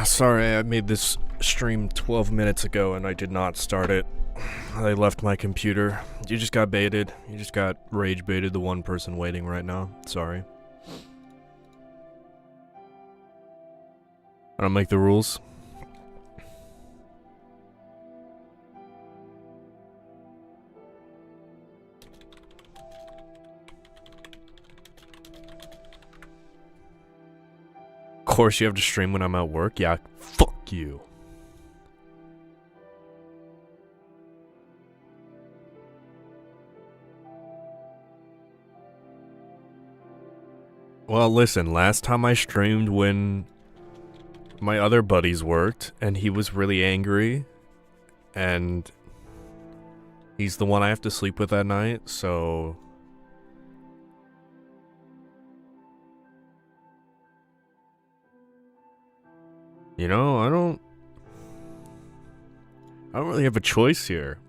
Sorry, I made this stream 12 minutes ago and I did not start it. I left my computer. You just got baited. You just got rage baited, the one person waiting right now. Sorry. I don't make the rules. Of course you have to stream when I'm at work? Yeah, fuck you. Well, listen, last time I streamed when my other buddies worked, and he was really angry, and he's the one I have to sleep with at night, so... You know, I don't really have a choice here.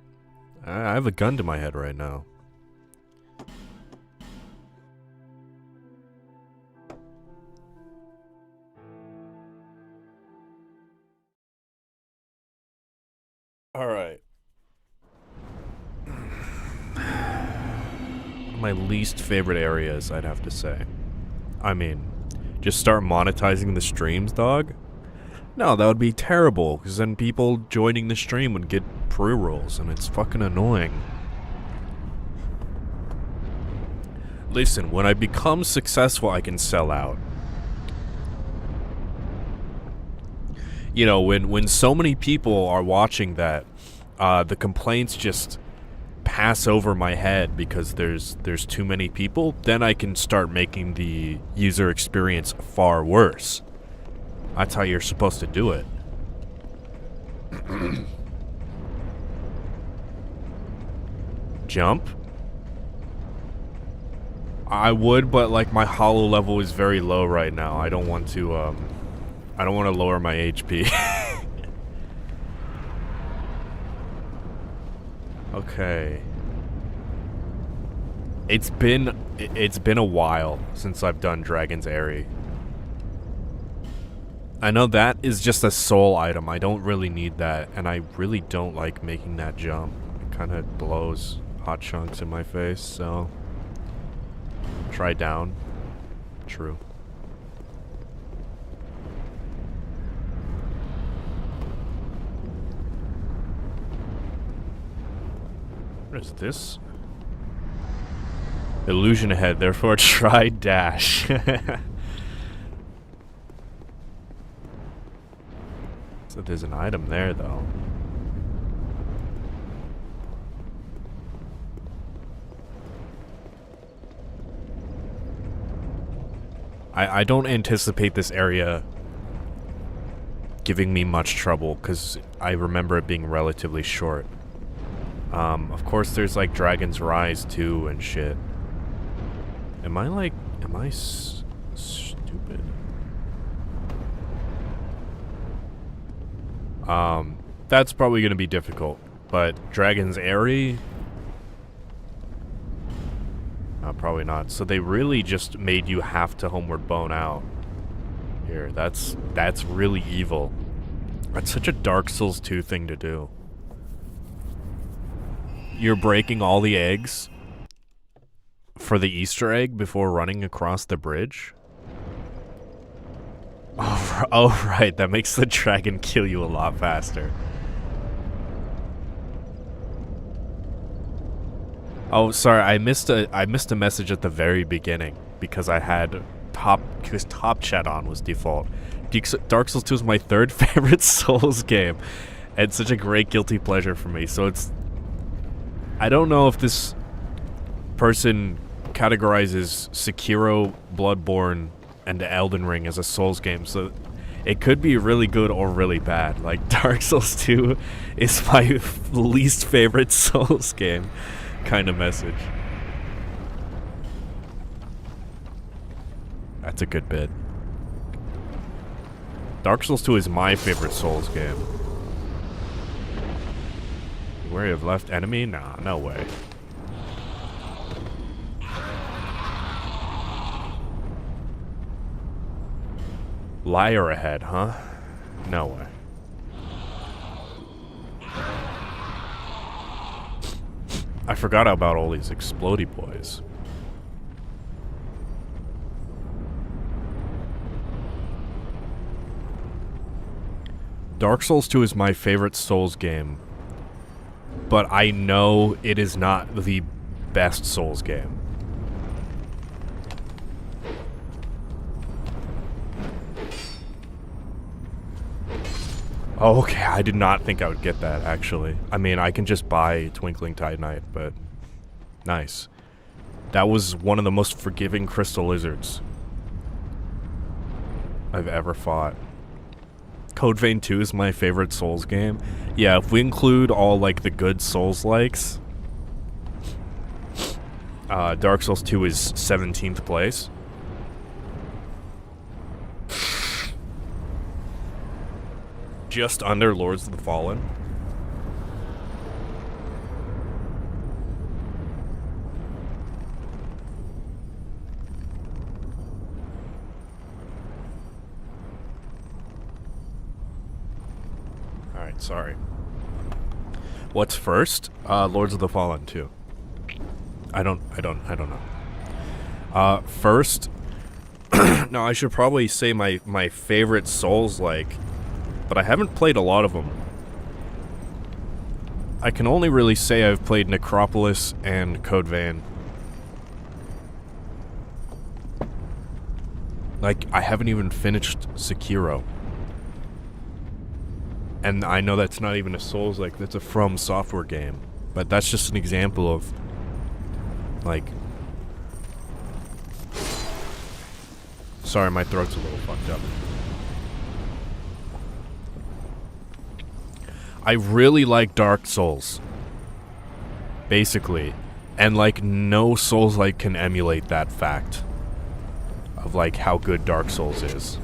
I have a gun to my head right now. Alright. My least favorite areas, I'd have to say. I mean, just start monetizing the streams, dog? No, that would be terrible, because then people joining the stream would get pre-rolls, and it's fucking annoying. Listen, when I become successful, I can sell out. You know, when so many people are watching that, the complaints just pass over my head because there's too many people, then I can start making the user experience far worse. That's how you're supposed to do it. Jump? I would, but like my hollow level is very low right now. I don't want to lower my HP. Okay. It's been a while since I've done Dragon's Airy. I know that is just a soul item. I don't really need that, and I really don't like making that jump. It kind of blows hot chunks in my face, so... Try down. True. What is this? Illusion ahead, therefore try dash. So there's an item there, though. I don't anticipate this area giving me much trouble, because I remember it being relatively short. Of course there's like Dragon's Rise 2 and shit. Am I stupid? That's probably gonna be difficult, but Dragon's Airy? Probably not. So they really just made you have to homeward bone out. Here, that's really evil. That's such a Dark Souls 2 thing to do. You're breaking all the eggs for the Easter egg before running across the bridge? Oh, right, that makes the dragon kill you a lot faster. Oh, sorry, I missed a message at the very beginning because I had top chat on was default. Dark Souls 2 is my third favorite Souls game, and it's such a great guilty pleasure for me. So it's, I don't know if this person categorizes Sekiro, Bloodborne, and Elden Ring as a Souls game, so it could be really good or really bad. Like, Dark Souls 2 is my least favorite Souls game kind of message. That's a good bit. Dark Souls 2 is my favorite Souls game. Where you have left enemy? Nah, no way. Liar ahead, huh? No way. I forgot about all these explodey boys. Dark Souls 2 is my favorite Souls game, but I know it is not the best Souls game. Oh, okay, I did not think I would get that, actually. I mean, I can just buy Twinkling Titanite, but nice. That was one of the most forgiving crystal lizards I've ever fought. Code Vein 2 is my favorite Souls game. Yeah, if we include all, like, the good Souls-likes, Dark Souls 2 is 17th place. Just under Lords of the Fallen. Alright, sorry. What's first? Lords of the Fallen 2. I don't know. First, no, I should probably say my favorite Souls-like, but I haven't played a lot of them. I can only really say I've played Necropolis and Code Vein. Like, I haven't even finished Sekiro. And I know that's not even a Souls-like, that's a From Software game. But that's just an example of, like... Sorry, my throat's a little fucked up. I really like Dark Souls. Basically. And, like, no Souls-like can emulate that fact. Of, like, how good Dark Souls is.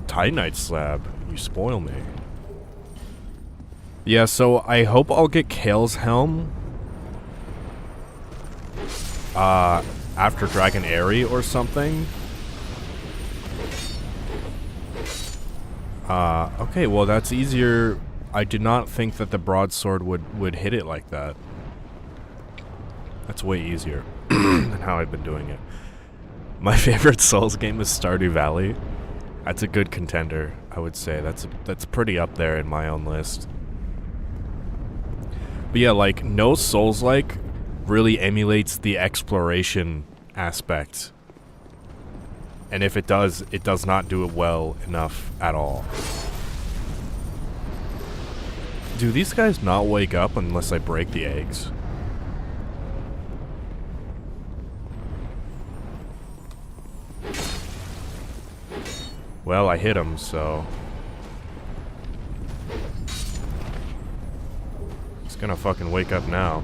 Titanite slab. You spoil me. Yeah, so I hope I'll get Kale's Helm. After Dragon Aerie or something. Okay, well that's easier. I did not think that the broadsword would hit it like that. That's way easier than how I've been doing it. My favorite Souls game is Stardew Valley. That's a good contender, I would say. That's pretty up there in my own list. But yeah, like, no Souls-like really emulates the exploration aspect. And if it does not do it well enough at all. Do these guys not wake up unless I break the eggs? Well, I hit him, so... He's gonna fucking wake up now.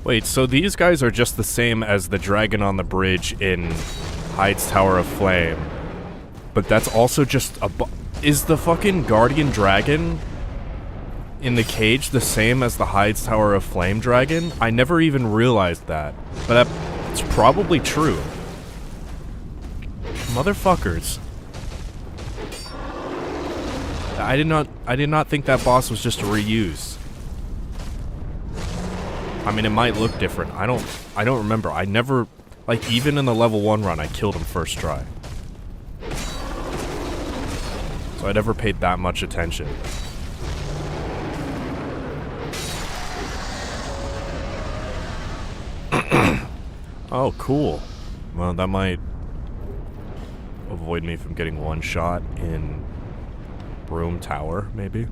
Wait, so these guys are just the same as the dragon on the bridge in Hyde's Tower of Flame. But that's also just a is the fucking guardian dragon in the cage the same as the Hyde's Tower of Flame dragon? I never even realized that. But that's probably true. Motherfuckers. I did not think that boss was just a reuse. I mean, it might look different. I don't remember. I never, like, even in the level 1 run, I killed him first try. So I never paid that much attention. Oh, cool. Well, that might avoid me from getting one shot in Broom Tower, maybe.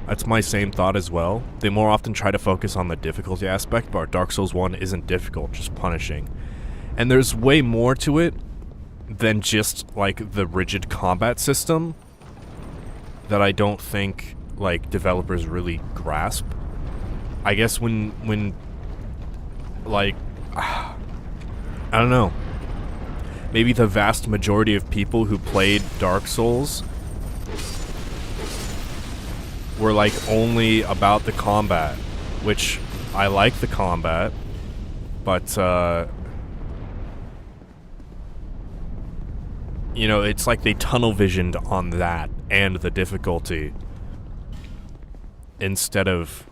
That's my same thought as well. They more often try to focus on the difficulty aspect, but Dark Souls 1 isn't difficult, just punishing. And there's way more to it than just, like, the rigid combat system that I don't think, like, developers really grasp. I guess when like, I don't know. Maybe the vast majority of people who played Dark Souls were like only about the combat, which I like the combat, but you know, it's like they tunnel visioned on that and the difficulty instead of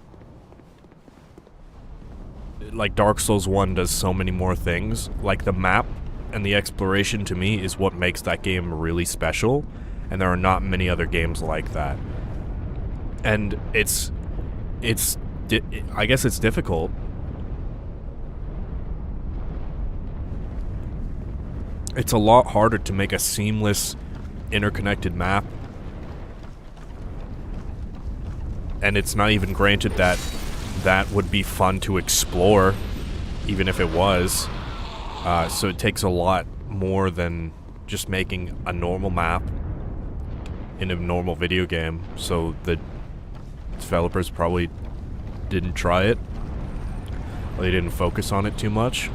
like Dark Souls 1 does so many more things. Like the map and the exploration to me is what makes that game really special, and there are not many other games like that. And I guess it's difficult. It's a lot harder to make a seamless, interconnected map. And it's not even granted that that would be fun to explore, even if it was. So it takes a lot more than just making a normal map in a normal video game. So the developers probably didn't try it. Or they didn't focus on it too much.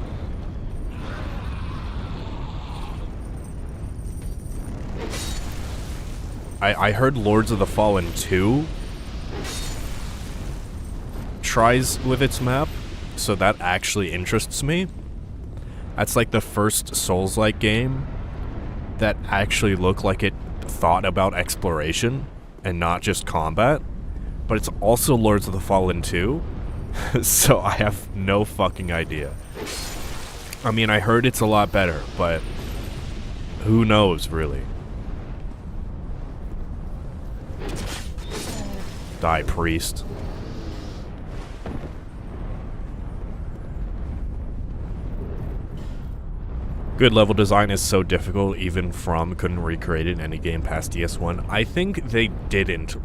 I heard Lords of the Fallen 2 tries with its map, so that actually interests me. That's like the first Souls-like game that actually looked like it thought about exploration and not just combat. But it's also Lords of the Fallen 2, so I have no fucking idea. I mean, I heard it's a lot better, but who knows, really? Die, priest. Good level design is so difficult, even From couldn't recreate it in any game past DS1. I think they didn't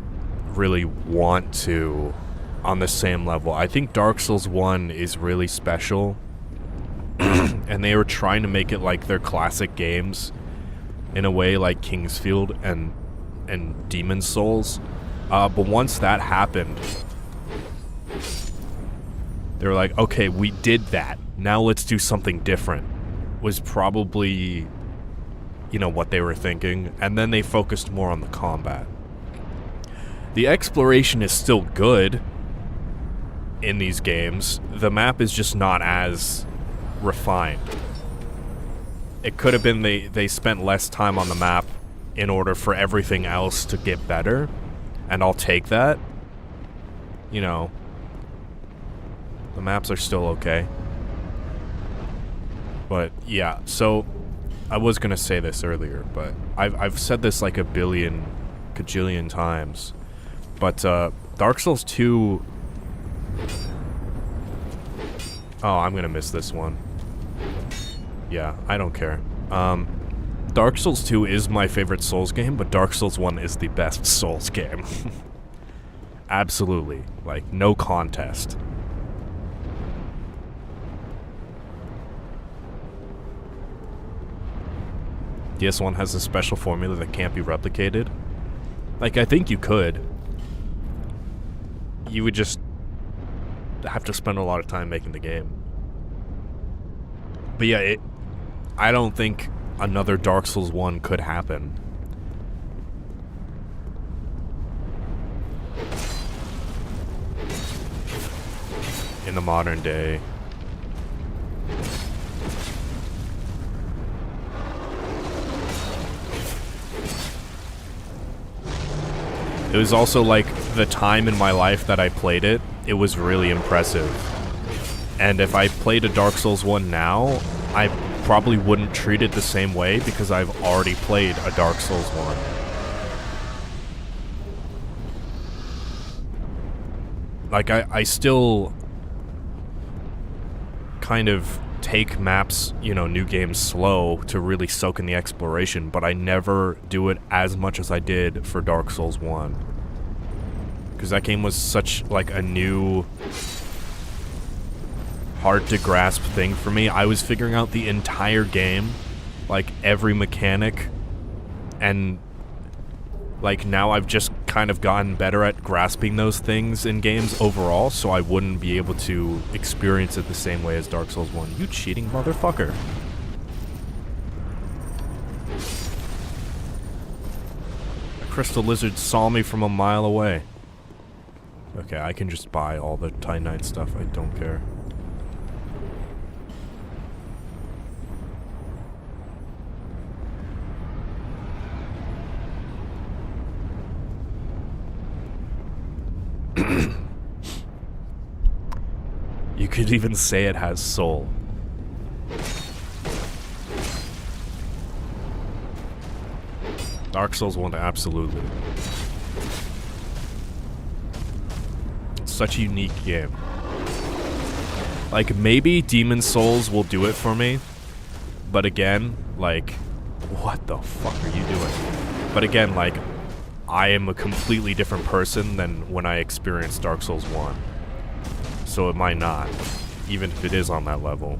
really want to on the same level. I think Dark Souls 1 is really special, and they were trying to make it like their classic games in a way, like Kingsfield and Demon's Souls. But once that happened, they were like, okay, we did that. Now let's do something different. Was probably, you know, what they were thinking. And then they focused more on the combat. The exploration is still good in these games. The map is just not as refined. It could have been they spent less time on the map in order for everything else to get better. And I'll take that. You know, the maps are still okay. But yeah, so I was gonna say this earlier, but I've said this like a billion, cajillion times. But Dark Souls 2. Oh, I'm gonna miss this one. Yeah, I don't care. Dark Souls 2 is my favorite Souls game, but Dark Souls 1 is the best Souls game. Absolutely. Like, no contest. DS1 has a special formula that can't be replicated. Like, I think you could. You would just have to spend a lot of time making the game. But yeah, I don't think another Dark Souls 1 could happen. In the modern day. It was also like the time in my life that I played it, it was really impressive. And if I played a Dark Souls 1 now, I probably wouldn't treat it the same way because I've already played a Dark Souls 1. Like, I still kind of take maps, you know, new games slow to really soak in the exploration, but I never do it as much as I did for Dark Souls 1. Because that game was such, like, a new, hard-to-grasp thing for me. I was figuring out the entire game, like, every mechanic, and, like, now I've just kind of gotten better at grasping those things in games overall, so I wouldn't be able to experience it the same way as Dark Souls 1. You cheating motherfucker. Crystal Lizard saw me from a mile away. Okay, I can just buy all the Titanite stuff. I don't care. You could even say it has soul. Dark Souls 1, absolutely. It's such a unique game. Like, maybe Demon Souls will do it for me. But again, like, what the fuck are you doing? But again, like, I am a completely different person than when I experienced Dark Souls 1. So it might not, even if it is on that level.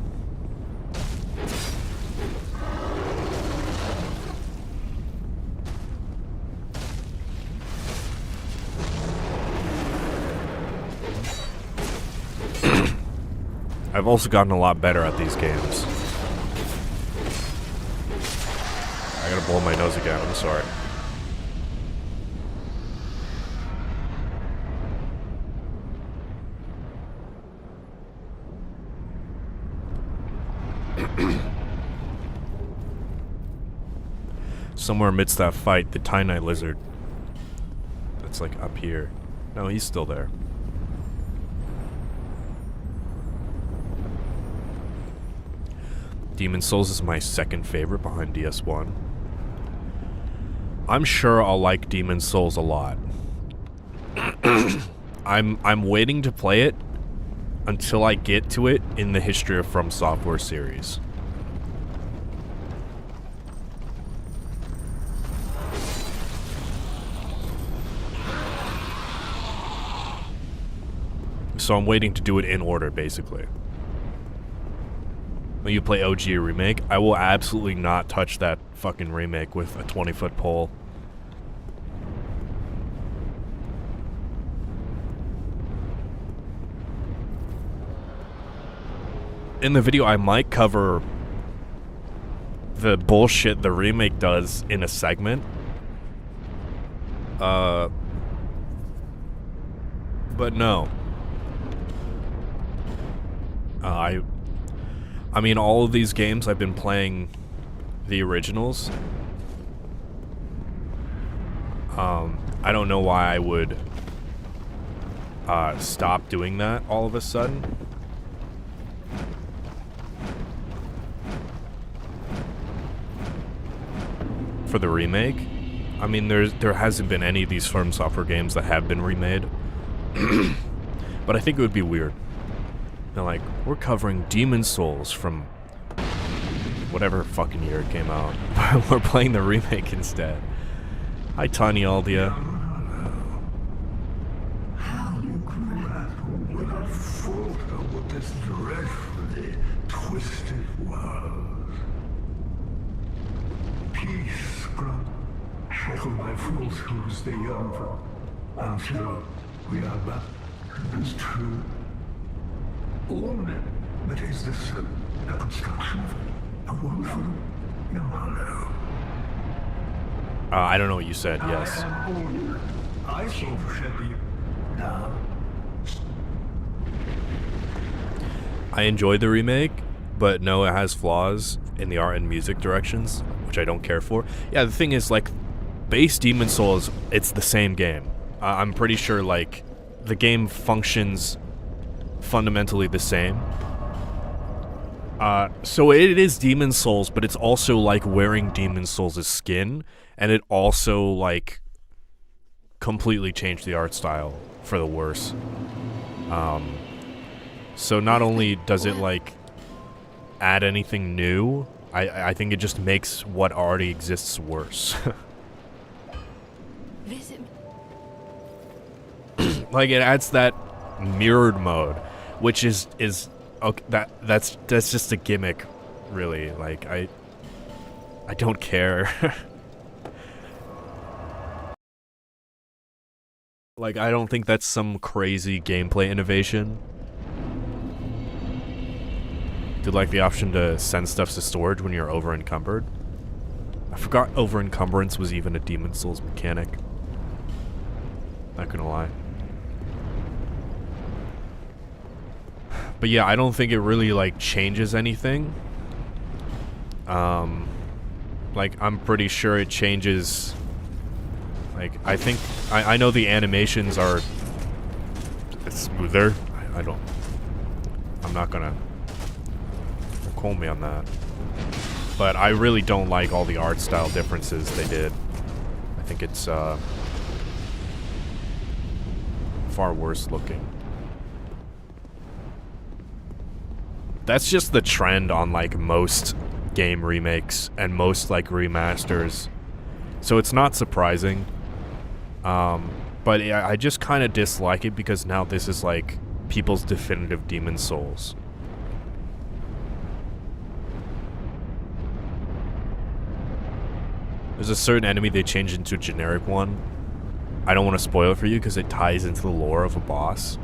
I've also gotten a lot better at these games. I gotta blow my nose again, I'm sorry. Somewhere amidst that fight, the Titanite Lizard that's like up here. No, he's still there. Demon Souls is my second favorite behind DS1. I'm sure I'll like Demon Souls a lot. I'm waiting to play it until I get to it in the History of From Software series. So I'm waiting to do it in order, basically. When you play OG or Remake, I will absolutely not touch that fucking remake with a 20-foot pole. In the video, I might cover the bullshit the remake does in a segment. But no. I mean, all of these games I've been playing the originals. I don't know why I would stop doing that all of a sudden. For the remake. I mean, there hasn't been any of these From Software games that have been remade. But I think it would be weird. They're like, we're covering Demon Souls from whatever fucking year it came out. We're playing the remake instead. Hi, Tiny Aldia. How you grapple without falter with this dreadfully twisted world. Peace, Scrub. Settle my falsehoods they yearn for, until we are back as true. But is this a construction of a woeful young hollow? I don't know what you said, yes. I shall shed you now. I enjoyed the remake, but no, it has flaws in the art and music directions, which I don't care for. Yeah, the thing is, like, base Demon Souls, it's the same game. I'm pretty sure, like, the game functions fundamentally the same. So it is Demon Souls, but it's also like wearing Demon Souls' skin, and it also like completely changed the art style for the worse. So not only does it like add anything new, I think it just makes what already exists worse. Like it adds that mirrored mode, which is okay, that's just a gimmick, really. Like I don't care. Like I don't think that's some crazy gameplay innovation. Do you like the option to send stuff to storage when you're over encumbered? I forgot over encumbrance was even a Demon Souls mechanic. Not gonna lie. But yeah, I don't think it really like changes anything. Like I'm pretty sure it changes. Like I think I know the animations are smoother. I'm not gonna quote me on that. But I really don't like all the art style differences they did. I think it's far worse looking. That's just the trend on like most game remakes and most like remasters. So it's not surprising. But I just kind of dislike it because now this is like people's definitive Demon Souls. There's a certain enemy they changed into a generic one. I don't want to spoil it for you because it ties into the lore of a boss.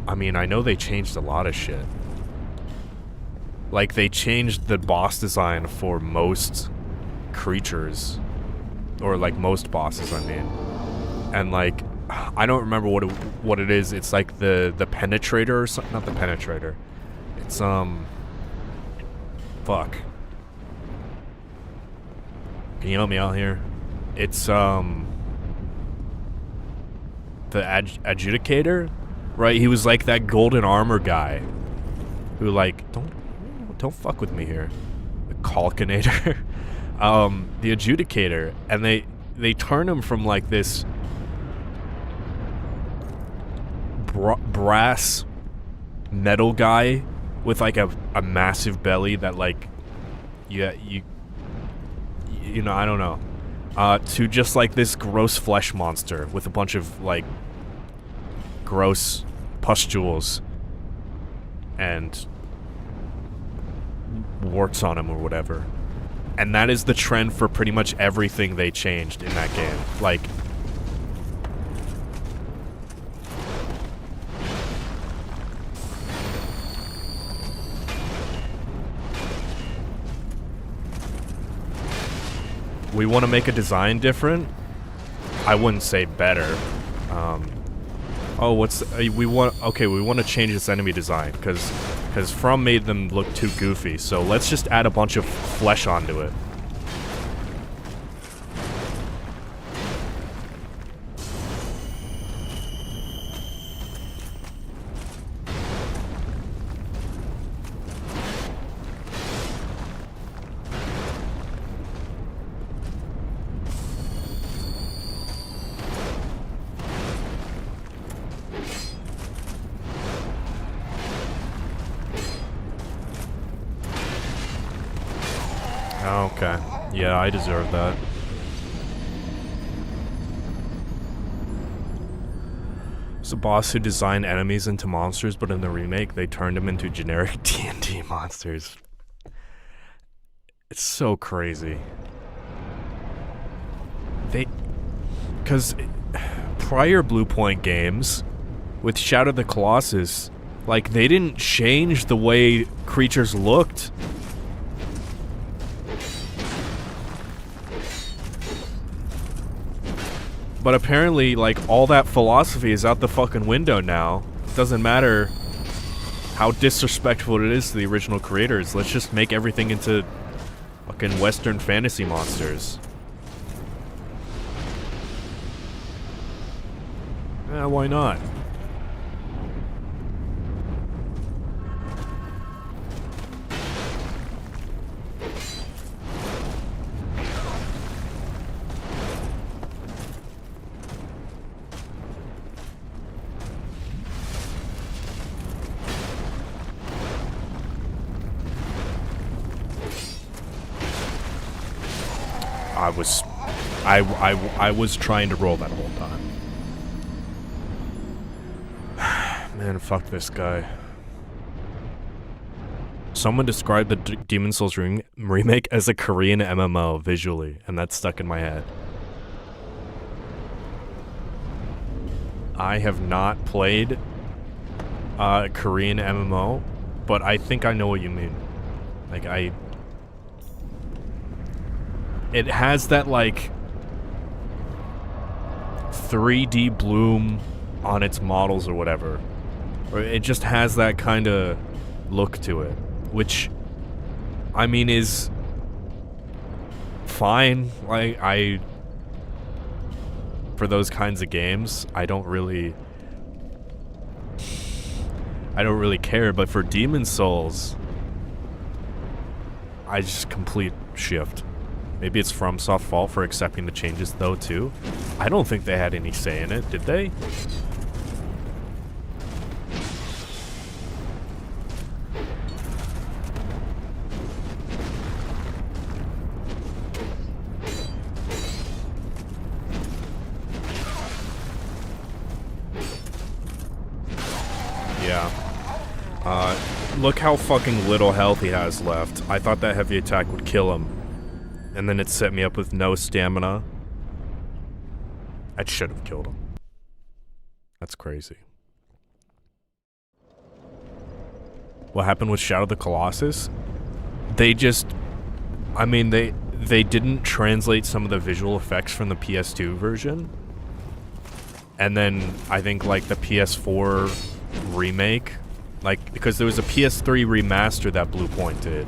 I mean, I know they changed a lot of shit. Like, they changed the boss design for most creatures. Or, like, most bosses, I mean. And, like, I don't remember what it is. It's like the Penetrator or something. Not the Penetrator. It's, fuck. Can you help me out here? It's, the Adjudicator? Right? He was like that golden armor guy. Who, like, don't fuck with me here. The Calcinator. The Adjudicator. And they turn him from, like, this brass metal guy with, like, a massive belly that, like, yeah, you know, I don't know. To just, like, this gross flesh monster with a bunch of, like, gross pustules and warts on him or whatever. And that is the trend for pretty much everything they changed in that game. Like, we want to make a design different. I wouldn't say better. Oh, we want to change this enemy design because From made them look too goofy. So let's just add a bunch of flesh onto it. Okay. Yeah, I deserve that. It's a boss who designed enemies into monsters, but in the remake, they turned them into generic D&D monsters. It's so crazy. Because prior Blue Point games, with Shadow of the Colossus, like, they didn't change the way creatures looked. But apparently, like, all that philosophy is out the fucking window now. It doesn't matter how disrespectful it is to the original creators. Let's just make everything into fucking Western fantasy monsters. Yeah, why not? I was trying to roll that whole time. Man, fuck this guy. Someone described the Demon Souls remake as a Korean MMO visually, and that's stuck in my head. I have not played a Korean MMO, but I think I know what you mean. Like, it has that like 3D bloom on its models or whatever. Or it just has that kind of look to it, which I mean is fine. Like for those kinds of games, I don't really care, but for Demon's Souls, I just complete shift. Maybe it's FromSoft's fault for accepting the changes though too. I don't think they had any say in it, did they? Yeah. Look how fucking little health he has left. I thought that heavy attack would kill him. And then it set me up with no stamina. That should have killed him. That's crazy. What happened with Shadow of the Colossus? They just... I mean, they didn't translate some of the visual effects from the PS2 version. And then, I think, like, the PS4 remake... Like, because there was a PS3 remaster that Blue Point did.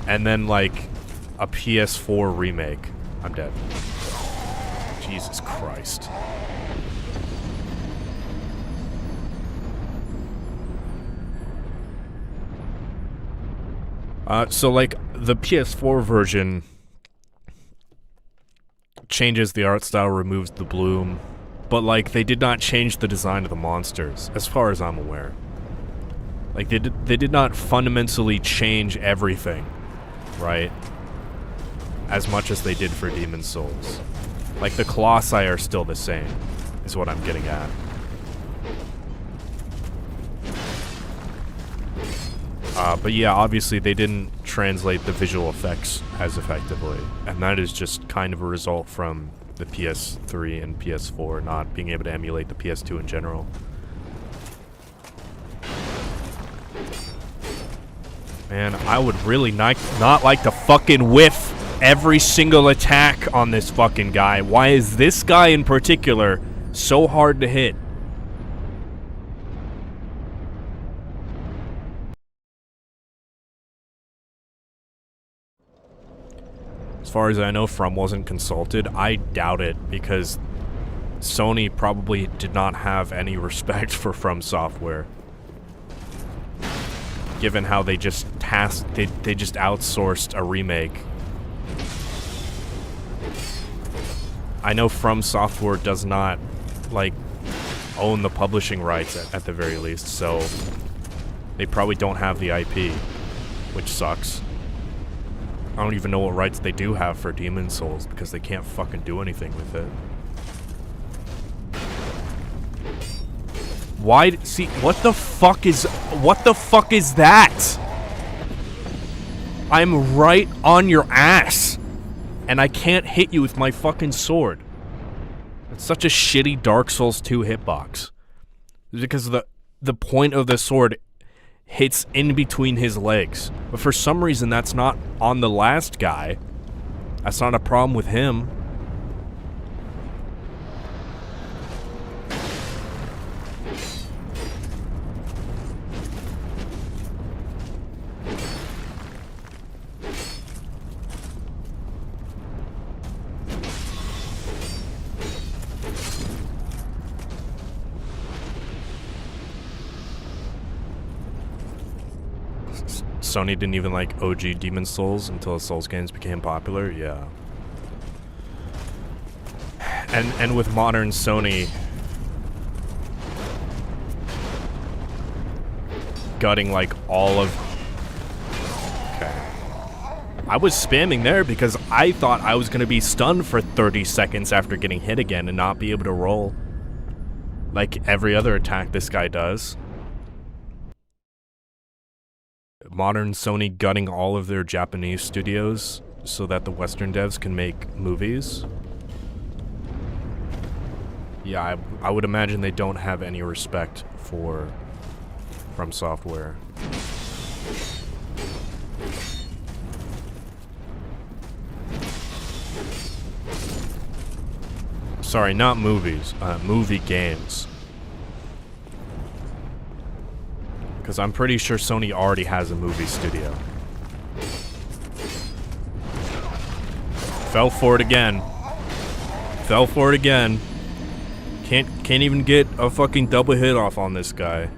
And then, like, a PS4 remake. I'm dead. Jesus Christ. So, like, the PS4 version changes the art style, removes the bloom. But, like, they did not change the design of the monsters, as far as I'm aware. Like, they did not fundamentally change everything, right? As much as they did for Demon's Souls. Like, the Colossi are still the same, is what I'm getting at. But yeah, obviously they didn't translate the visual effects as effectively. And that is just kind of a result from the PS3 and PS4 not being able to emulate the PS2 in general. Man, I would really not like to fucking whiff every single attack on this fucking guy. Why is this guy in particular so hard to hit? As far as I know, From wasn't consulted. I doubt it, because Sony probably did not have any respect for From Software. Given how they just they just outsourced a remake. I know From Software does not, like, own the publishing rights at the very least, so they probably don't have the IP, which sucks. I don't even know what rights they do have for Demon's Souls, because they can't fucking do anything with it. Why? See, what the fuck is that? I'm right on your ass, and I can't hit you with my fucking sword. It's such a shitty Dark Souls 2 hitbox. Because the point of the sword hits in between his legs. But for some reason, that's not on the last guy. That's not a problem with him. Sony didn't even like OG Demon's Souls until the Souls games became popular. Yeah. And with modern Sony gutting like all of... Okay. I was spamming there because I thought I was going to be stunned for 30 seconds after getting hit again and not be able to roll. Like every other attack this guy does. Modern Sony gutting all of their Japanese studios so that the Western devs can make movies. Yeah, I would imagine they don't have any respect for From Software. Sorry, not movies. Movie games. Because I'm pretty sure Sony already has a movie studio. Fell for it again. Fell for it again. Can't even get a fucking double hit off on this guy.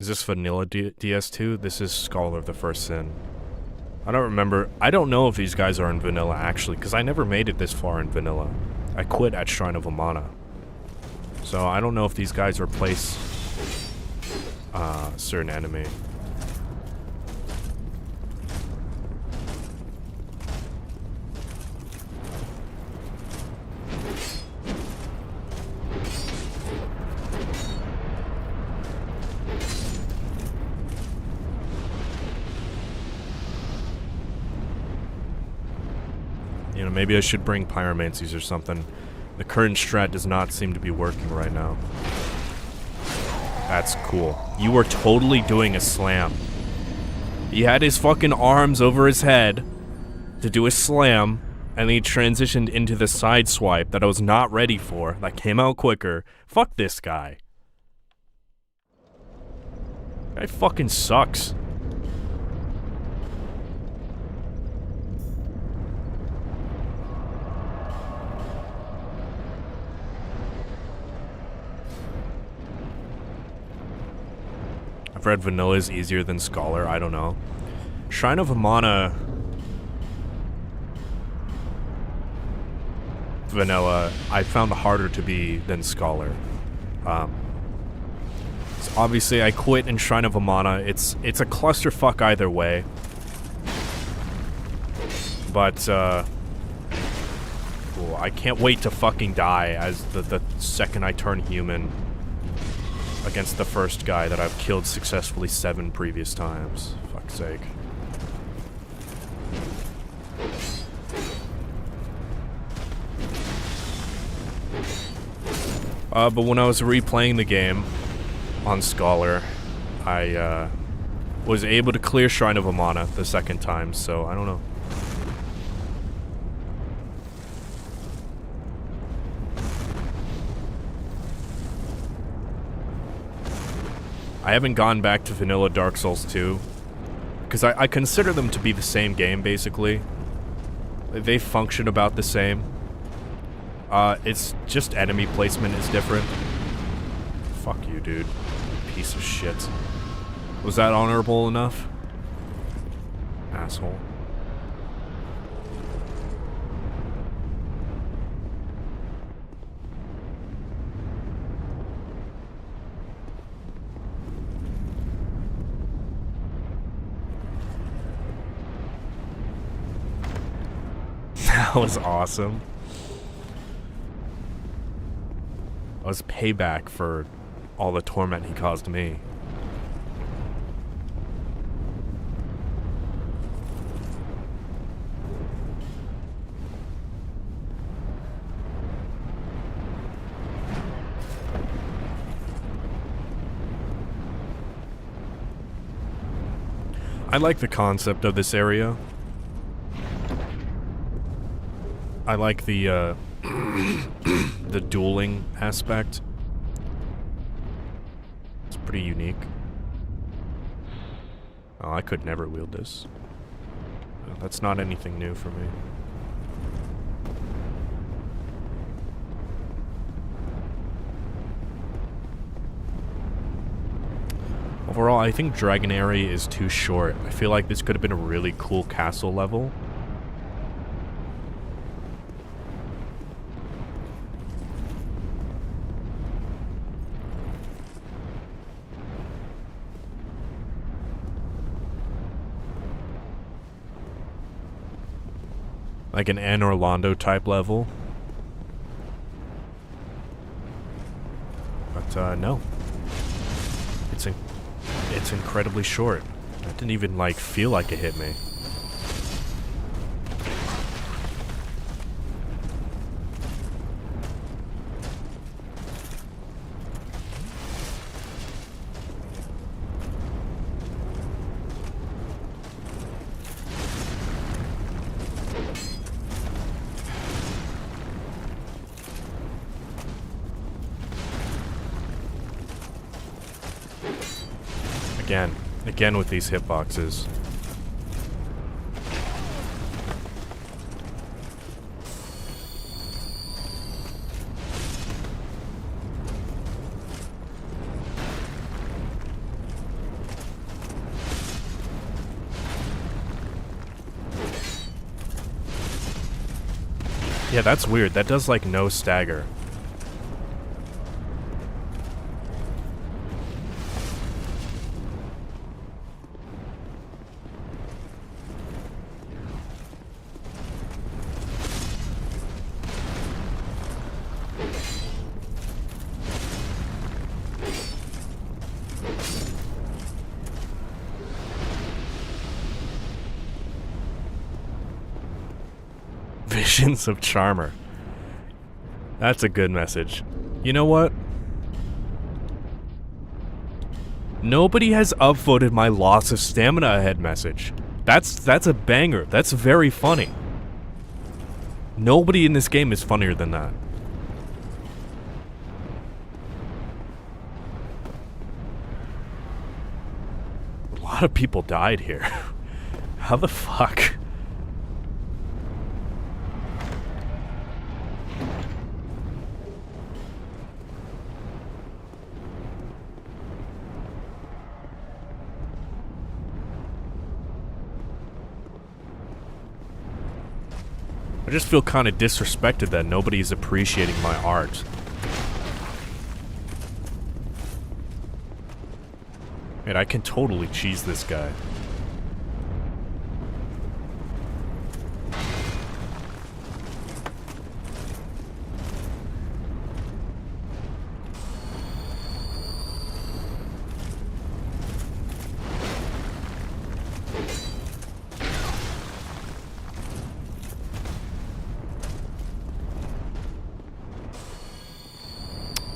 Is this vanilla DS2? This is Scholar of the First Sin. I don't remember. I don't know if these guys are in vanilla actually, because I never made it this far in vanilla. I quit at Shrine of Amana. So I don't know if these guys replace a certain enemy. You know, maybe I should bring pyromancies or something. The current strat does not seem to be working right now. That's cool. You were totally doing a slam. He had his fucking arms over his head to do a slam, and then he transitioned into the side swipe that I was not ready for, that came out quicker. Fuck this guy. Guy fucking sucks. I've read vanilla is easier than Scholar, I don't know. Shrine of Amana vanilla, I found harder to be than Scholar. So obviously I quit in Shrine of Amana. It's a clusterfuck either way. But cool. I can't wait to fucking die as the second I turn human against the first guy that I've killed successfully 7 previous times. Fuck's sake. But when I was replaying the game on Scholar, I was able to clear Shrine of Amana the second time, so I don't know. I haven't gone back to vanilla Dark Souls 2, because I consider them to be the same game, basically. They function about the same. It's just enemy placement is different. Fuck you, dude. Piece of shit. Was that honorable enough? Asshole. That was awesome. That was payback for all the torment he caused me. I like the concept of this area. I like the the dueling aspect. It's pretty unique. Oh, I could never wield this. That's not anything new for me. Overall, I think Dragon Area is too short. I feel like this could have been a really cool castle level. Like an Anne Orlando type level. But, no. It's incredibly short. That didn't even, like, feel like it hit me. Again with these hitboxes. Yeah, that's weird. That does, like, no stagger. Visions of Charmer. That's a good message. You know what? Nobody has upvoted my loss of stamina ahead message. That's a banger. That's very funny. Nobody in this game is funnier than that. A lot of people died here. How the fuck? I just feel kind of disrespected that nobody's appreciating my art. And I can totally cheese this guy.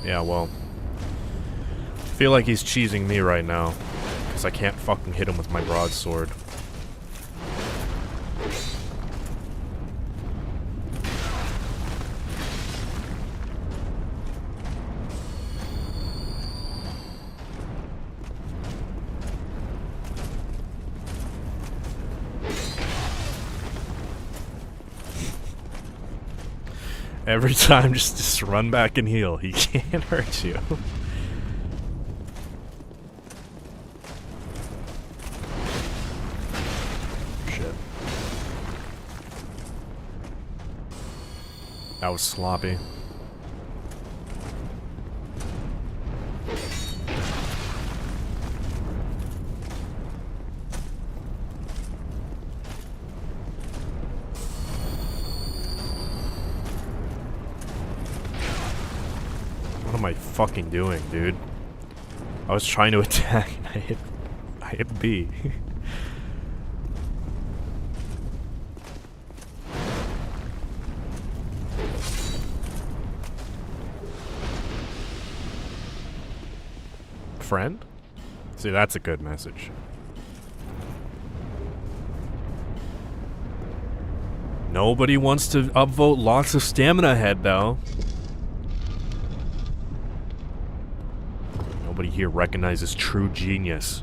Yeah, well, I feel like he's cheesing me right now, because I can't fucking hit him with my broadsword. Every time, just run back and heal. He can't hurt you. Shit. That was sloppy. What am I fucking doing, dude? I was trying to attack and I hit B. Friend? See, that's a good message. Nobody wants to upvote lots of stamina head, though. Nobody here recognizes true genius.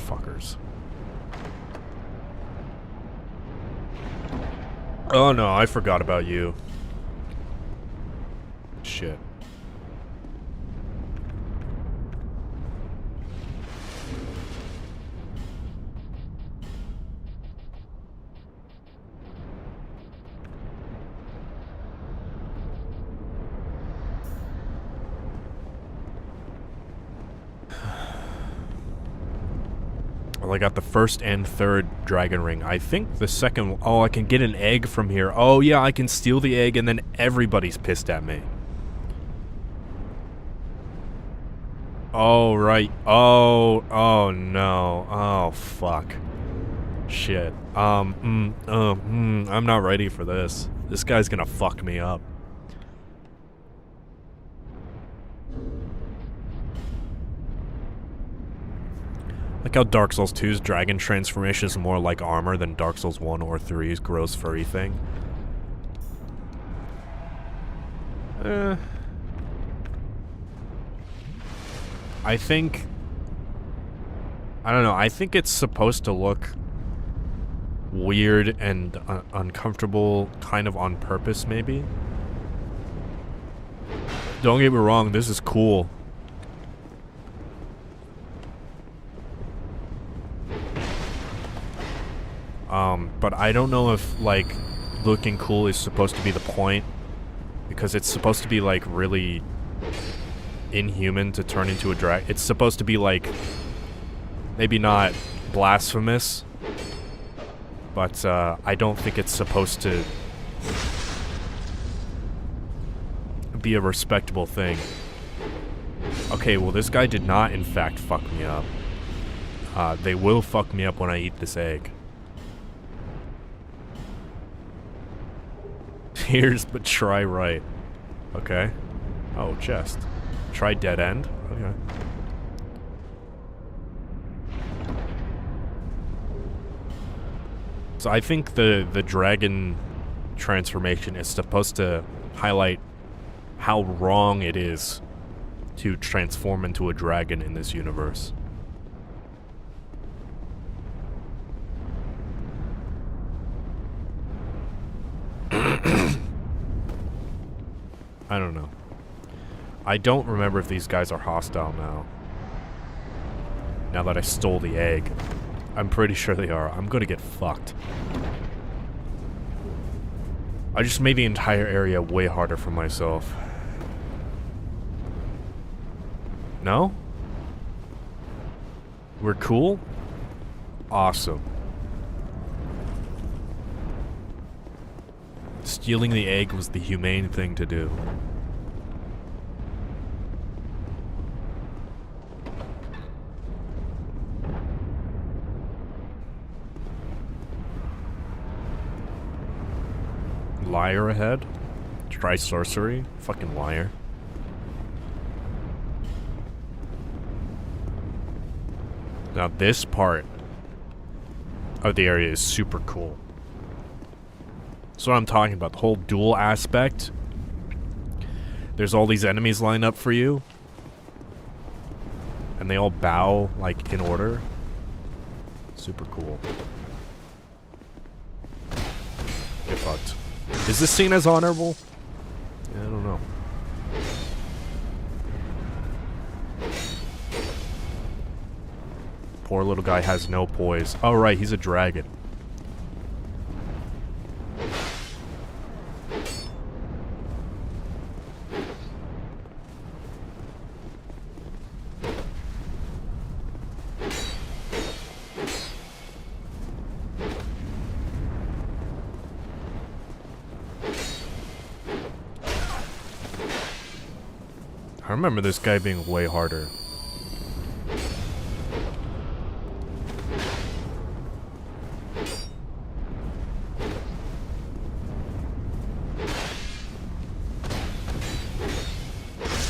Fuckers. Oh no, I forgot about you. Shit. Well, I got the first and third dragon ring. I think the second... Oh, I can get an egg from here. Oh, yeah, I can steal the egg and then everybody's pissed at me. Oh, right. Oh, no. Oh, fuck. Shit. I'm not ready for this. This guy's gonna fuck me up. Like how Dark Souls 2's dragon transformation is more like armor than Dark Souls 1 or 3's gross furry thing. I think I don't know. I think it's supposed to look weird and uncomfortable, kind of on purpose, maybe. Don't get me wrong, this is cool. But I don't know if, like, looking cool is supposed to be the point. Because it's supposed to be, like, really inhuman to turn into a drag. It's supposed to be, like, maybe not blasphemous. But, I don't think it's supposed to be a respectable thing. Okay, well, this guy did not, in fact, fuck me up. They will fuck me up when I eat this egg. Here's, but try right. Okay. Oh, chest. Try dead end? Okay. So I think the dragon transformation is supposed to highlight how wrong it is to transform into a dragon in this universe. I don't know. I don't remember if these guys are hostile now. Now that I stole the egg. I'm pretty sure they are. I'm gonna get fucked. I just made the entire area way harder for myself. No? We're cool? Awesome. Stealing the egg was the humane thing to do. Liar ahead? Try sorcery? Fucking liar. Now this part of the area is super cool. That's what I'm talking about, the whole duel aspect. There's all these enemies lined up for you. And they all bow, like, in order. Super cool. Get fucked. Is this seen as honorable? Yeah, I don't know. Poor little guy has no poise. Oh, right, he's a dragon. I remember this guy being way harder.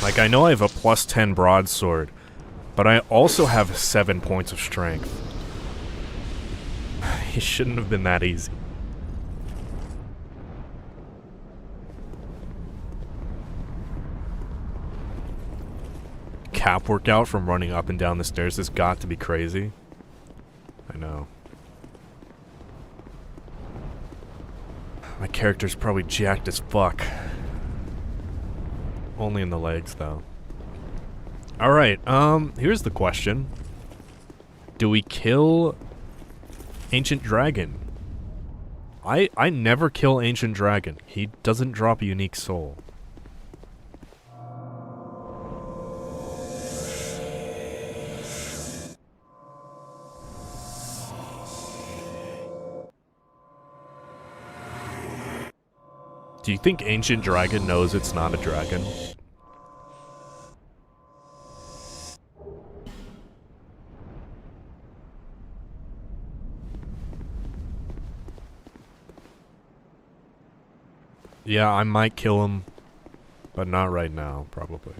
Like, I know I have a plus 10 broadsword, but I also have 7 points of strength. It shouldn't have been that easy. Cap workout from running up and down the stairs has got to be crazy. I know. My character's probably jacked as fuck. Only in the legs, though. Alright, here's the question. Do we kill Ancient Dragon? I never kill Ancient Dragon. He doesn't drop a unique soul. Do you think Ancient Dragon knows it's not a dragon? Yeah, I might kill him, but not right now, probably.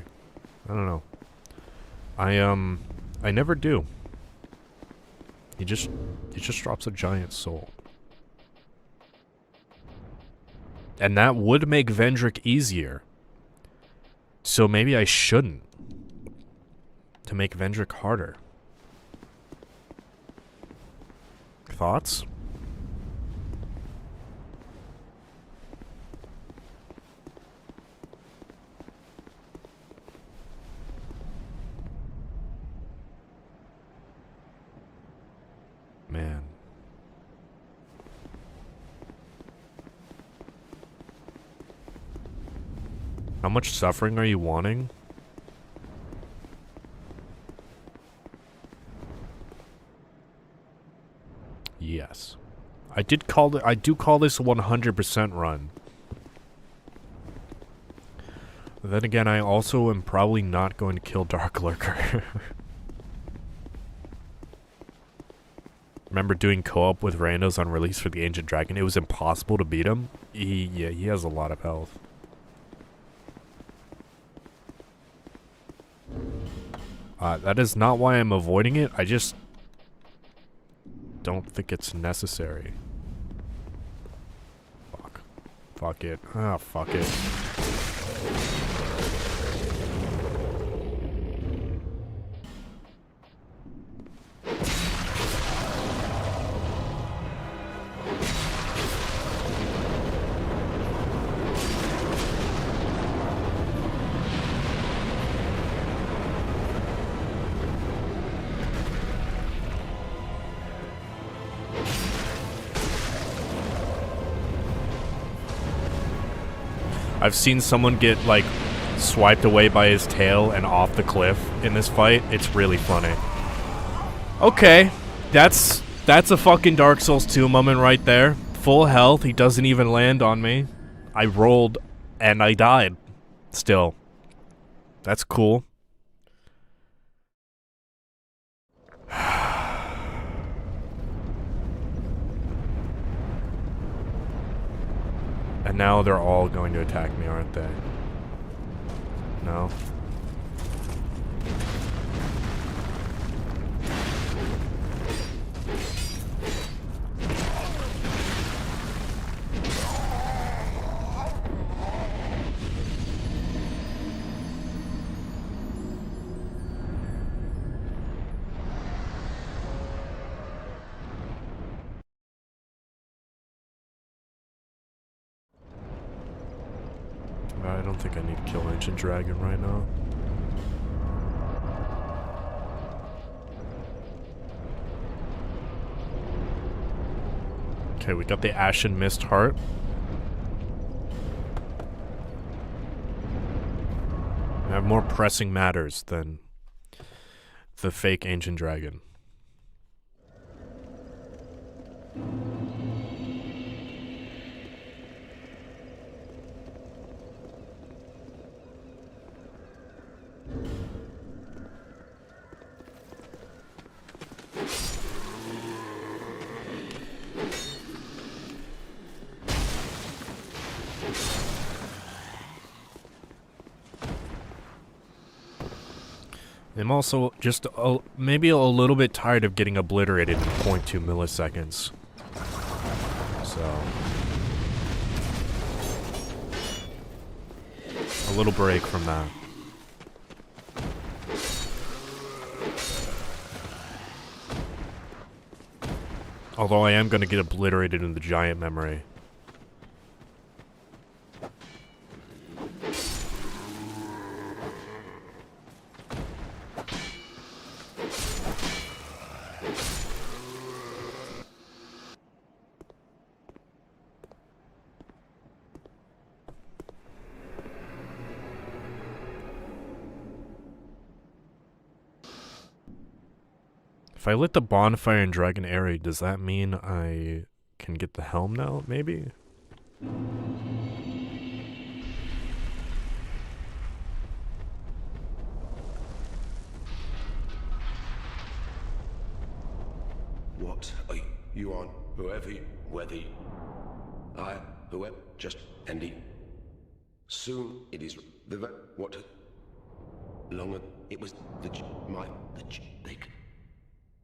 I don't know. I never do. He just drops a giant soul. And that would make Vendrick easier. So maybe I shouldn't. To make Vendrick harder. Thoughts? Man. How much suffering are you wanting? Yes. I do call this a 100% run. Then again, I also am probably not going to kill Dark Lurker. Remember doing co-op with randos on release for the Ancient Dragon? It was impossible to beat him. Yeah, he has a lot of health. That is not why I'm avoiding it. I just don't think it's necessary. Fuck. Fuck it. Ah, fuck it. I've seen someone get, like, swiped away by his tail and off the cliff in this fight. It's really funny. Okay. That's a fucking Dark Souls 2 moment right there. Full health. He doesn't even land on me. I rolled and I died. Still. That's cool. And now they're all going to attack me, aren't they? No? I don't think I need to kill Ancient Dragon right now. Okay, we got the Ashen Mist Heart. I have more pressing matters than the fake Ancient Dragon. I'm also just maybe a little bit tired of getting obliterated in 0.2 milliseconds. So, a little break from that. Although I am going to get obliterated in the giant memory. If I lit the bonfire in Dragon Area, does that mean I can get the helm now, maybe? What are you on? Whoever, whether whoever, just Andy. Soon it is what? Longer it was they.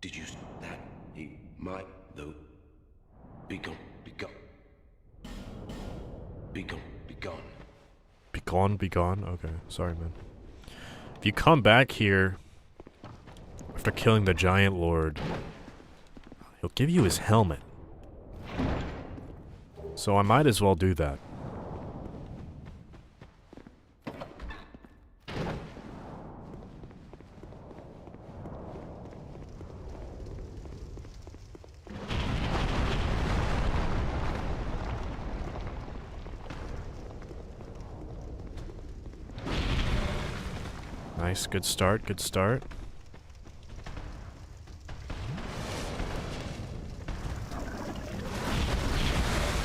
Did you see that? He might, though. Be gone, be gone. Be gone, be gone. Be gone, be gone? Okay, sorry, man. If you come back here after killing the Giant Lord, He'll give you his helmet. So I might as well do that. Nice, good start, good start.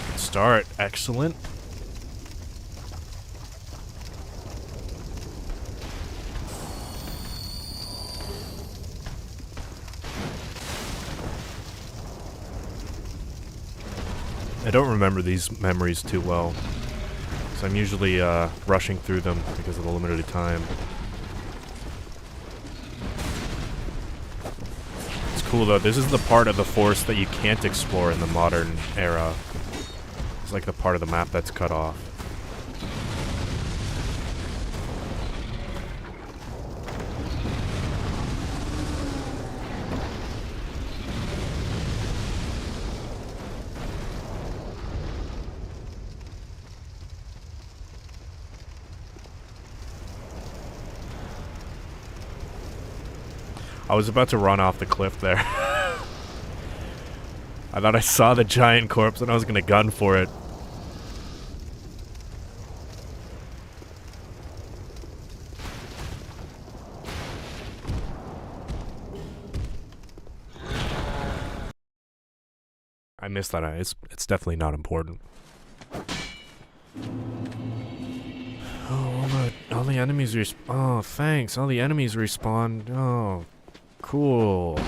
Good start, excellent. I don't remember these memories too well, so I'm usually rushing through them because of the limited time. Cool though, this is the part of the forest that you can't explore in the modern era. It's like the part of the map that's cut off. I was about to run off the cliff there. I thought I saw the giant corpse and I was gonna gun for it. I missed that. It's definitely not important. Oh, all the enemies respawn. Oh, thanks. All the enemies respawn. Oh. Cool.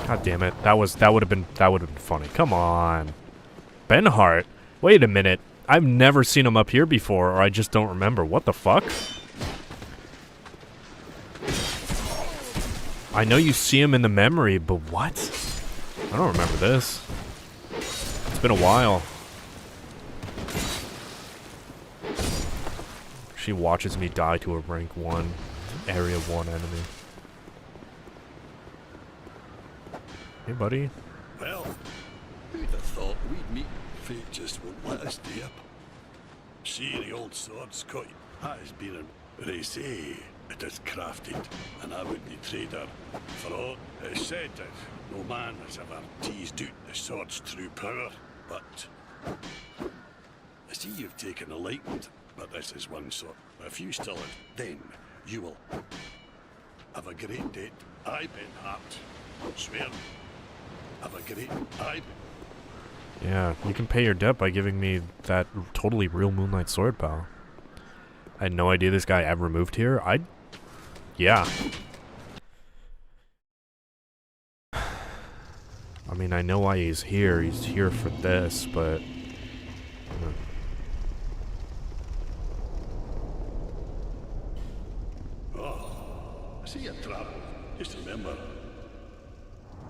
God damn it. That would have been funny. Come on. Ben Hart? Wait a minute. I've never seen him up here before, or I just don't remember. What the fuck? I know you see him in the memory, but what? I don't remember this. It's been a while. She watches me die to a rank 1, area 1 enemy. Hey, buddy. Well, who'd have thought we'd meet? Fate just won't let us do up. See, the old sword's cut. That has been an... They say it is crafted, and I would be trader. For all it is said that no man has ever teased out the sword's true power, but... I see you've taken a liking, but this is one sort. If you still it, then you will have a great date. I, Ben Hart, swear. Have a great time. Yeah, you can pay your debt by giving me that totally real Moonlight Sword, pal. I had no idea this guy ever moved here. Yeah. I mean, I know why he's here. He's here for this, but... Oh, I see you travel. Just remember,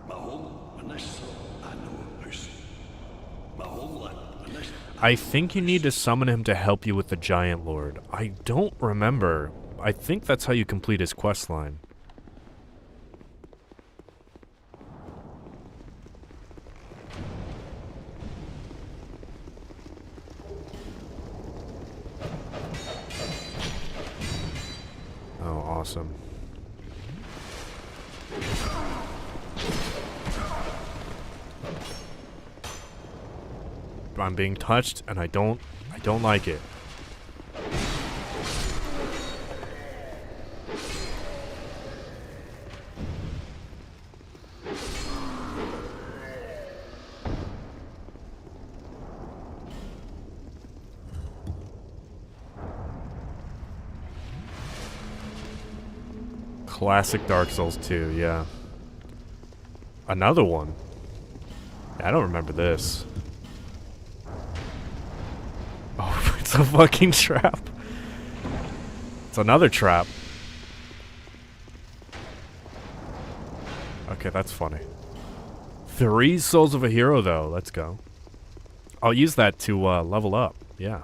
my home and this, I know house. My homeland and this. I think you need to summon him to help you with the Giant Lord. I don't remember. I think that's how you complete his quest line. Oh, awesome. I'm being touched, and I don't like it. Classic Dark Souls 2, yeah. Another one? I don't remember this. Oh, it's a fucking trap. It's another trap. Okay, that's funny. 3 souls of a hero, though. Let's go. I'll use that to level up. Yeah.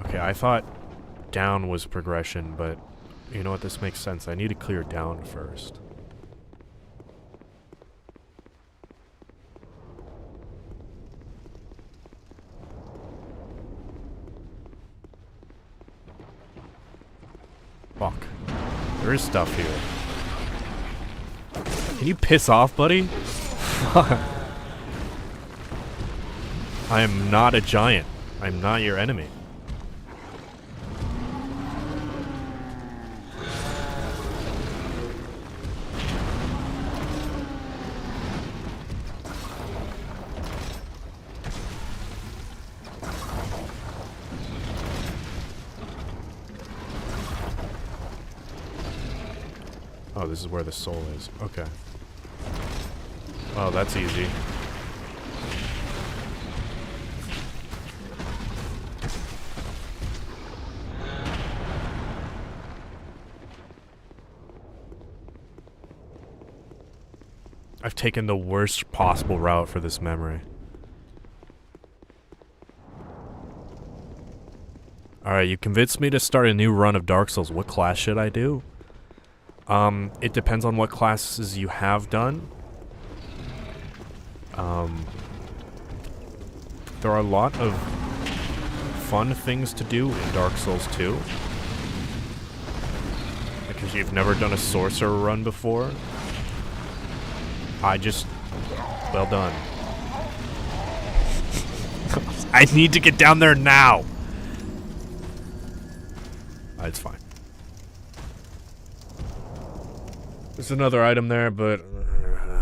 Okay, I thought down was progression, but you know what? This makes sense. I need to clear down first. Fuck. There is stuff here. Can you piss off, buddy? I am not a giant. I'm not your enemy. Oh, this is where the soul is. Okay. Oh, that's easy. I've taken the worst possible route for this memory. Alright, you convinced me to start a new run of Dark Souls. What class should I do? It depends on what classes you have done. There are a lot of fun things to do in Dark Souls 2. Like if you've never done a sorcerer run before, well done. I need to get down there now! It's fine. There's another item there, but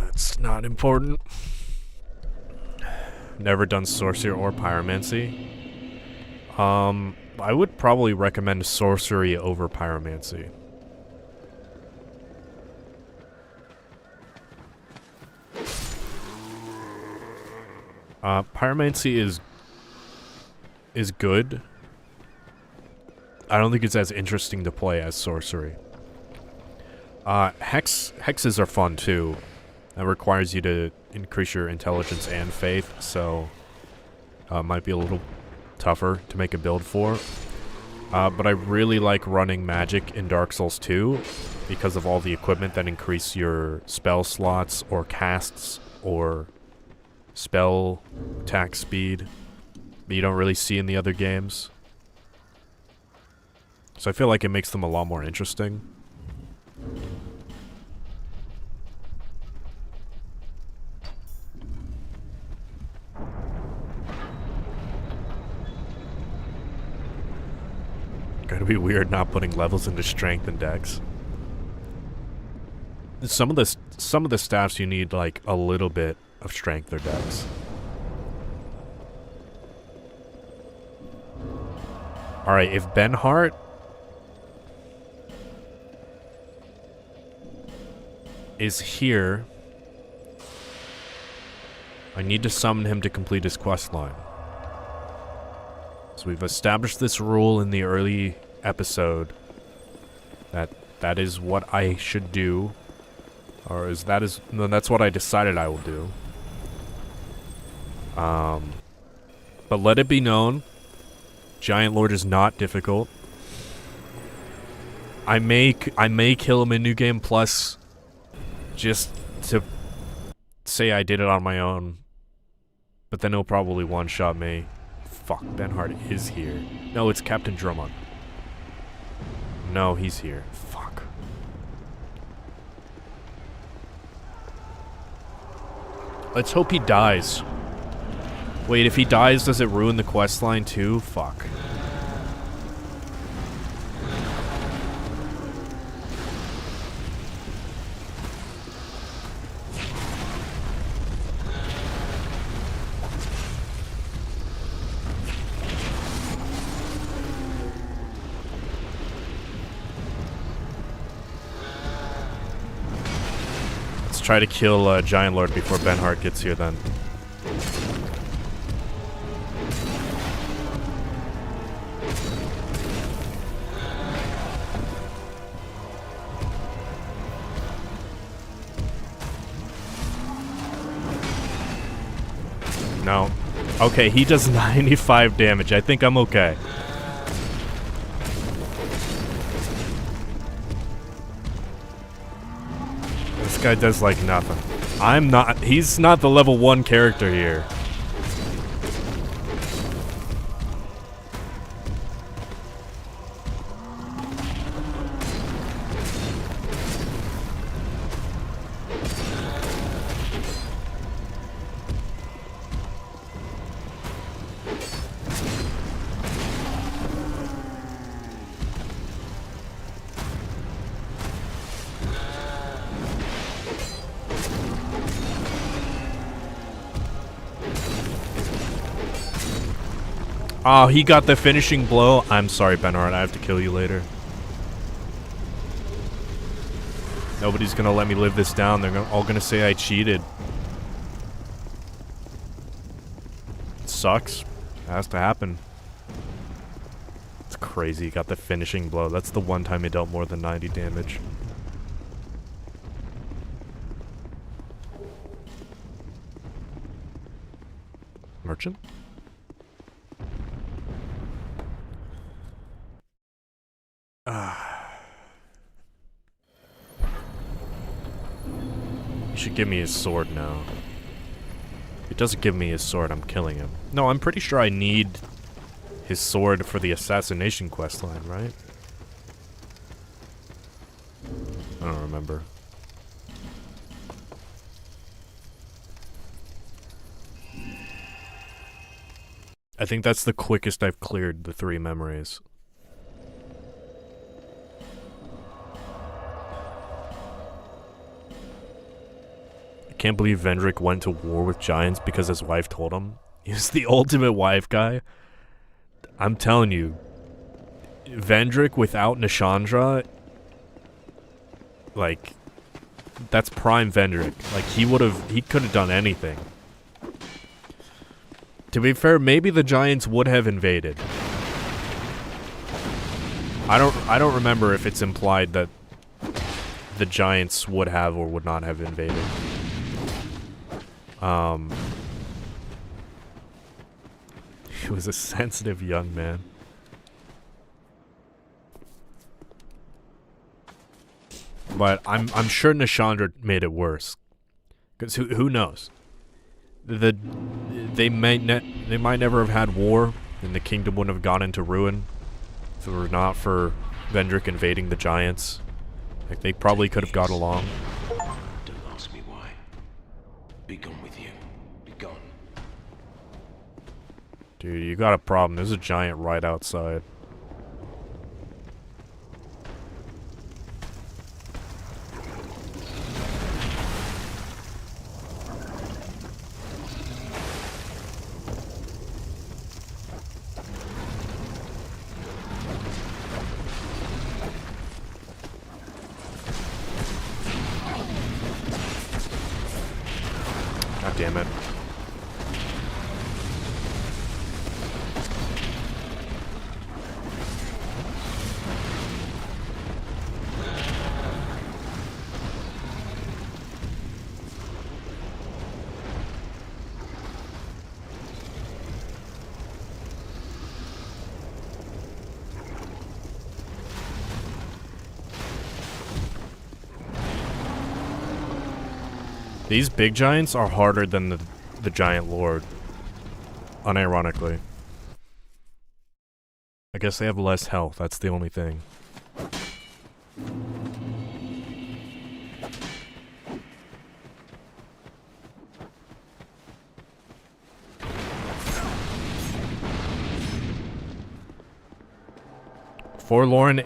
it's not important. Never done sorcery or pyromancy. I would probably recommend sorcery over pyromancy. Pyromancy is good. I don't think it's as interesting to play as sorcery. Hexes are fun too. That requires you to increase your intelligence and faith, so might be a little tougher to make a build for. But I really like running magic in Dark Souls 2 because of all the equipment that increase your spell slots or casts or spell attack speed that you don't really see in the other games. So I feel like it makes them a lot more interesting. Gotta be weird not putting levels into strength and dex. Some of the staffs you need like a little bit of strength or dex. Alright, if Benhart is here, I need to summon him to complete his quest line. So we've established this rule in the early episode that is what I should do, or that's what I decided I will do. But let it be known, Giant Lord is not difficult. I may kill him in New Game Plus just to say I did it on my own, but then he'll probably one-shot me. Fuck, Benhart is here. No, it's Captain Drummond. No, he's here. Fuck. Let's hope he dies. Wait, if he dies, does it ruin the quest line too? Fuck. try to kill Giant Lord before Benhart gets here then. No. Okay, he does 95 damage. I think I'm okay. This guy does like nothing. I'm not. He's not the level 1 character here. Oh, he got the finishing blow. I'm sorry, Benhart. I have to kill you later. Nobody's gonna let me live this down. They're all gonna say I cheated. It sucks. It has to happen. It's crazy. He got the finishing blow. That's the one time he dealt more than 90 damage. Merchant? He should give me his sword now. If he doesn't give me his sword, I'm killing him. No, I'm pretty sure I need his sword for the assassination questline, right? I don't remember. I think that's the quickest I've cleared the 3 memories. I can't believe Vendrick went to war with giants because his wife told him. He's the ultimate wife guy. I'm telling you, Vendrick without Nishandra, like, that's prime Vendrick. Like, he could have done anything. To be fair, maybe the giants would have invaded. I don't remember if it's implied that the giants would have or would not have invaded. He was a sensitive young man. But I'm sure Nishandra made it worse. Cause who knows? They might never have had war, and the kingdom wouldn't have gone into ruin if it were not for Vendrick invading the giants. Like, they probably could have got along. Don't ask me why. Be gone with you. Be gone. Dude, you got a problem. There's a giant right outside. God damn it. These big giants are harder than the giant lord. Unironically. I guess they have less health, that's the only thing. Forlorn...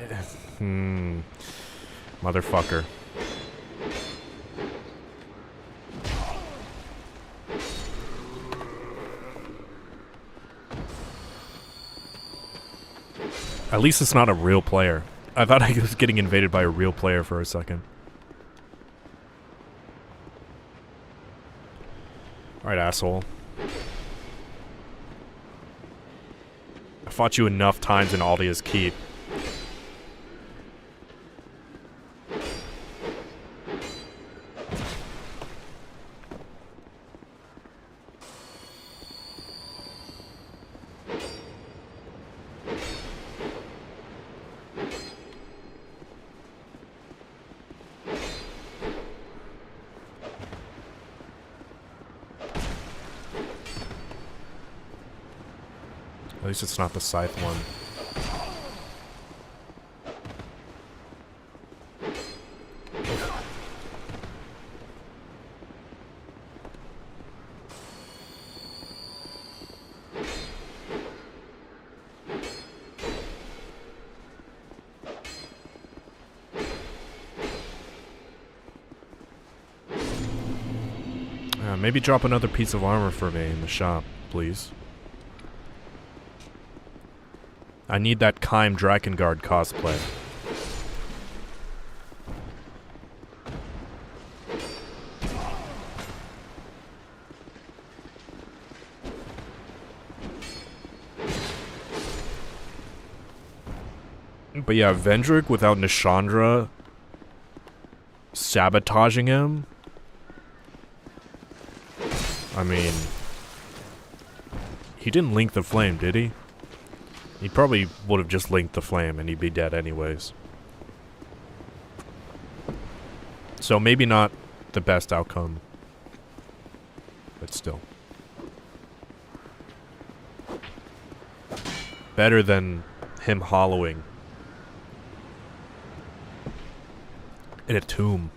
Motherfucker. At least it's not a real player. I thought I was getting invaded by a real player for a second. Alright, asshole. I fought you enough times in Aldia's Keep. At least it's not the scythe one. Maybe drop another piece of armor for me in the shop, please. I need that Kime Drakengard cosplay. But yeah, Vendrick without Nishandra sabotaging him. I mean, he didn't link the flame, did he? He probably would have just linked the flame and he'd be dead anyways. So maybe not the best outcome, but still. Better than him hollowing in a tomb.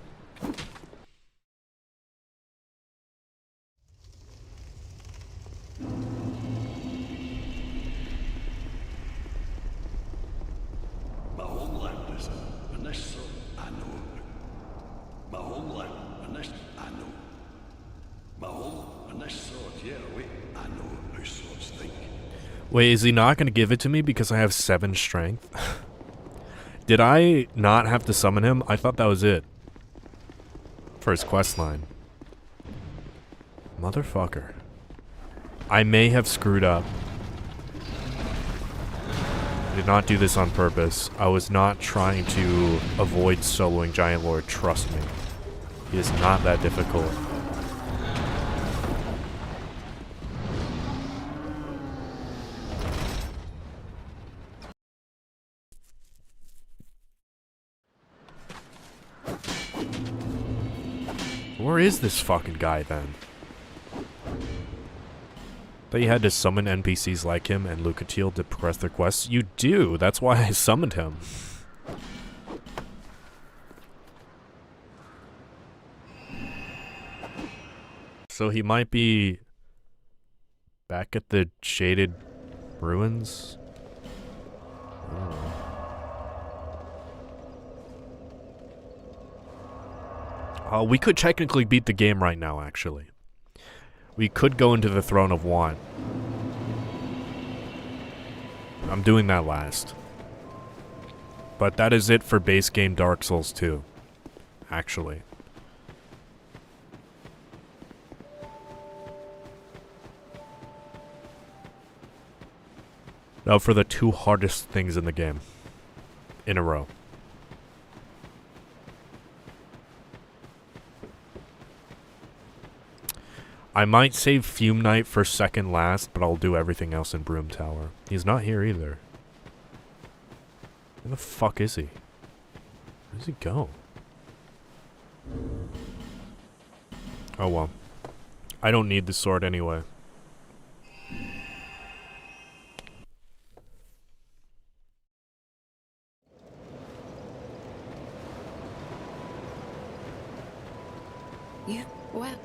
Wait, is he not going to give it to me because I have 7 strength? Did I not have to summon him? I thought that was it. For his questline. Motherfucker. I may have screwed up. I did not do this on purpose. I was not trying to avoid soloing Giant Lord, trust me. It is not that difficult. Where is this fucking guy then? That you had to summon NPCs like him and Lucatiel to progress their quests? You do! That's why I summoned him. So he might be back at the Shaded Ruins? I don't know. We could technically beat the game right now, actually. We could go into the Throne of Want. I'm doing that last. But that is it for base game Dark Souls 2. Actually. Now for the 2 hardest things in the game. In a row. I might save Fume Knight for second last, but I'll do everything else in Broom Tower. He's not here either. Where the fuck is he? Where does he go? Oh well. I don't need the sword anyway. Yeah, well.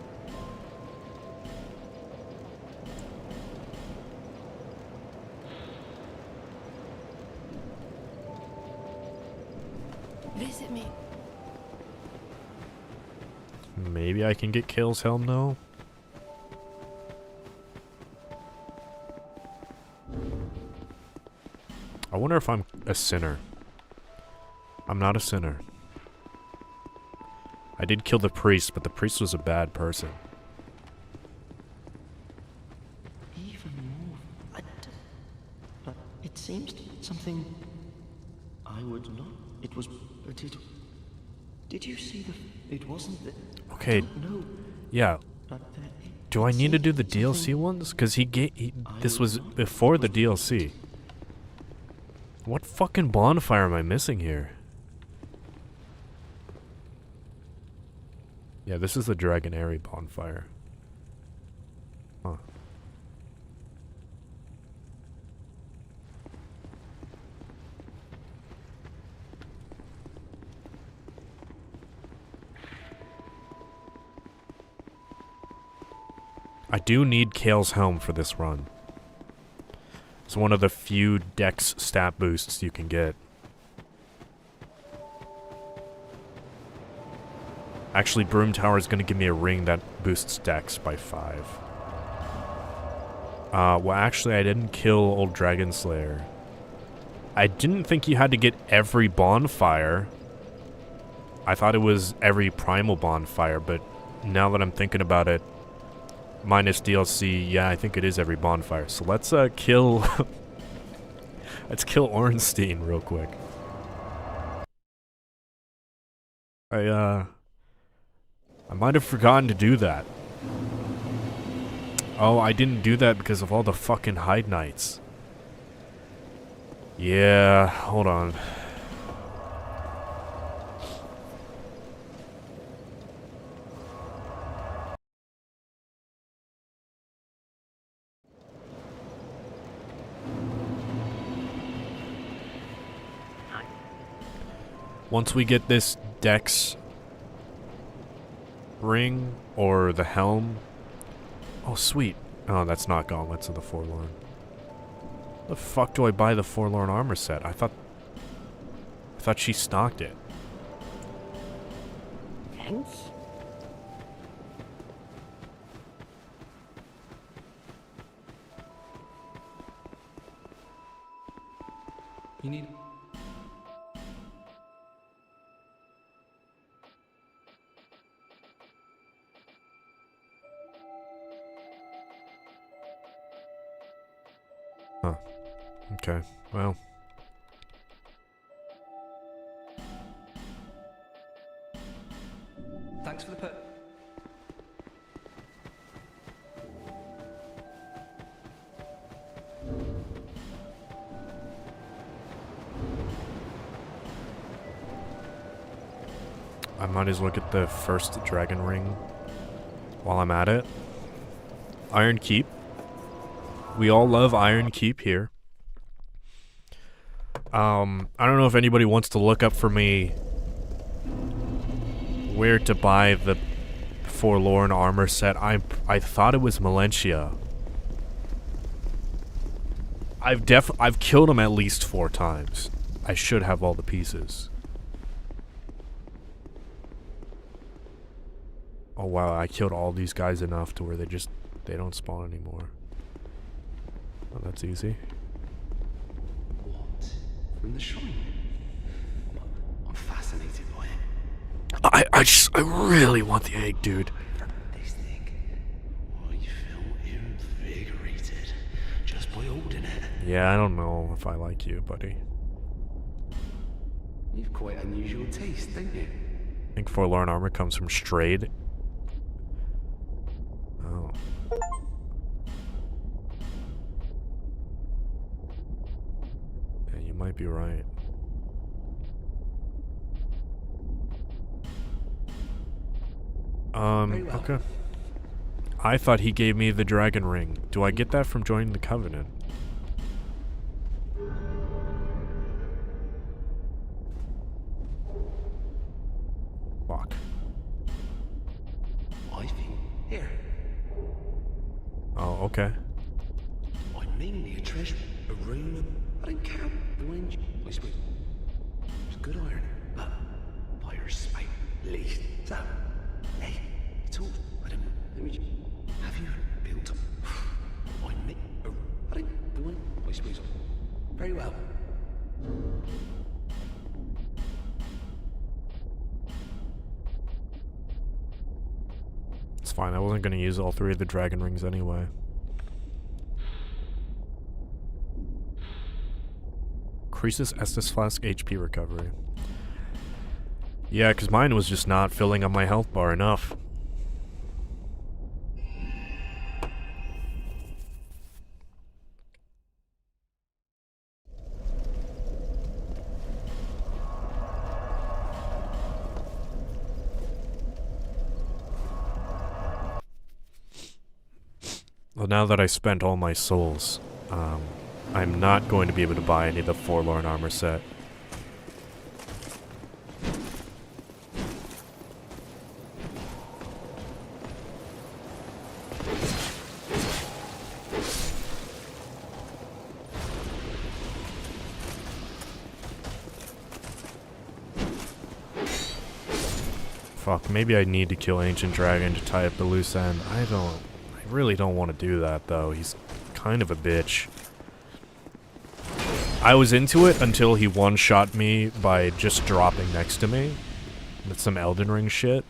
Visit me. Maybe I can get kills, hell no. I wonder if I'm a sinner. I'm not a sinner. I did kill the priest, but the priest was a bad person. see the... It wasn't the... Okay. No, Yeah. but... Do I need to do the DLC ones? Because this was before the DLC. What fucking bonfire am I missing here? Yeah, this is the Dragon Airy bonfire. Huh. I do need Kale's helm for this run. It's one of the few dex stat boosts you can get. Actually, Broom Tower is going to give me a ring that boosts dex by 5. Well, actually, I didn't kill Old Dragon Slayer. I didn't think you had to get every bonfire. I thought it was every primal bonfire, but now that I'm thinking about it, minus DLC, yeah, I think it is every bonfire. So let's kill... let's kill Ornstein real quick. I might have forgotten to do that. Oh, I didn't do that because of all the fucking Hide Knights. Yeah, hold on. Once we get this dex ring or the helm. Oh, sweet. Oh, that's not Gauntlets of the Forlorn. The fuck do I buy the Forlorn armor set? I thought she stocked it. Thanks. You need... Huh. Okay, well. Thanks for the put. I might as well get the first dragon ring while I'm at it. Iron Keep. We all love Iron Keep here. I don't know if anybody wants to look up for me where to buy the Forlorn armor set. I thought it was Melentia. I've killed him at least 4 times. I should have all the pieces. Oh wow, I killed all these guys enough to where they don't spawn anymore. Oh, that's easy. What? From the shrine? I'm fascinated by it. I really want the egg, dude. This thing. I feel invigorated just by holding it. Yeah, I don't know if I like you, buddy. You've quite unusual taste, don't you? I think Forlorn armor comes from Strayed. Oh. Yeah, you might be right. Okay. I thought he gave me the dragon ring. Do I get that from joining the Covenant? Fuck. I think here. Oh, okay. I'm mainly a treasure. A room. I don't care. Behind you. I suppose. It's good iron. But fire spite. Least. So, hey, it's all. I don't know. Let me just. Have you built up? I make. I don't. Behind. I suppose. Very well. It's fine. I wasn't going to use all 3 of the dragon rings anyway. Increases Estus Flask HP recovery. Yeah, because mine was just not filling up my health bar enough. Well, now that I spent all my souls, I'm not going to be able to buy any of the Forlorn Armor set. Fuck, maybe I need to kill Ancient Dragon to tie up the loose end. I really don't want to do that, though. He's kind of a bitch. I was into it until he one-shot me by just dropping next to me. With some Elden Ring shit.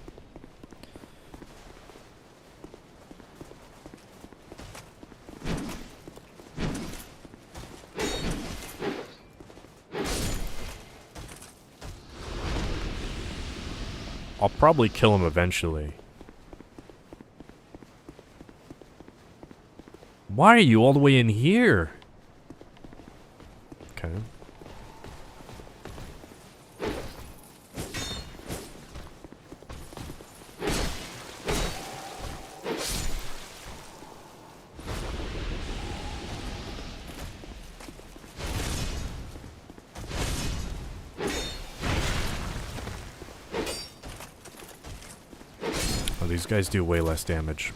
I'll probably kill him eventually. Why are you all the way in here? Okay. Oh, these guys do way less damage.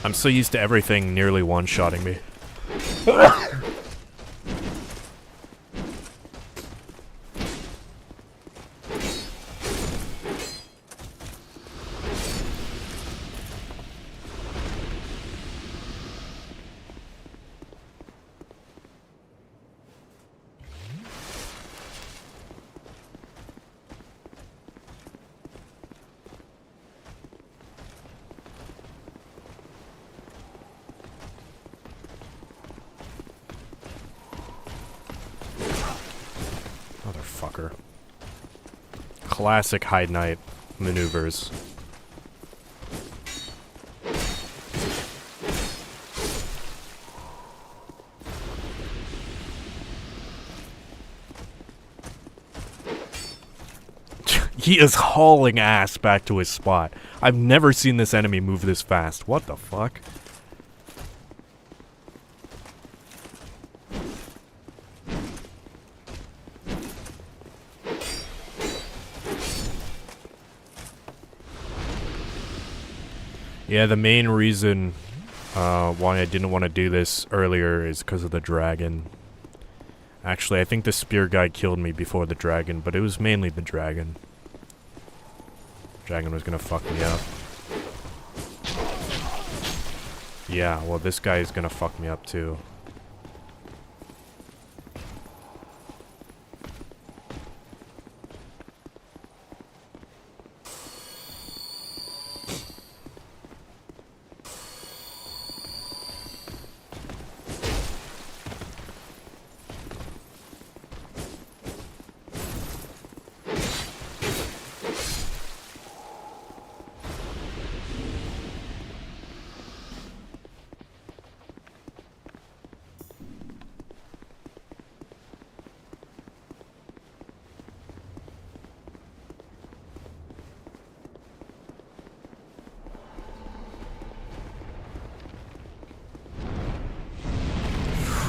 I'm so used to everything nearly one-shotting me. Motherfucker. Classic Hide Knight maneuvers. He is hauling ass back to his spot. I've never seen this enemy move this fast. What the fuck? Yeah, the main reason why I didn't want to do this earlier is because of the dragon. Actually, I think the spear guy killed me before the dragon, but it was mainly the dragon. Dragon was gonna fuck me up. Yeah, well, this guy is gonna fuck me up too.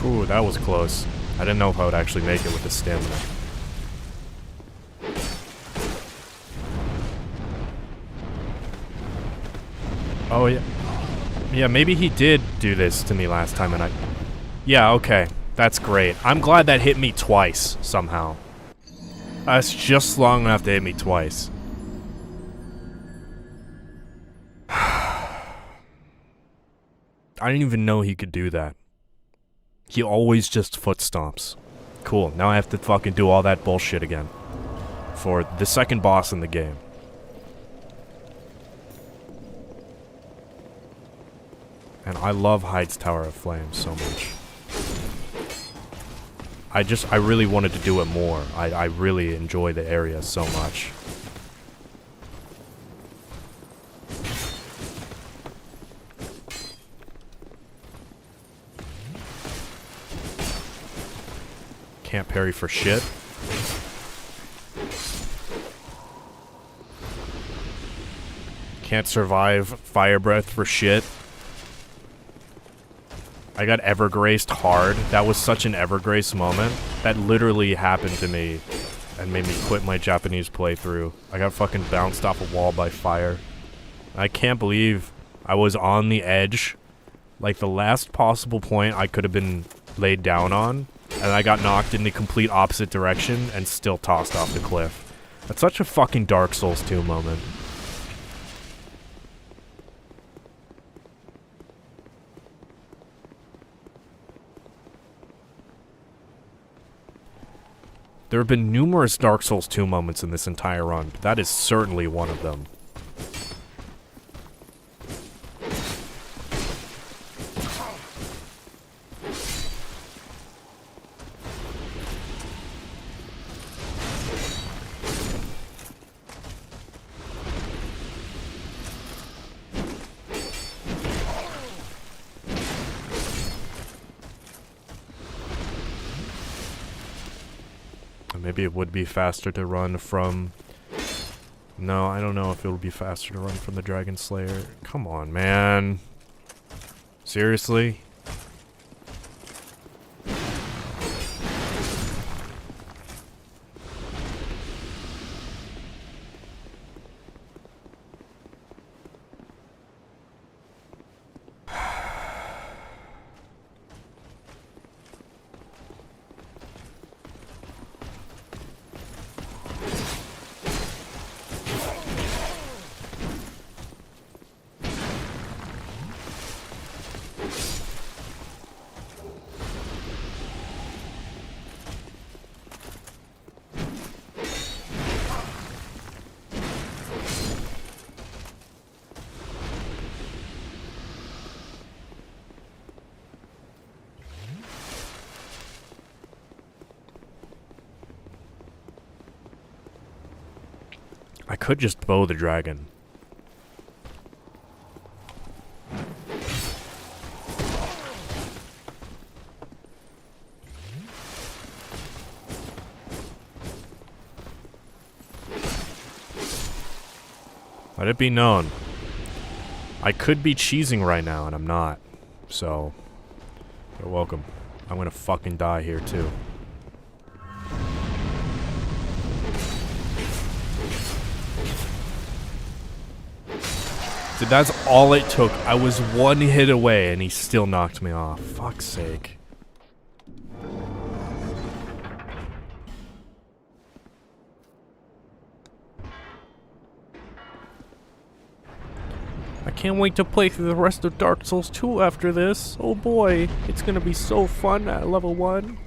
Ooh, that was close. I didn't know if I would actually make it with the stamina. Oh, yeah. Yeah, maybe he did do this to me last time and I... Yeah, okay. That's great. I'm glad that hit me twice, somehow. That's just long enough to hit me twice. I didn't even know he could do that. He always just foot stomps. Cool, now I have to fucking do all that bullshit again. For the second boss in the game. And I love Hyde's Tower of Flame so much. I really wanted to do it more. I really enjoy the area so much. Can't parry for shit. Can't survive fire breath for shit. I got evergraced hard. That was such an evergrace moment. That literally happened to me and made me quit my Japanese playthrough. I got fucking bounced off a wall by fire. I can't believe I was on the edge. Like the last possible point I could have been laid down on. And I got knocked in the complete opposite direction and still tossed off the cliff. That's such a fucking Dark Souls 2 moment. There have been numerous Dark Souls 2 moments in this entire run, but that is certainly one of them. Maybe it would be faster to run from... No, I don't know if it'll be faster to run from the Dragon Slayer. Come on, man. Seriously? I could just bow the dragon. Let it be known. I could be cheesing right now, and I'm not. So, you're welcome. I'm gonna fucking die here, too. Dude, that's all it took. I was one hit away, and he still knocked me off. Fuck's sake. I can't wait to play through the rest of Dark Souls 2 after this. Oh boy, it's gonna be so fun at level 1.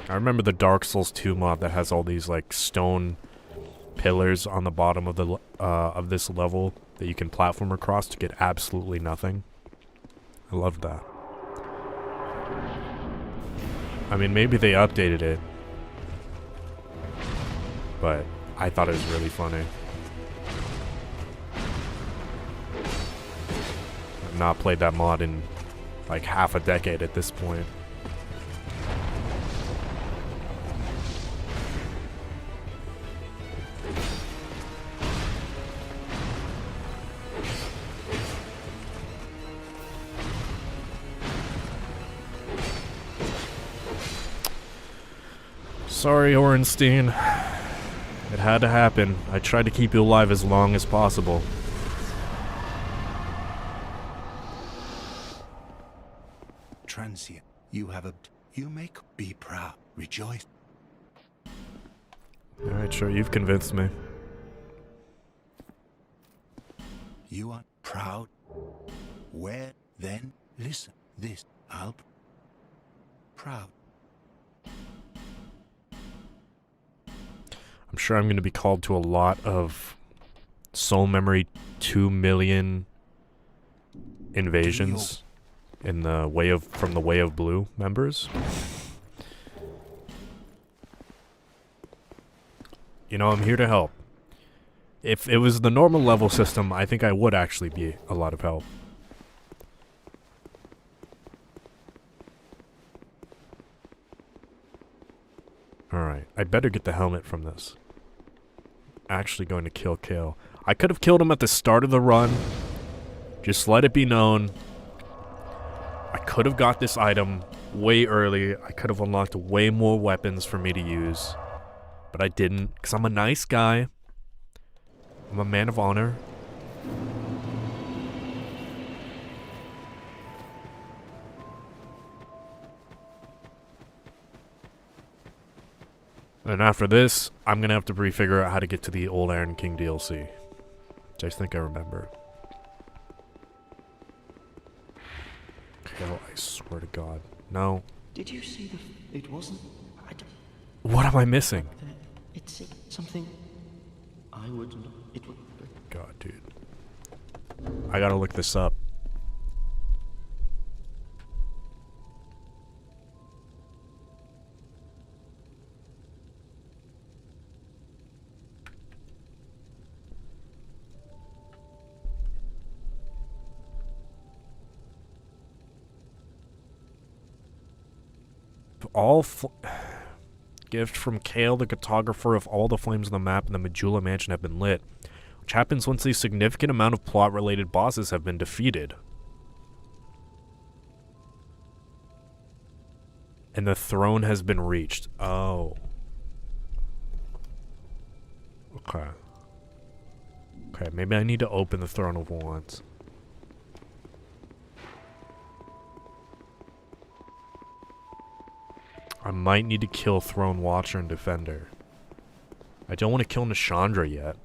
I remember the Dark Souls 2 mod that has all these like stone pillars on the bottom of the of this level that you can platform across to get absolutely nothing. I loved that. I mean, maybe they updated it, but I thought it was really funny. I've not played that mod in like half a decade at this point. Sorry, Orenstein. It had to happen. I tried to keep you alive as long as possible. Transient, you have a... You make... Be proud. Rejoice. Alright, sure, you've convinced me. You are proud. Where, then, listen. This, I'll... Proud. I'm sure I'm going to be called to a lot of Soul Memory 2 million invasions in the from the Way of Blue members. You know, I'm here to help. If it was the normal level system, I think I would actually be a lot of help. Alright, I better get the helmet from this. Actually going to kill Kale. I could have killed him at the start of the run. Just let it be known. I could have got this item way early. I could have unlocked way more weapons for me to use. But I didn't, because I'm a nice guy. I'm a man of honor. And after this, I'm going to have to refigure out how to get to the old Iron King DLC. Which I think I remember. Hell, I swear to God. No. Did you see the... It wasn't... What am I missing? It's something... I would... It would... God, dude. I gotta look this up. Gift from Kale, the cartographer, of all the flames on the map in the Majula Mansion have been lit, which happens once a significant amount of plot-related bosses have been defeated. And the throne has been reached. Oh. Okay. Okay, maybe I need to open the Throne of Wands. I might need to kill Throne Watcher and Defender. I don't want to kill Nishandra yet.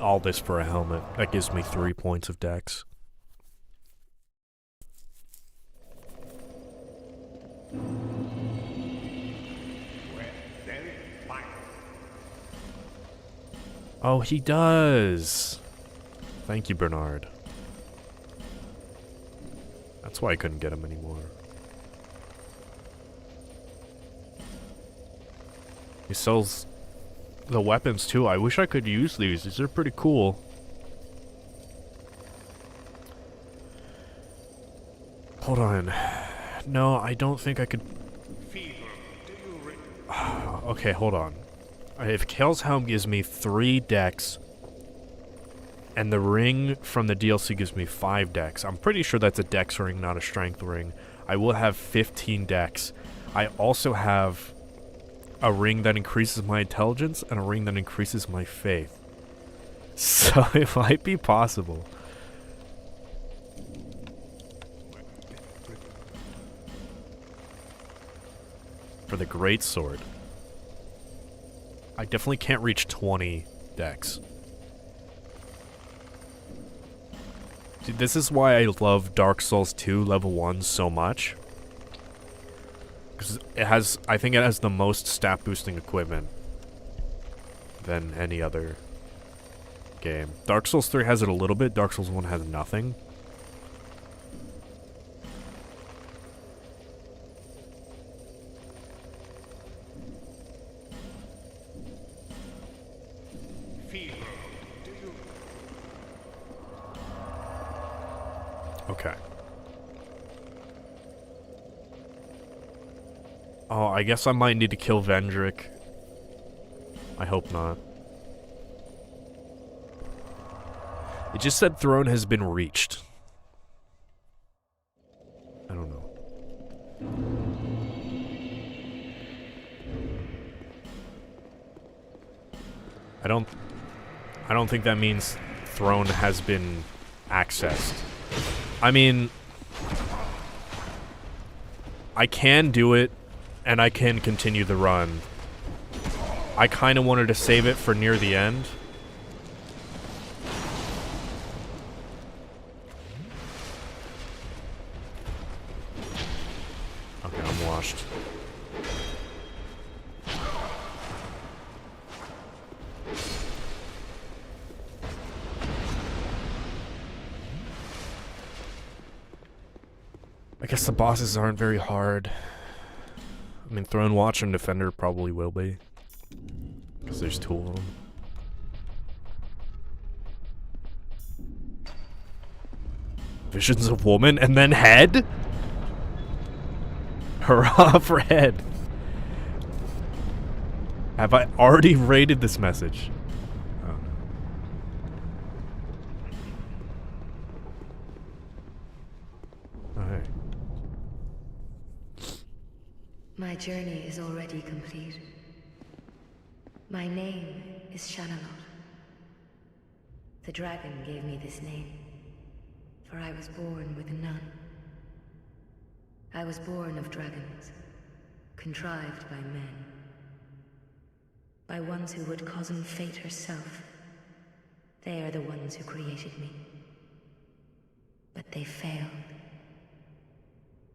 All this for a helmet. That gives me 3 points of dex. Oh, he does. Thank you, Bernard. That's why I couldn't get him anymore. He sells the weapons too. I wish I could use these. These are pretty cool. Hold on. No, I don't think I could... Okay, hold on. If Kale's helm gives me 3 dex, and the ring from the DLC gives me 5 dex, I'm pretty sure that's a dex ring, not a strength ring. I will have 15 dex. I also have a ring that increases my intelligence and a ring that increases my faith. So it might be possible. For the great sword. I definitely can't reach 20 dex. Dude, this is why I love Dark Souls 2 level 1 so much. Because it has, I think it has the most stat boosting equipment than any other game. Dark Souls 3 has it a little bit, Dark Souls 1 has nothing. Okay. Oh, I guess I might need to kill Vendrick. I hope not. It just said throne has been reached. I don't know. I don't think that means throne has been accessed. I mean, I can do it, and I can continue the run. I kind of wanted to save it for near the end, brainwashed. I guess the bosses aren't very hard. I mean, Throne Watcher and Defender probably will be. Because there's two of them. Visions of Woman and then Head? Hurrah for Head. Have I already rated this message? Oh. Okay. My journey is already complete. My name is Shanalot. The dragon gave me this name, for I was born with none. I was born of dragons, contrived by men. By ones who would cozen fate herself. They are the ones who created me. But they failed.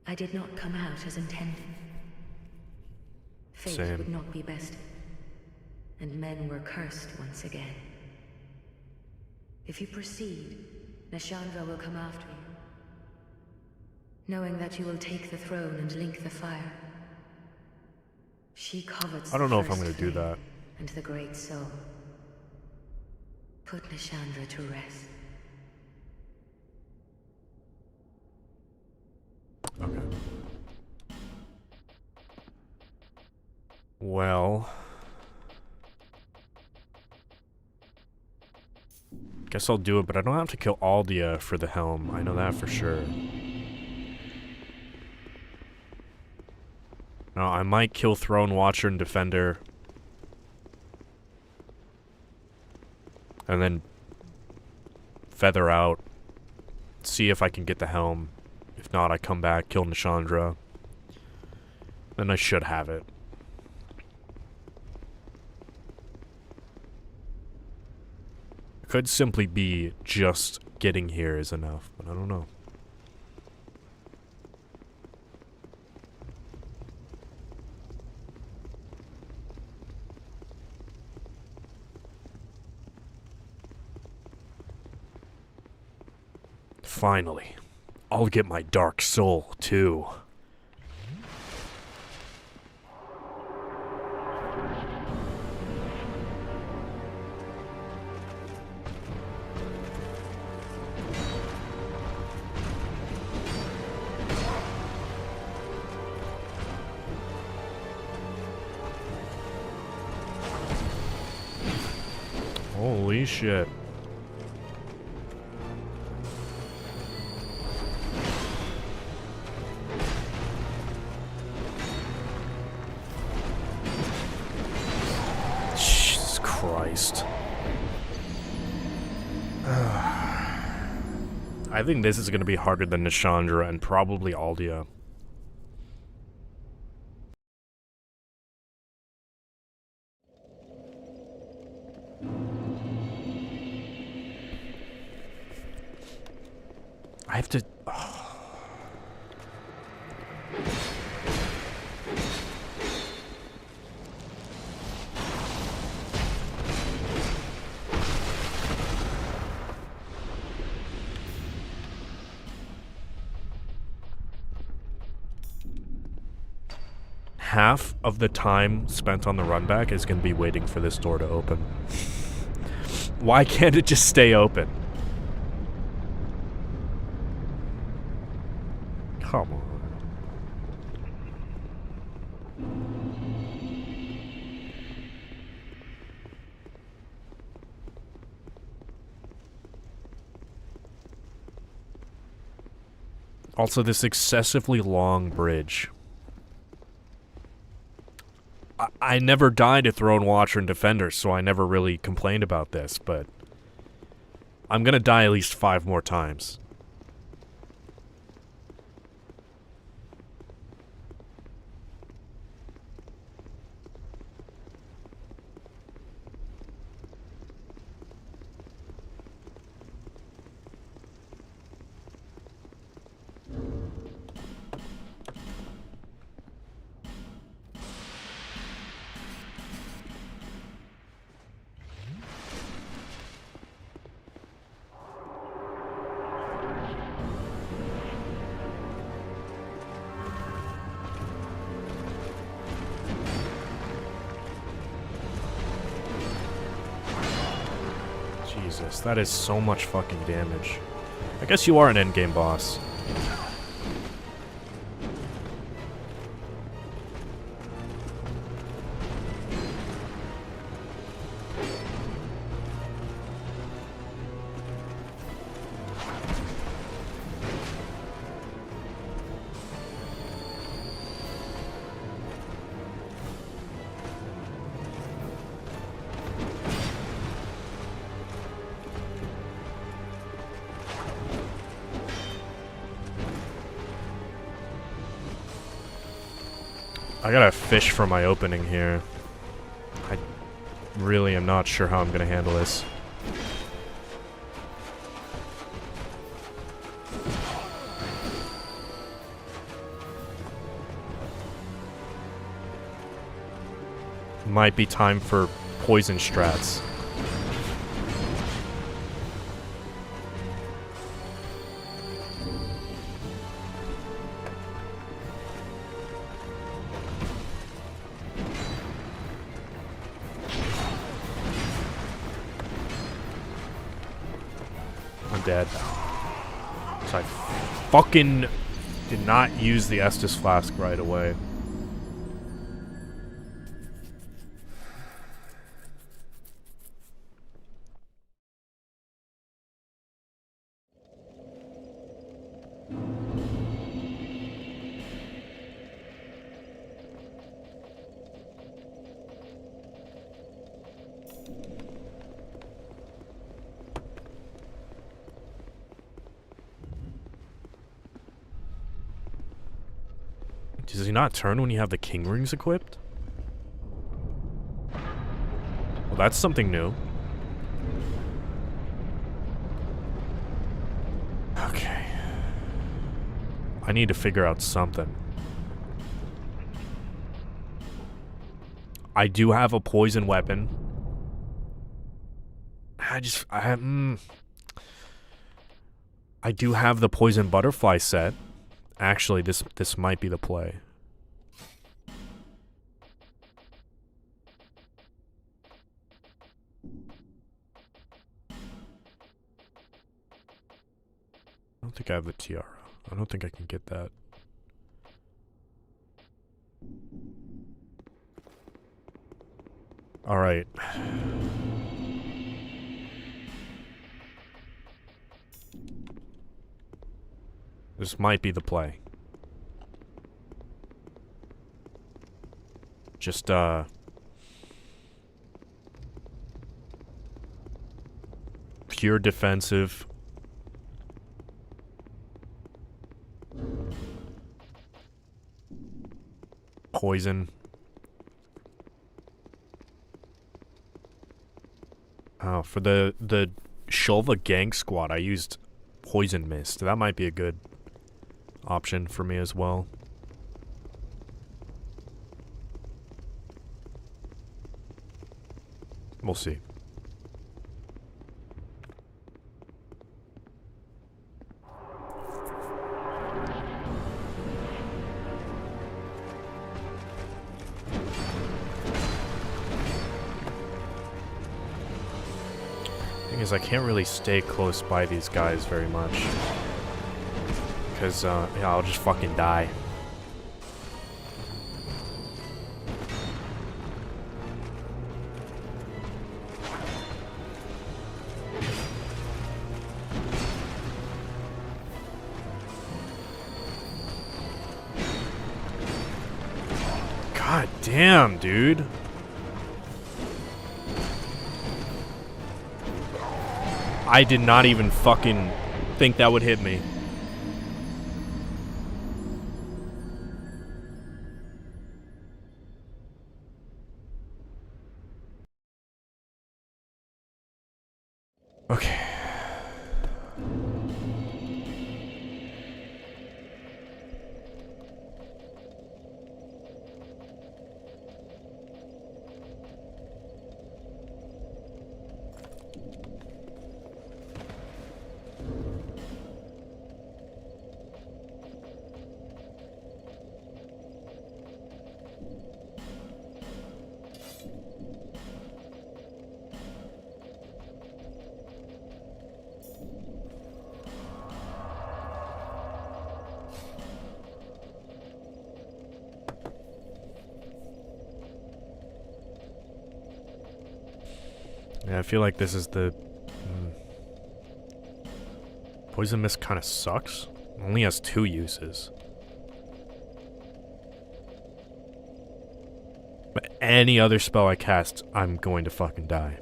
I did not come out as intended. Fate Same. would not be bested, and men were cursed once again. If you proceed, Nashandra will come after you, knowing that you will take the throne and link the fire. She covets I don't know if I'm going gonna do that. And the great soul. Put Nashandra to rest. Okay. Well, guess I'll do it, but I don't have to kill Aldia for the helm. I know that for sure. No, I might kill Throne Watcher and Defender. And then feather out. See if I can get the helm. If not, I come back, kill Nashandra. Then I should have it. It could simply be just getting here is enough, but I don't know. Finally, I'll get my dark soul, too. Holy shit. Jesus Christ. I think this is going to be harder than Nashandra and probably Aldia. I have to... Half of the time spent on the run back is going to be waiting for this door to open. Why can't it just stay open? Come on. Also, this excessively long bridge. I never died at Throne Watcher and Defender, so I never really complained about this, but I'm gonna die at least 5 more times. Jesus, that is so much fucking damage. I guess you are an endgame boss. I gotta fish for my opening here. I really am not sure how I'm gonna handle this. Might be time for poison strats. Dead. So I fucking did not use the Estus flask right away. Does he not turn when you have the king rings equipped? Well, that's something new. Okay. I need to figure out something. I do have a poison weapon. I do have the poison butterfly set. Actually, this might be the play. I don't think I have the tiara. I don't think I can get that. All right. This might be the play. Just, pure defensive. Poison. Oh, for the Shulva gang squad, I used Poison Mist. That might be a good option for me as well. We'll see. Thing is, I can't really stay close by these guys very much. Because, yeah, I'll just fucking die. God damn, dude. I did not even fucking think that would hit me. Okay. Yeah, I feel like this is the... Poison Mist kind of sucks. It only has 2 uses. But any other spell I cast, I'm going to fucking die.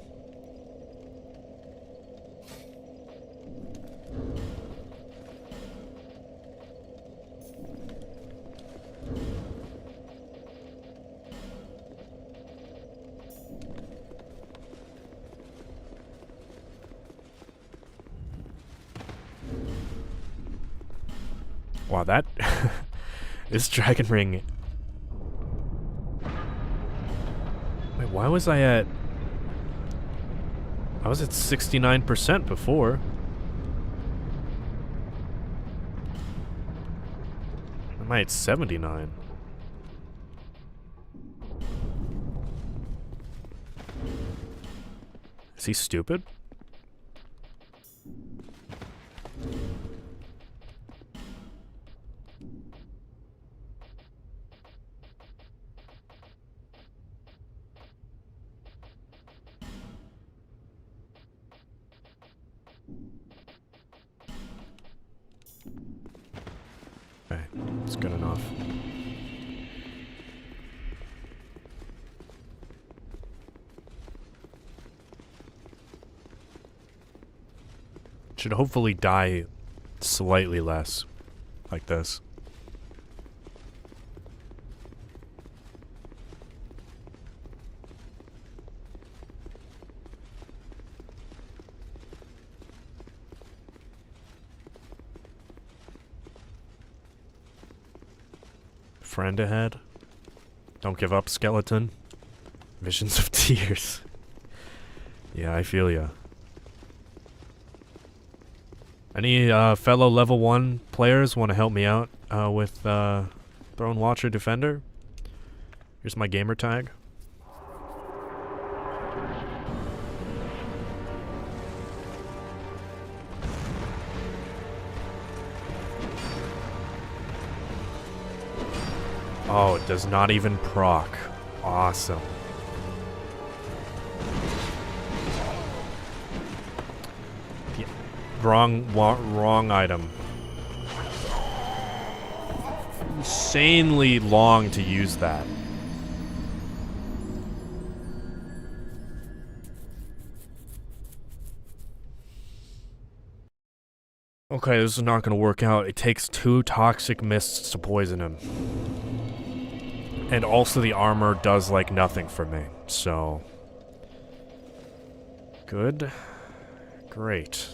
Wow, that... this Dragon Ring... Wait, why was I at... I was at 69% before. Am I at 79? Is he stupid? Okay, it's good enough. Should hopefully die slightly less, like this. Friend ahead. Don't give up, skeleton. Visions of tears. Yeah, I feel ya. Any fellow level 1 players want to help me out with Throne Watcher Defender? Here's my gamer tag. Oh, it does not even proc. Awesome. Yeah. Wrong item. Insanely long to use that. Okay, this is not gonna work out. It takes 2 toxic mists to poison him. And also the armor does, like, nothing for me, so... Good. Great.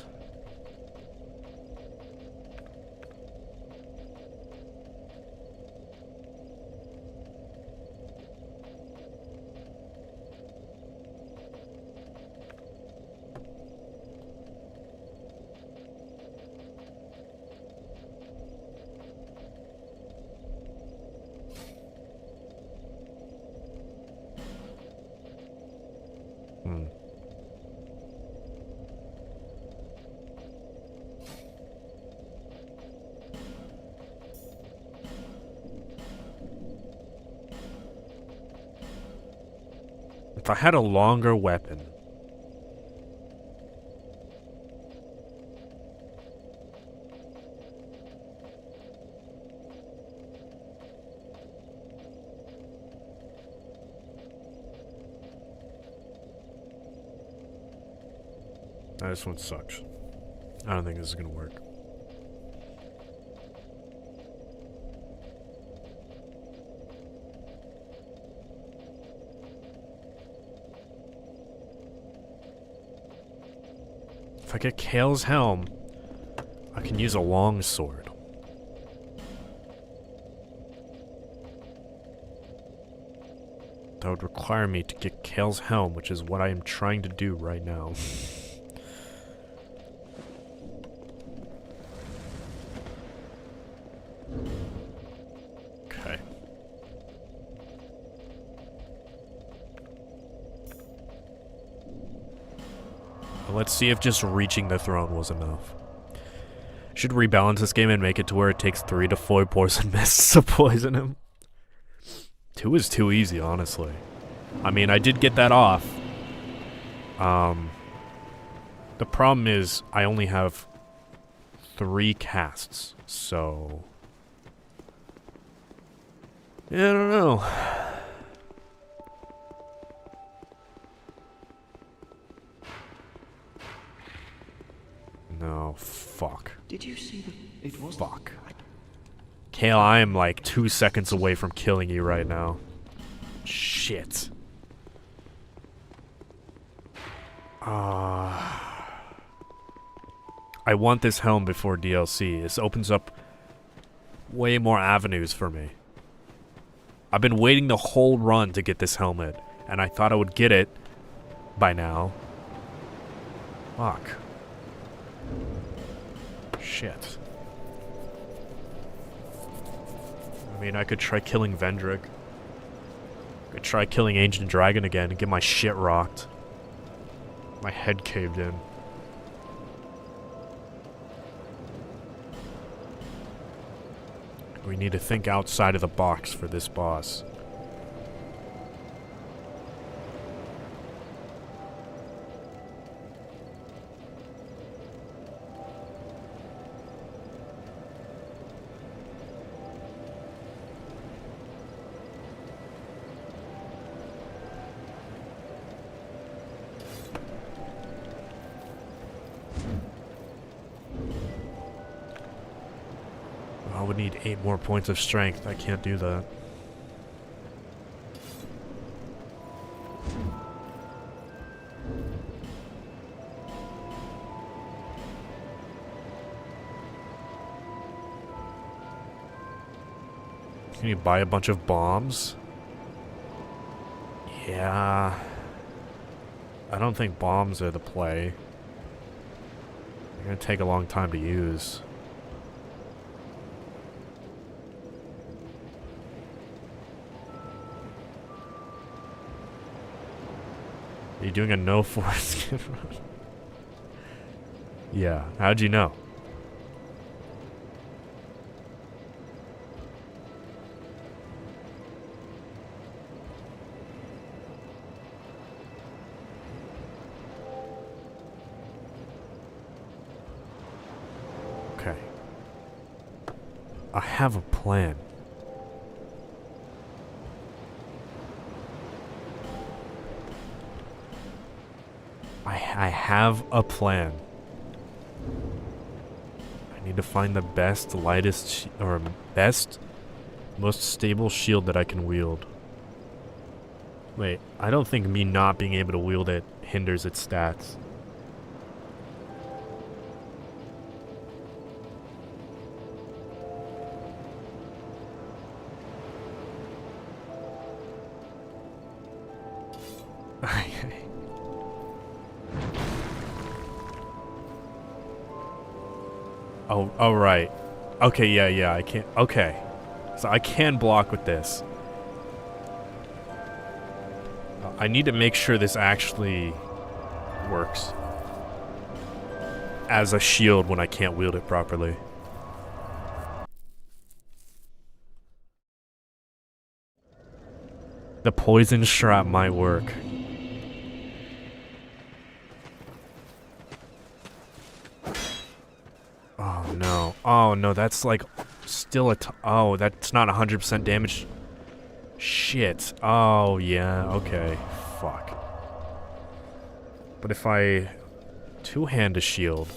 If I had a longer weapon... This one sucks. I don't think this is gonna work. If I get Kale's helm, I can use a long sword. That would require me to get Kale's helm, which is what I am trying to do right now. Okay. Well, let's see if just reaching the throne was enough. Should rebalance this game and make it to where it takes 3 to 4 poison mists to poison him. 2 is too easy, honestly. I mean, I did get that off. The problem is I only have 3 casts, so yeah, I don't know. No, fuck. Did you see that it was? Fuck. Kale, I am like 2 seconds away from killing you right now. Shit. I want this helm before DLC. This opens up way more avenues for me. I've been waiting the whole run to get this helmet, and I thought I would get it by now. Fuck. Shit. I mean, I could try killing Vendrick. I could try killing Ancient Dragon again and get my shit rocked. My head caved in. We need to think outside of the box for this boss. I would need 8 more points of strength. I can't do that. Can you buy a bunch of bombs? Yeah. I don't think bombs are the play. They're gonna take a long time to use. Are you doing a no foreskin run? Yeah, how'd you know? Okay. I have a plan. I have a plan. I need to find the best, lightest, or best, most stable shield that I can wield. Wait, I don't think me not being able to wield it hinders its stats. Oh, right. Okay, yeah, I can't. Okay. So I can block with this. I need to make sure this actually works as a shield when I can't wield it properly. The poison strap might work. Oh no, that's like still oh, that's not 100% damage. Shit. Oh yeah, okay. Fuck. But if I two-hand a shield.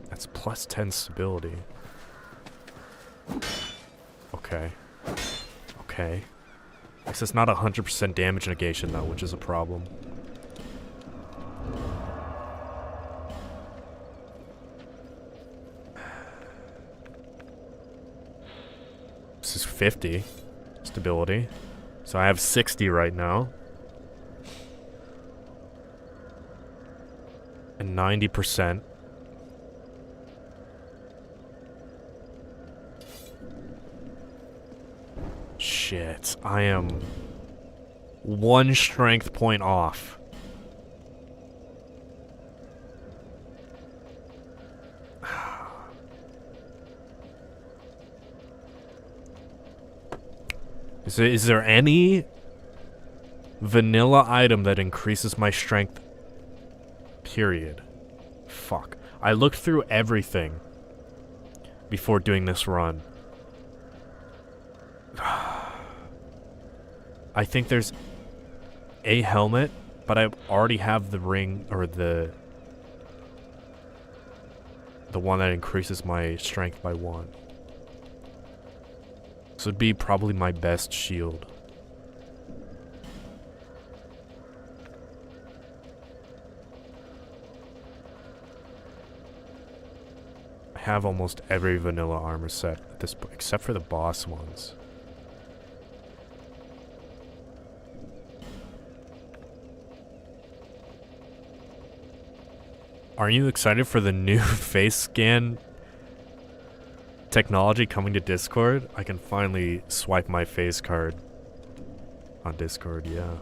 That's plus 10 stability. Okay. Okay. This is not 100% damage negation though, which is a problem. This is 50 stability. So I have 60 right now. And 90%. Shit, I am 1 strength point off. Is there any vanilla item that increases my strength? Period. Fuck. I looked through everything before doing this run. I think there's a helmet, but I already have the ring, or the one that increases my strength by 1. This would be probably my best shield. I have almost every vanilla armor set at this point, except for the boss ones. Are you excited for the new face scan technology coming to Discord? I can finally swipe my face card on Discord, yeah.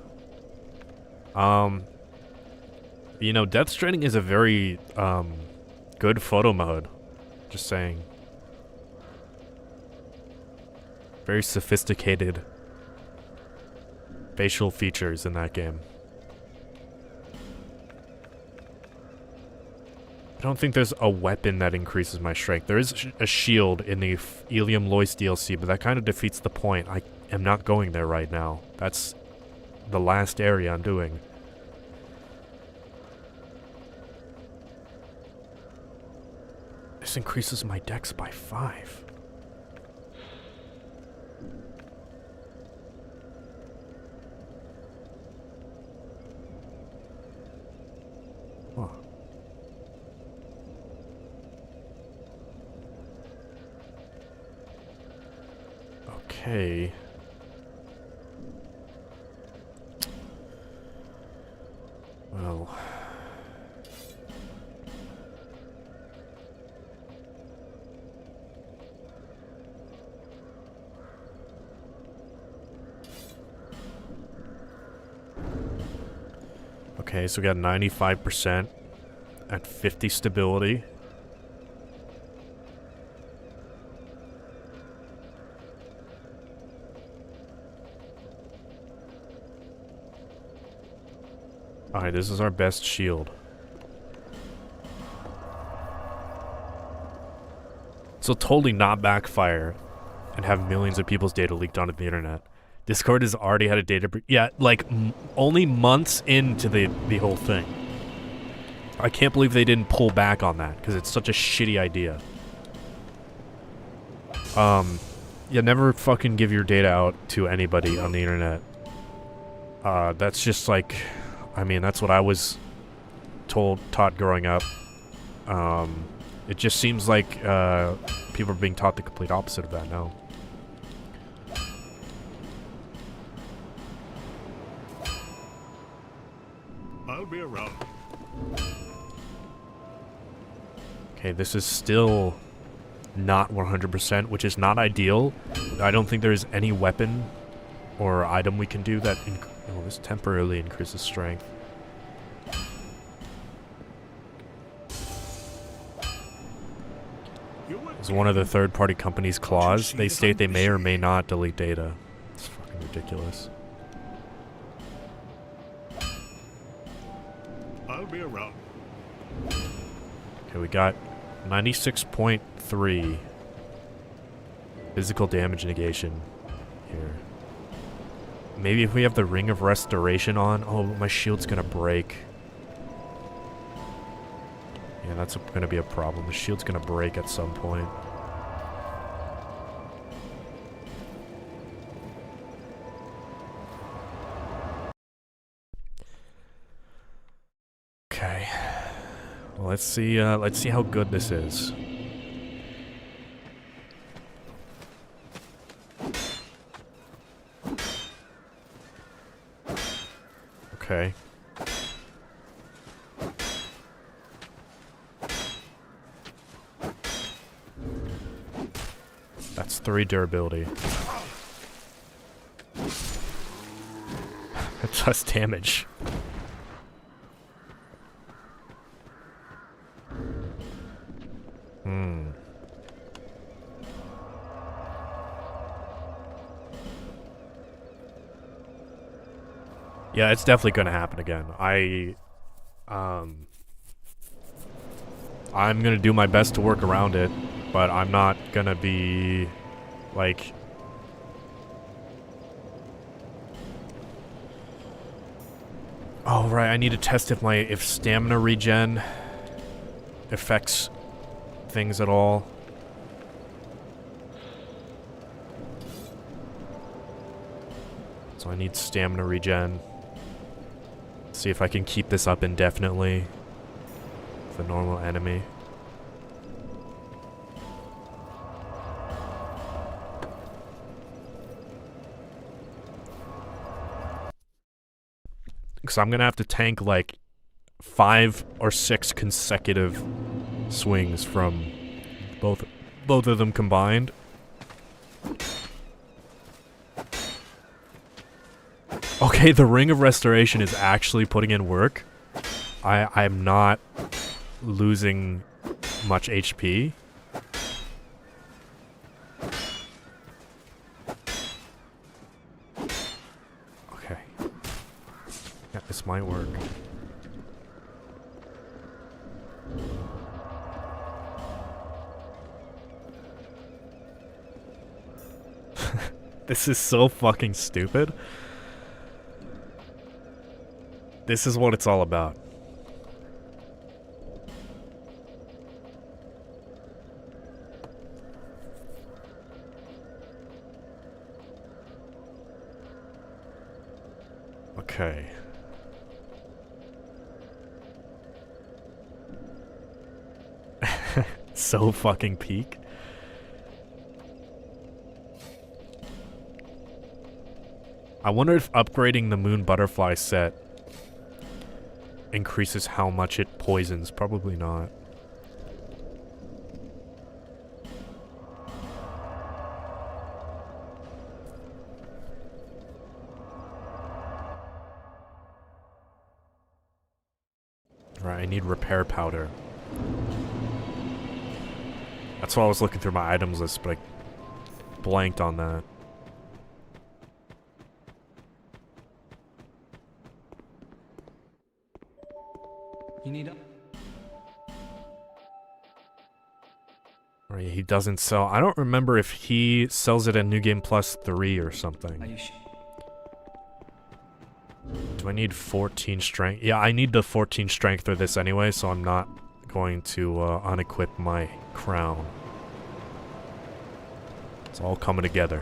You know, Death Stranding is a very, good photo mode. Just saying. Very sophisticated facial features in that game. I don't think there's a weapon that increases my strength. There is a shield in the Ilium Lois DLC, but that kind of defeats the point. I am not going there right now. That's the last area I'm doing. This increases my dex by 5. Huh. Okay. Well. Okay, so we got 95% at 50 stability. Alright, this is our best shield. So totally not backfire and have millions of people's data leaked onto the internet. Discord has already had a data yeah, like only months into the whole thing. I can't believe they didn't pull back on that because it's such a shitty idea. Yeah, never fucking give your data out to anybody on the internet. That's just like, I mean, that's what I was taught growing up. It just seems like people are being taught the complete opposite of that now. I'll be around. Okay, this is still not 100%, which is not ideal. I don't think there's any weapon or item we can do that this temporarily increases strength. As one of the third-party company's clause, they state they may or may not delete data. It's fucking ridiculous. I'll be around. Okay, we got 96.3 physical damage negation here. Maybe if we have the Ring of Restoration on... Oh, my shield's gonna break. Yeah, that's gonna be a problem. The shield's gonna break at some point. Okay. Well, let's see how good this is. Okay. That's 3 durability. That's less damage. Yeah, it's definitely gonna happen again. I'm gonna do my best to work around it, but I'm not gonna be, like... Oh, right, I need to test if stamina regen affects things at all. So I need stamina regen. See if I can keep this up indefinitely with a normal enemy. Because I'm gonna have to tank like 5 or 6 consecutive swings from both of them combined. Okay, the Ring of Restoration is actually putting in work. I'm not losing much HP. Okay. Yeah, this might work. This is so fucking stupid. This is what it's all about. Okay. So fucking peak. I wonder if upgrading the Moon Butterfly set increases how much it poisons. Probably not. Right, I need repair powder. That's why I was looking through my items list, but I blanked on that. You need up? Right, he doesn't sell. I don't remember if he sells it at New Game Plus 3 or something. Are you Do I need 14 strength? Yeah, I need the 14 strength for this anyway, so I'm not going to unequip my crown. It's all coming together.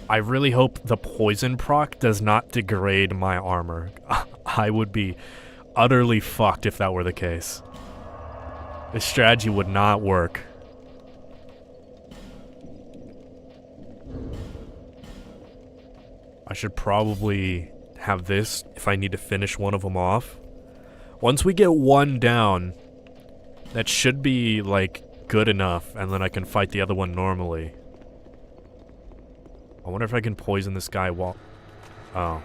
I really hope the poison proc does not degrade my armor. I would be utterly fucked if that were the case. This strategy would not work. I should probably have this if I need to finish one of them off. Once we get one down, that should be, like, good enough, and then I can fight the other one normally. I wonder if I can poison this guy while... Oh.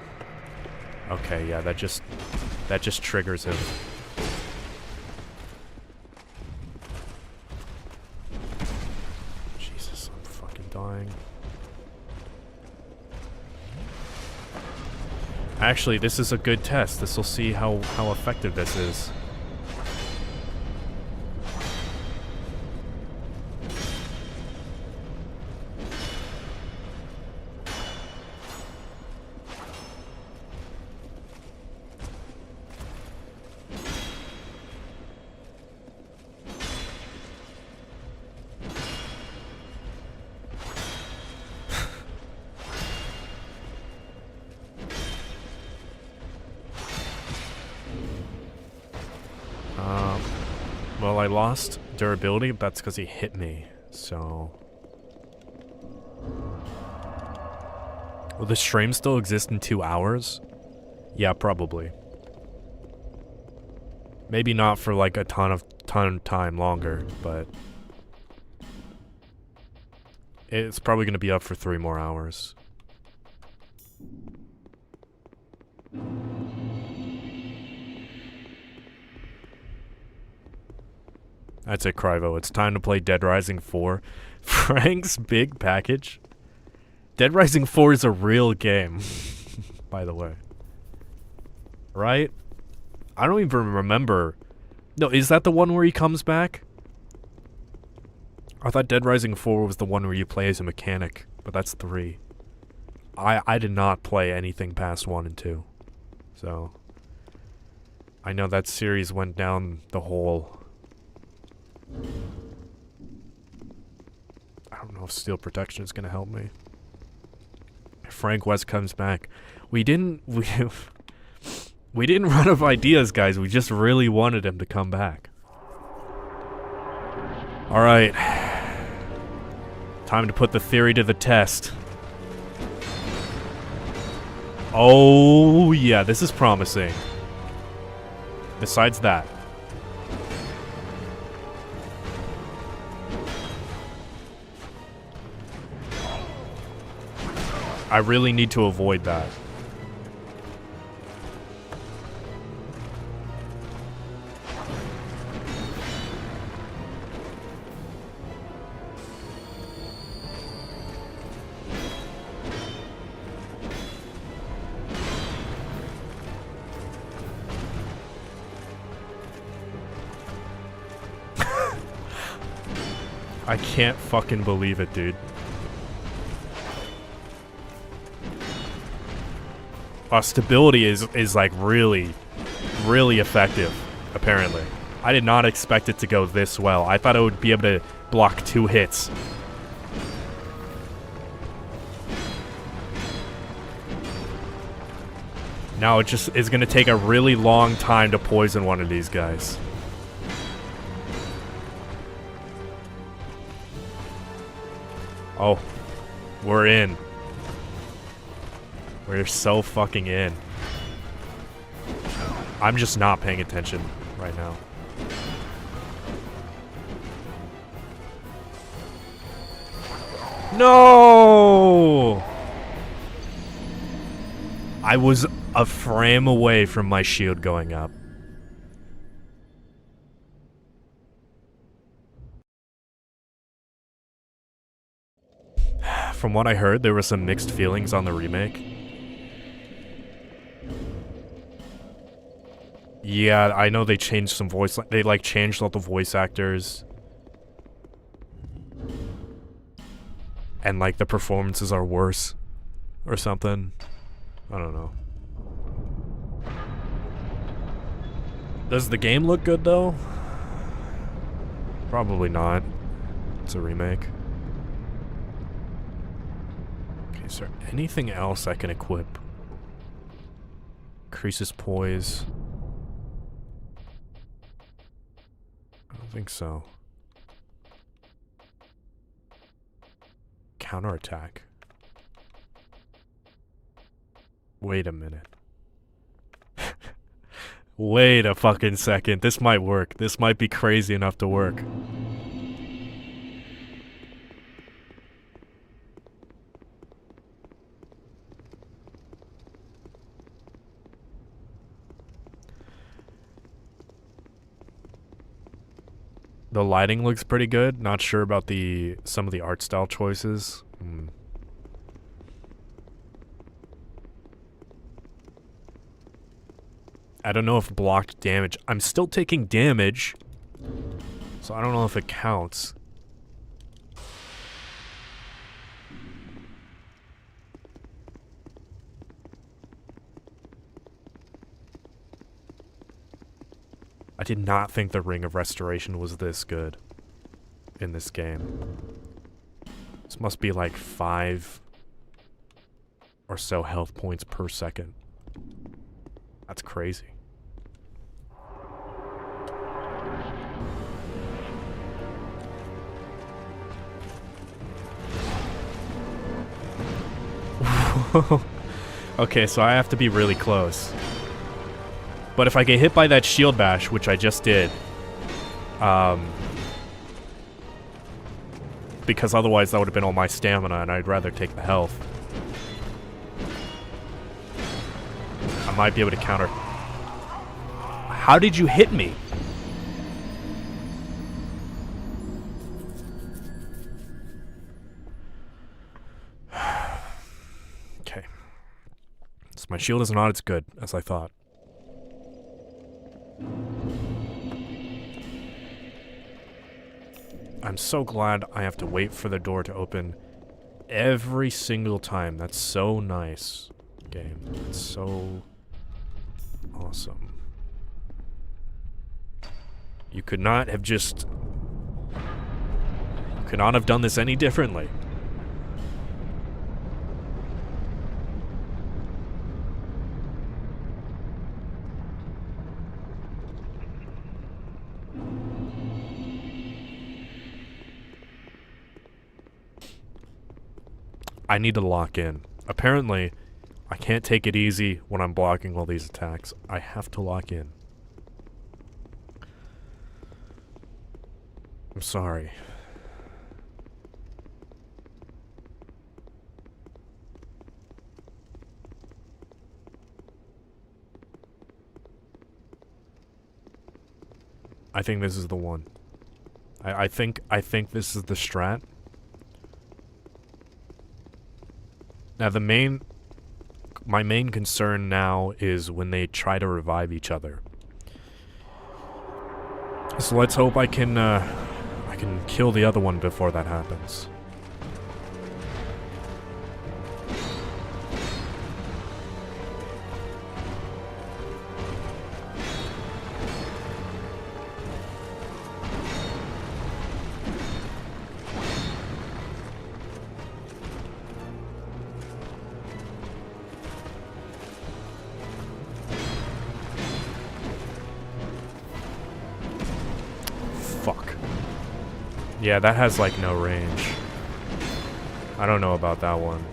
Okay, yeah, that just triggers him. Jesus, I'm fucking dying. Actually, this is a good test. This will see how effective this is. Well, I lost durability, but that's because he hit me, so... Will the stream still exist in 2 hours? Yeah, probably. Maybe not for like a ton ton of time longer, but it's probably going to be up for 3 more hours. That's it, Crivo. It's time to play Dead Rising 4. Frank's big package. Dead Rising 4 is a real game, by the way. Right? I don't even remember. No, is that the one where he comes back? I thought Dead Rising 4 was the one where you play as a mechanic, but that's 3. I did not play anything past 1 and 2. So I know that series went down the hole. I don't know if steel protection is gonna help me. If Frank West comes back. We didn't run out of ideas, guys. We just really wanted him to come back. Alright. Time to put the theory to the test. Oh yeah, this is promising. Besides that, I really need to avoid that. I can't fucking believe it, dude. Stability is like really effective, apparently. I did not expect it to go this well. I thought I would be able to block 2 hits. Now it just is gonna take a really long time to poison one of these guys. Oh, we're in. We're so fucking in. I'm just not paying attention right now. No! I was a frame away from my shield going up. From what I heard, there were some mixed feelings on the remake. Yeah, I know they changed some voice. They like changed all the voice actors. And like the performances are worse. Or something. I don't know. Does the game look good though? Probably not. It's a remake. Okay, is there anything else I can equip? Increases poise. I don't think so. Counterattack. Wait a minute. Wait a fucking second. This might work. This might be crazy enough to work. The lighting looks pretty good. Not sure about some of the art style choices. I don't know if blocked damage. I'm still taking damage, so I don't know if it counts. I did not think the Ring of Restoration was this good in this game. This must be like 5 or so health points per second. That's crazy. Okay, so I have to be really close. But if I get hit by that shield bash, which I just did, Because otherwise that would have been all my stamina, and I'd rather take the health. I might be able to counter. How did you hit me? Okay. So my shield is not as good as I thought. I'm so glad I have to wait for the door to open every single time. That's so nice, game. It's so awesome. You could not have just... You could not have done this any differently. I need to lock in. Apparently, I can't take it easy when I'm blocking all these attacks. I have to lock in. I'm sorry. I think this is the one. I think this is the strat. Now my main concern now is when they try to revive each other. So let's hope I can kill the other one before that happens. Yeah, that has like no range. I don't know about that one.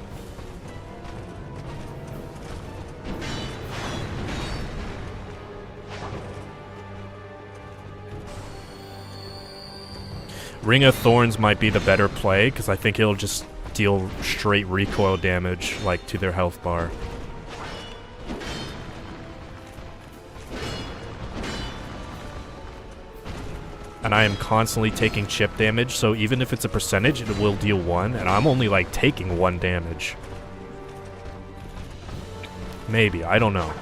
Ring of Thorns might be the better play, because I think it'll just deal straight recoil damage, like, to their health bar. And I am constantly taking chip damage, so even if it's a percentage, it will deal 1, and I'm only, like, taking 1 damage. Maybe, I don't know.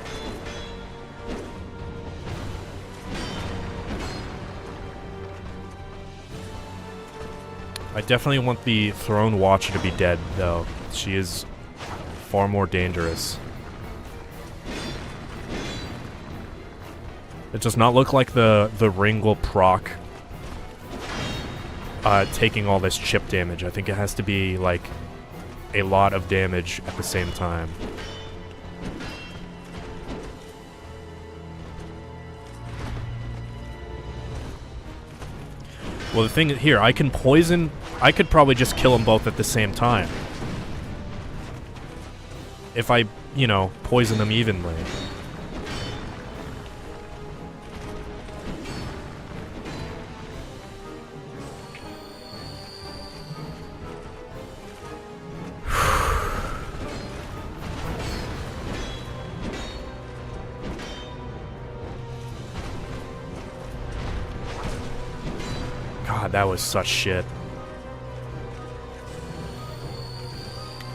I definitely want the Throne Watcher to be dead, though. She is far more dangerous. It does not look like the ring will proc taking all this chip damage. I think it has to be, like, a lot of damage at the same time. Well, the thing here, I can poison... I could probably just kill them both at the same time. If I, you know, poison them evenly. God, that was such shit.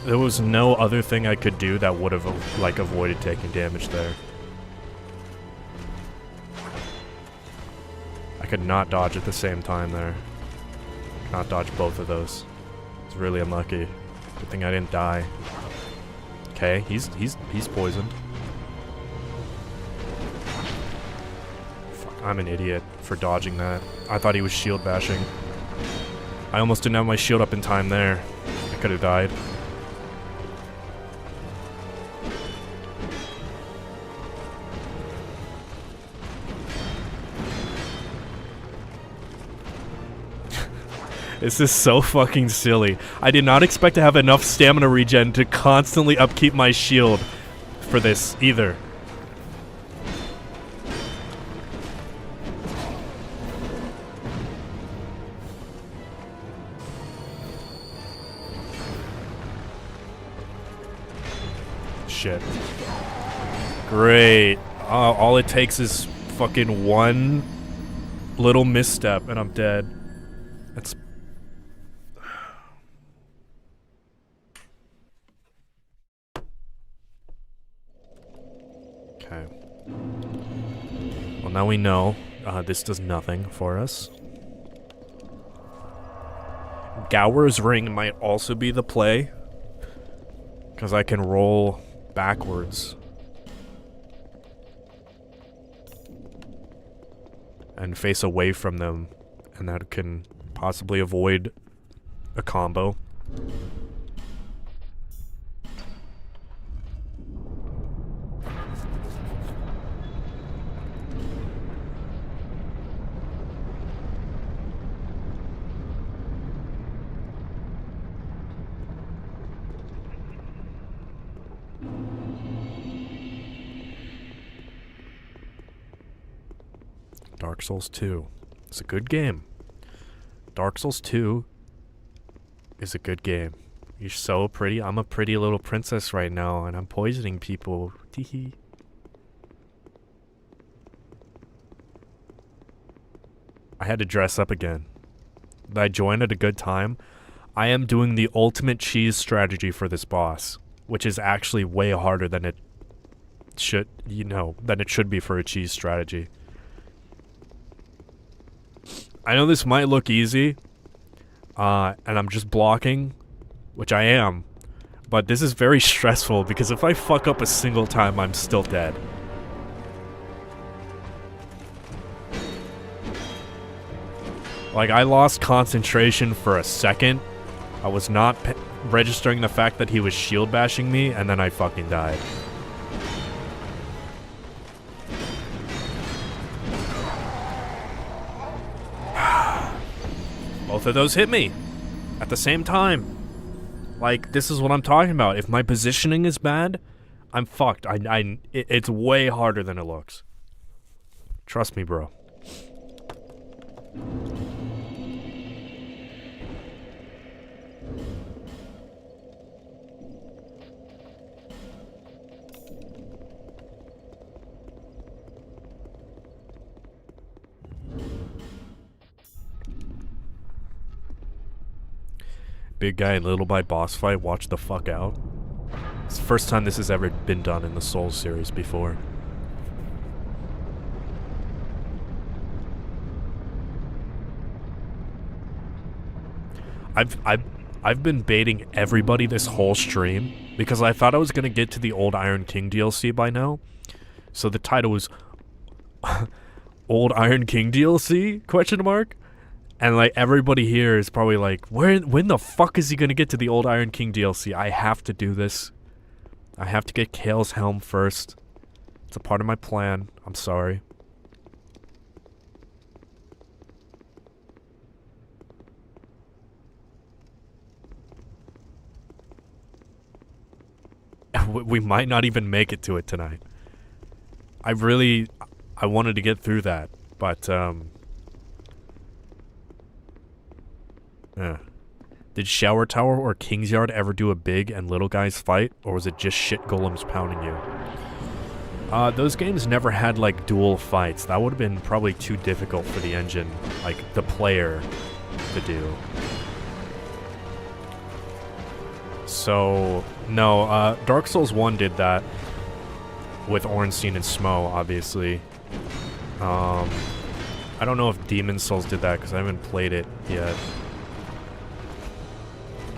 There was no other thing I could do that would have, like, avoided taking damage there. I could not dodge at the same time there. Not dodge both of those. It's really unlucky. Good thing I didn't die. Okay, he's poisoned. Fuck, I'm an idiot for dodging that. I thought he was shield bashing. I almost didn't have my shield up in time there. I could have died. This is so fucking silly. I did not expect to have enough stamina regen to constantly upkeep my shield for this either. shit. Great. All it takes is fucking one little misstep and I'm dead. That's... Okay. Well, now we know this does nothing for us. Gower's Ring might also be the play, because I can roll backwards and face away from them, and that can possibly avoid a combo. Dark Souls 2. It's a good game. Dark Souls 2 is a good game. You're so pretty. I'm a pretty little princess right now, and I'm poisoning people. Teehee. I had to dress up again. I joined at a good time. I am doing the ultimate cheese strategy for this boss, which is actually way harder than it should, than it should be for a cheese strategy. I know this might look easy, and I'm just blocking, which I am, but this is very stressful because if I fuck up a single time, I'm still dead. Like, I lost concentration for a second. I was not registering the fact that he was shield bashing me, and then I fucking died. Both of those hit me at the same time. Like, this is what I'm talking about. If my positioning is bad, I'm fucked. It's way harder than it looks. Trust me, bro. Big guy, little by boss fight, watch the fuck out. It's the first time this has ever been done in the Souls series before. I've been baiting everybody this whole stream because I thought I was gonna get to the Old Iron King DLC by now. So the title was Old Iron King DLC? Question mark? And like everybody here is probably like, when the fuck is he gonna get to the Old Iron King DLC? I have to do this. I have to get Kale's helm first. It's a part of my plan. I'm sorry. We might not even make it to it tonight. I wanted to get through that, but did Shower Tower or Kingsyard ever do a big and little guys fight, or was it just shit golems pounding you? Those games never had like dual fights. That would have been probably too difficult for the engine, like the player, to do. So no, Dark Souls 1 did that with Ornstein and Smo, obviously. I don't know if Demon Souls did that because I haven't played it yet.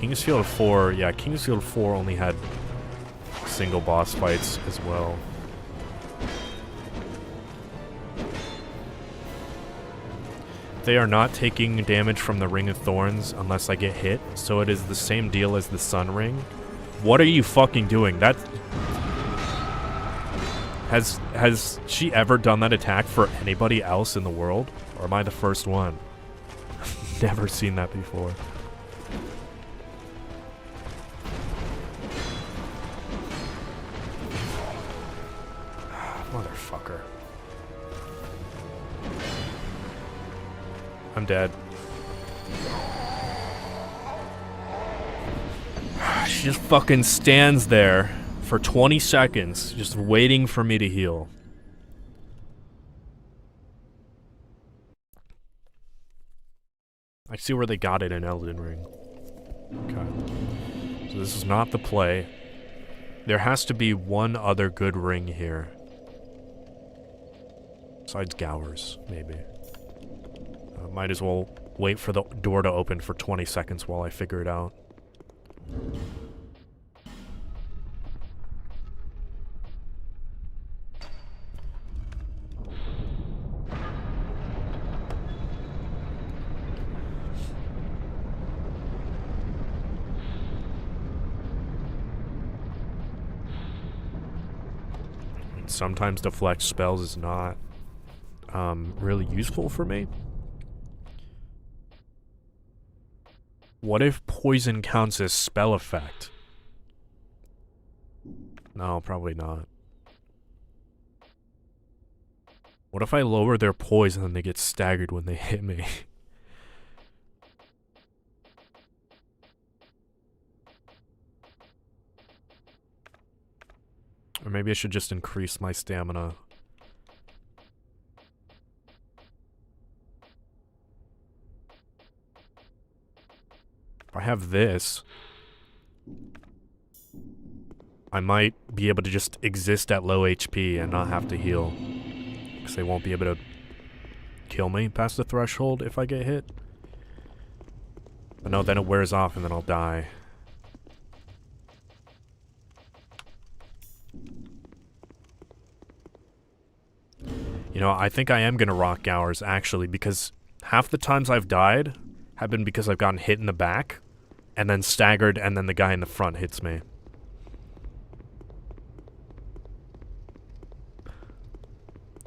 Kingsfield 4, yeah, Kingsfield 4 only had single boss fights as well. They are not taking damage from the Ring of Thorns unless I get hit, so it is the same deal as the Sun Ring. What are you fucking doing? That... Has she ever done that attack for anybody else in the world? Or am I the first one? Never seen that before. Motherfucker. I'm dead. She just fucking stands there for 20 seconds, just waiting for me to heal. I see where they got it in Elden Ring. Okay. So this is not the play. There has to be one other good ring here. Besides Gowers, maybe. Might as well wait for the door to open for 20 seconds while I figure it out. Sometimes deflect spells is not really useful for me. What if poison counts as spell effect? No, probably not. What if I lower their poison and they get staggered when they hit me? Or maybe I should just increase my stamina. If I have this, I might be able to just exist at low HP and not have to heal. Because they won't be able to kill me past the threshold if I get hit. But no, then it wears off and then I'll die. You know, I think I am gonna rock Gowers, actually, because half the times I've died have been because I've gotten hit in the back, and then staggered, and then the guy in the front hits me.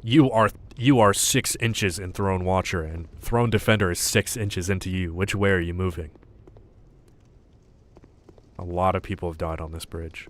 You are 6 inches in Throne Watcher, and Throne Defender is 6 inches into you. Which way are you moving? A lot of people have died on this bridge.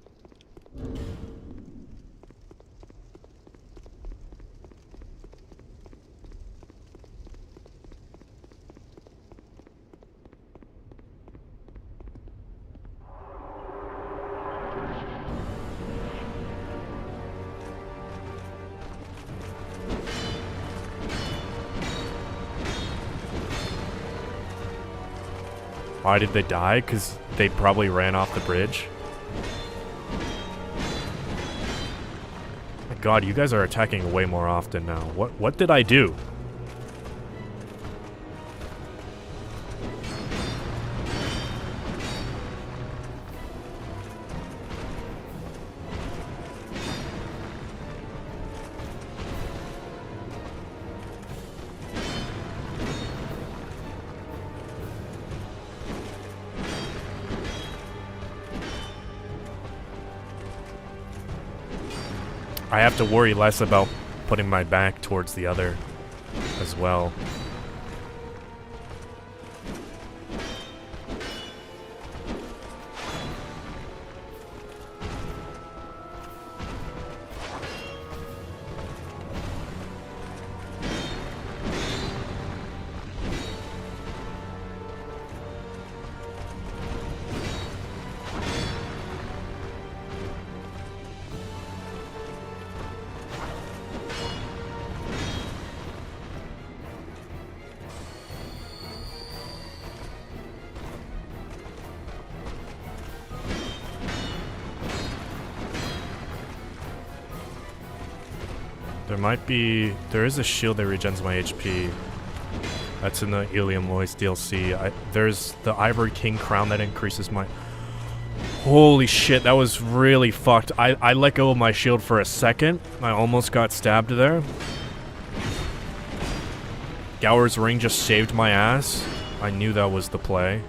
Why did they die? Because they probably ran off the bridge. My god, you guys are attacking way more often now. What did I do? I have to worry less about putting my back towards the other as well. There is a shield that regens my HP. That's in the Ilium Lois DLC. There's the Ivory King crown that increases my... Holy shit, that was really fucked. I let go of my shield for a second. I almost got stabbed there. Gower's Ring just saved my ass. I knew that was the play.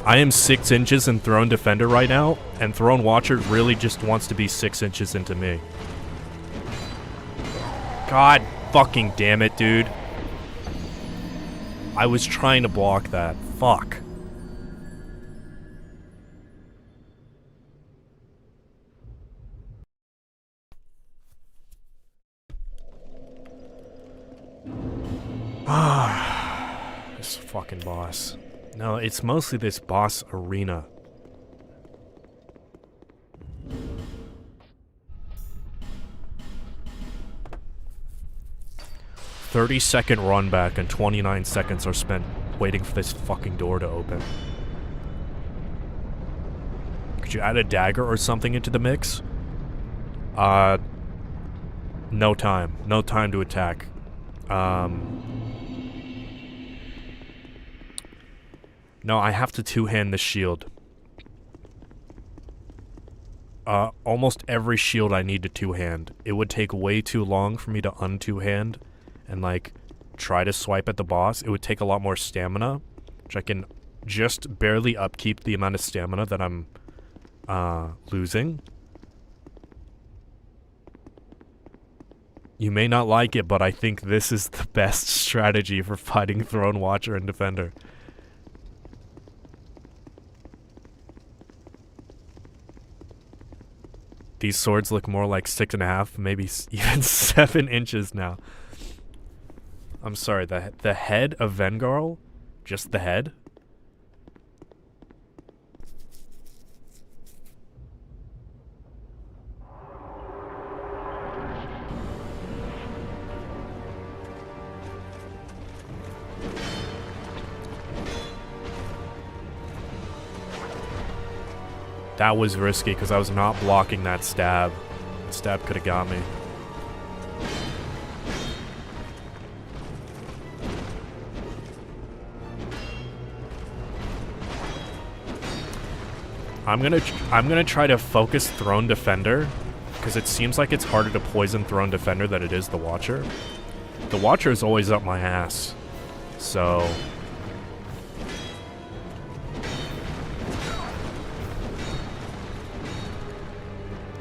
I am 6 inches in Throne Defender right now, and Throne Watcher really just wants to be 6 inches into me. God fucking damn it, dude. I was trying to block that. Fuck. This fucking boss. No, it's mostly this boss arena. "30-second run back and 29 seconds are spent waiting for this fucking door to open." Could you add a dagger or something into the mix? No time. No time to attack. No, I have to two-hand the shield. Almost every shield I need to two-hand. It would take way too long for me to un-two-hand and, like, try to swipe at the boss. It would take a lot more stamina, which I can just barely upkeep the amount of stamina that I'm, losing. You may not like it, but I think this is the best strategy for fighting Throne Watcher and Defender. These swords look more like 6.5, maybe even 7 inches now. I'm sorry, the head of Vengarl? Just the head? That was risky because I was not blocking that stab. That stab could have got me. I'm gonna try to focus Throne Defender because it seems like it's harder to poison Throne Defender than it is the Watcher. The Watcher is always up my ass, so.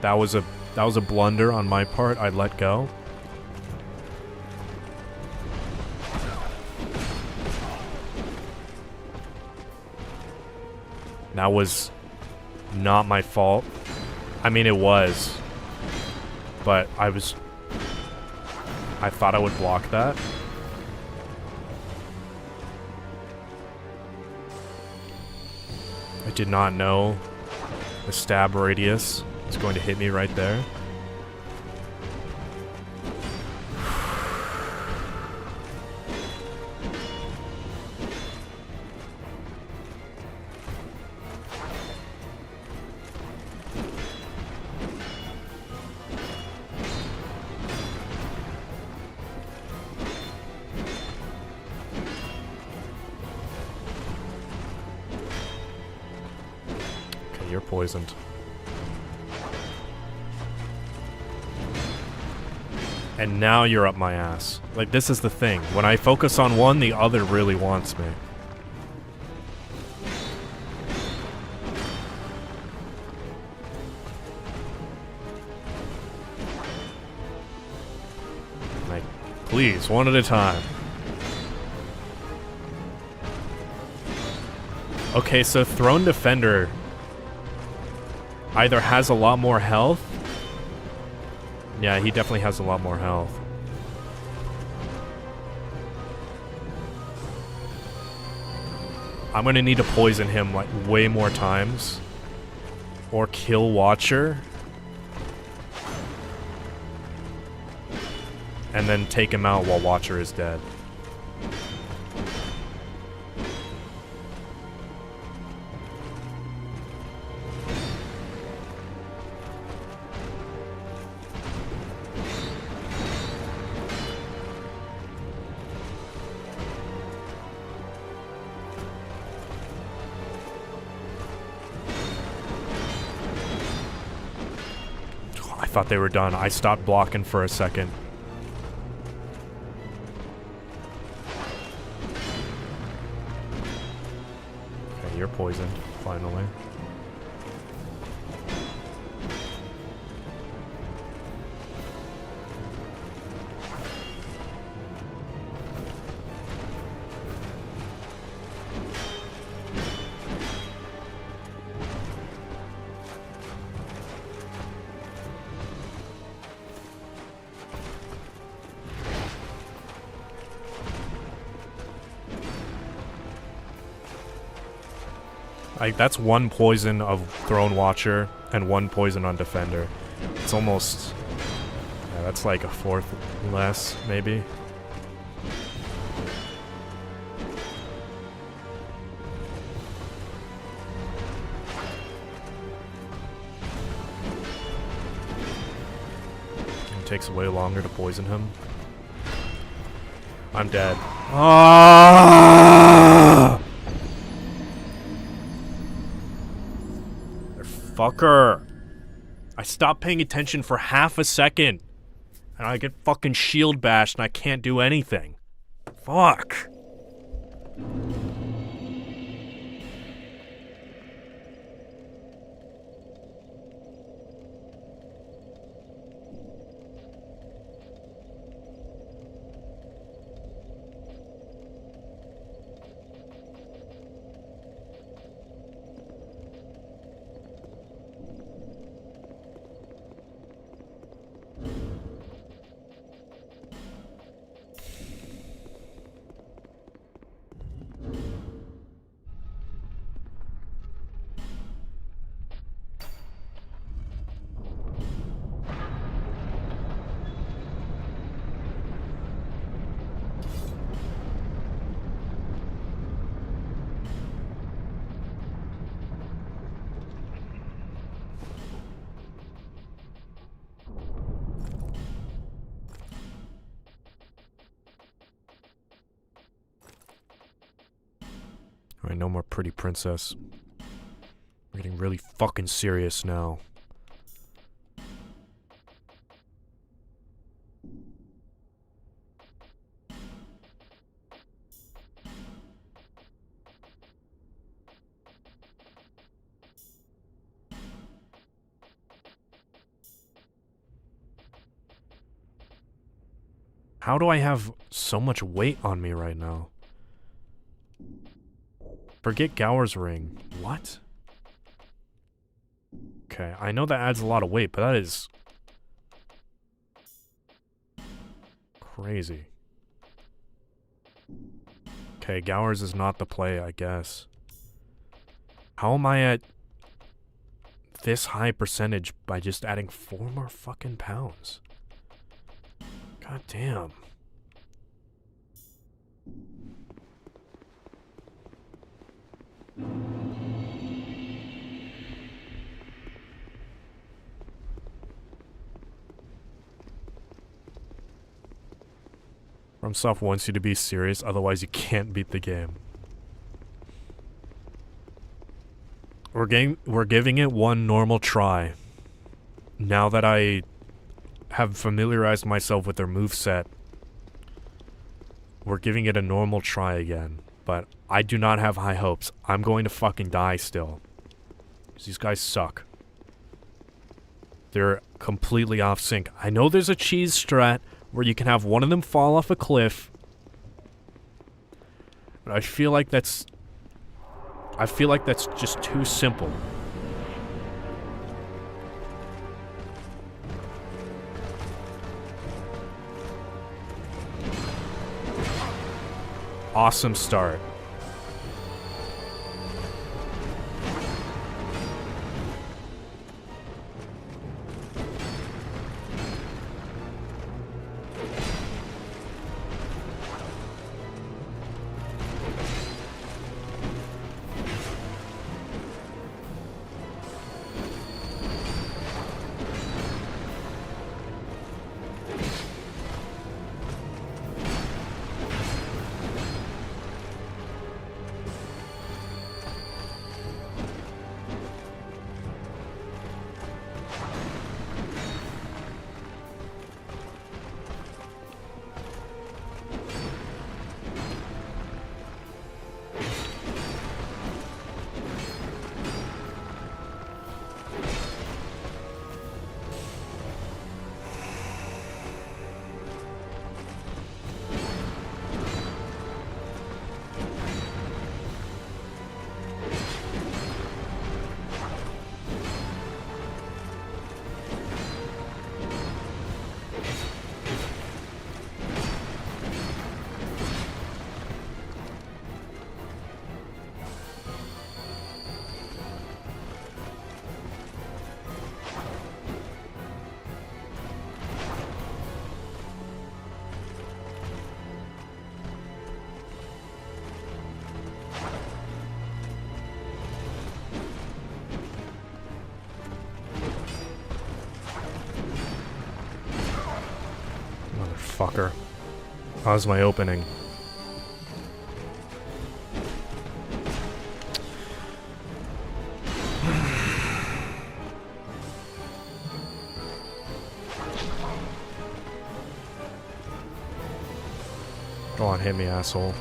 That was a blunder on my part. I let go. That was not my fault. I mean, it was. But I thought I would block that. I did not know the stab radius is going to hit me right there. Okay, you're poisoned. And now you're up my ass. Like, this is the thing. When I focus on one, the other really wants me. Like, please, one at a time. Okay, so Throne Defender either has a lot more health. Yeah, he definitely has a lot more health. I'm gonna need to poison him like way more times. Or kill Watcher. And then take him out while Watcher is dead. I thought they were done. I stopped blocking for a second. Okay, you're poisoned, finally. Like, that's one poison of Throne Watcher and one poison on Defender. It's almost... Yeah, that's like a fourth less, maybe. It takes way longer to poison him. I'm dead. Ah! Fucker. I stopped paying attention for half a second. And I get fucking shield bashed and I can't do anything. Fuck. Alright, no more pretty princess. We're getting really fucking serious now. How do I have so much weight on me right now? Forget Gower's ring. What? Okay, I know that adds a lot of weight, but that is... crazy. Okay, Gower's is not the play, I guess. How am I at this high percentage by just adding 4 more fucking pounds? God damn. FromSoft wants you to be serious, otherwise you can't beat the game. We're giving it one normal try. Now that I have familiarized myself with their moveset, we're giving it a normal try again. But I do not have high hopes. I'm going to fucking die still. 'Cause these guys suck. They're completely off sync. I know there's a cheese strat where you can have one of them fall off a cliff. But I feel like that's just too simple. Awesome start. Motherfucker. How's my opening? Go on, hit me, asshole.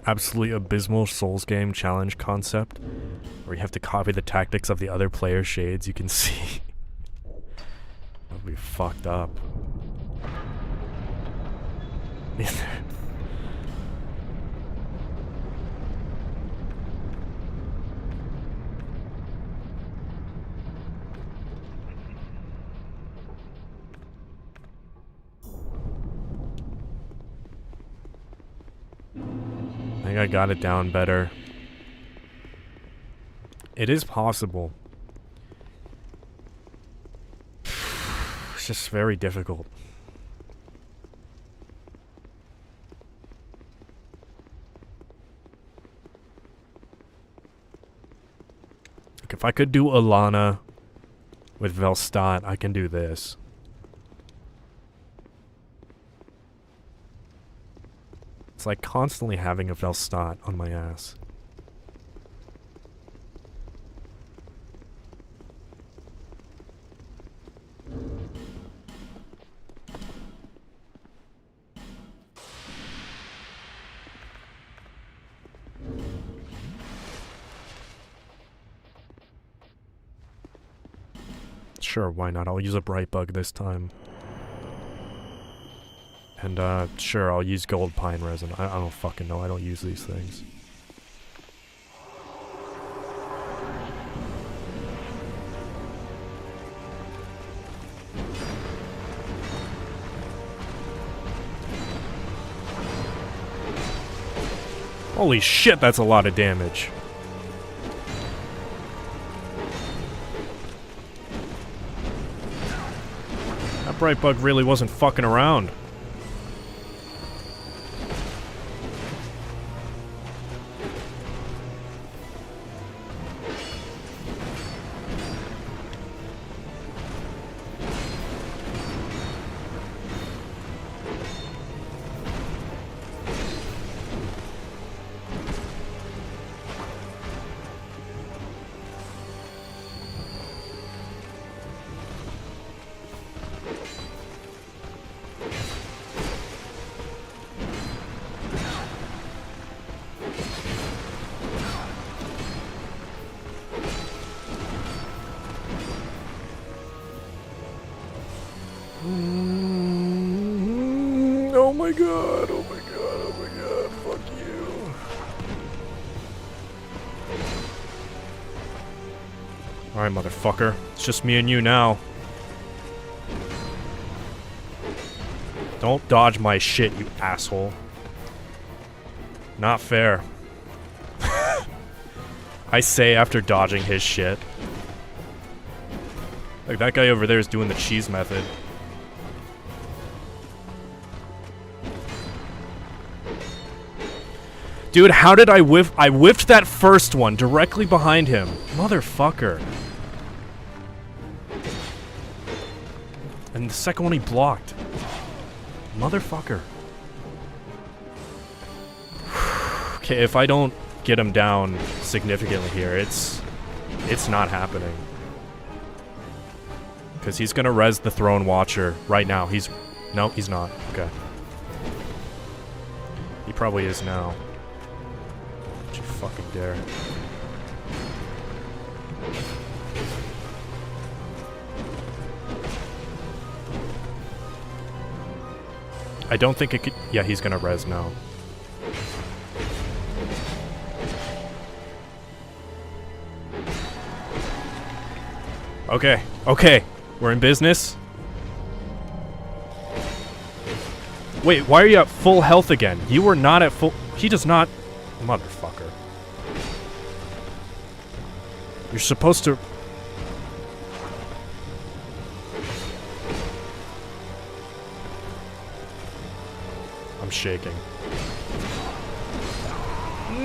Absolutely abysmal Souls game challenge concept where you have to copy the tactics of the other player's shades. You can see that would be fucked up. I think I got it down better. It is possible. It's just very difficult. Like if I could do Alana with Velstadt, I can do this. It's like constantly having a Velstadt on my ass. Sure, why not? I'll use a bright bug this time. And, sure, I'll use gold pine resin. I don't fucking know. I don't use these things. Holy shit, that's a lot of damage. That bright bug really wasn't fucking around. Oh my god, oh my god, oh my god, fuck you. Alright, motherfucker. It's just me and you now. Don't dodge my shit, you asshole. Not fair. I say after dodging his shit. Like, that guy over there is doing the cheese method. Dude, how did I whiff? I whiffed that first one directly behind him. Motherfucker. And the second one he blocked. Motherfucker. Okay, if I don't get him down significantly here, it's not happening. Because he's gonna res the Throne Watcher right now. No, he's not. Okay. He probably is now. Don't you fucking dare. I don't think it could... Yeah, he's gonna res now. Okay, okay. We're in business. Wait, why are you at full health again? You were not at full... He does not... Motherfucker. You're supposed to... I'm shaking.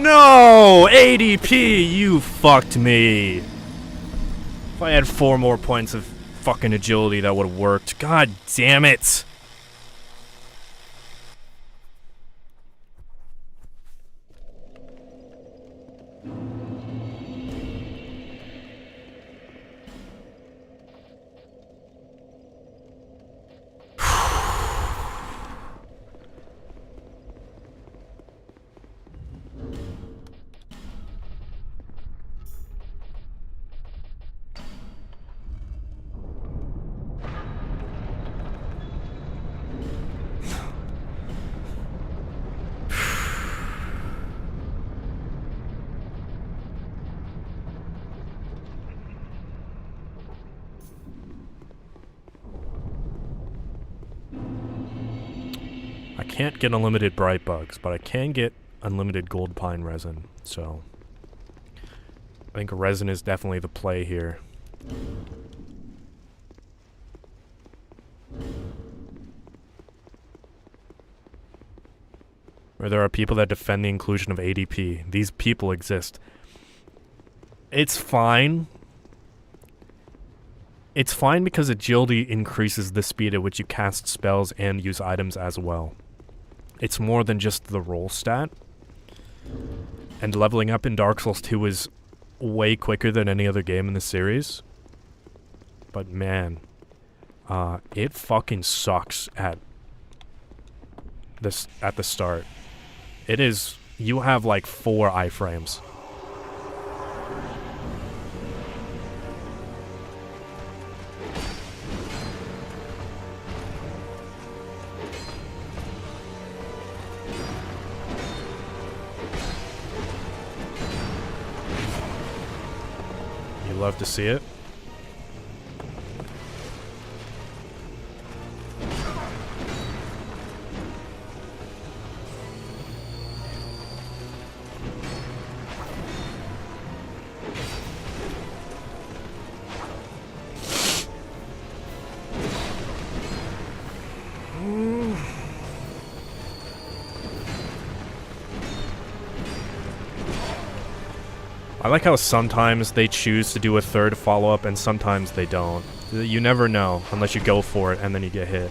No! ADP! You fucked me! If I had 4 more points of fucking agility, that would have worked. God damn it! I can't get unlimited bright bugs, but I can get unlimited gold pine resin, so I think resin is definitely the play here. Where there are people that defend the inclusion of ADP. These people exist. It's fine. It's fine because agility increases the speed at which you cast spells and use items as well. It's more than just the roll stat. And leveling up in Dark Souls 2 is way quicker than any other game in the series. But man, it fucking sucks at the start. It is... You have like 4 iframes. You love to see it. I like how sometimes they choose to do a third follow-up and sometimes they don't. You never know unless you go for it and then you get hit.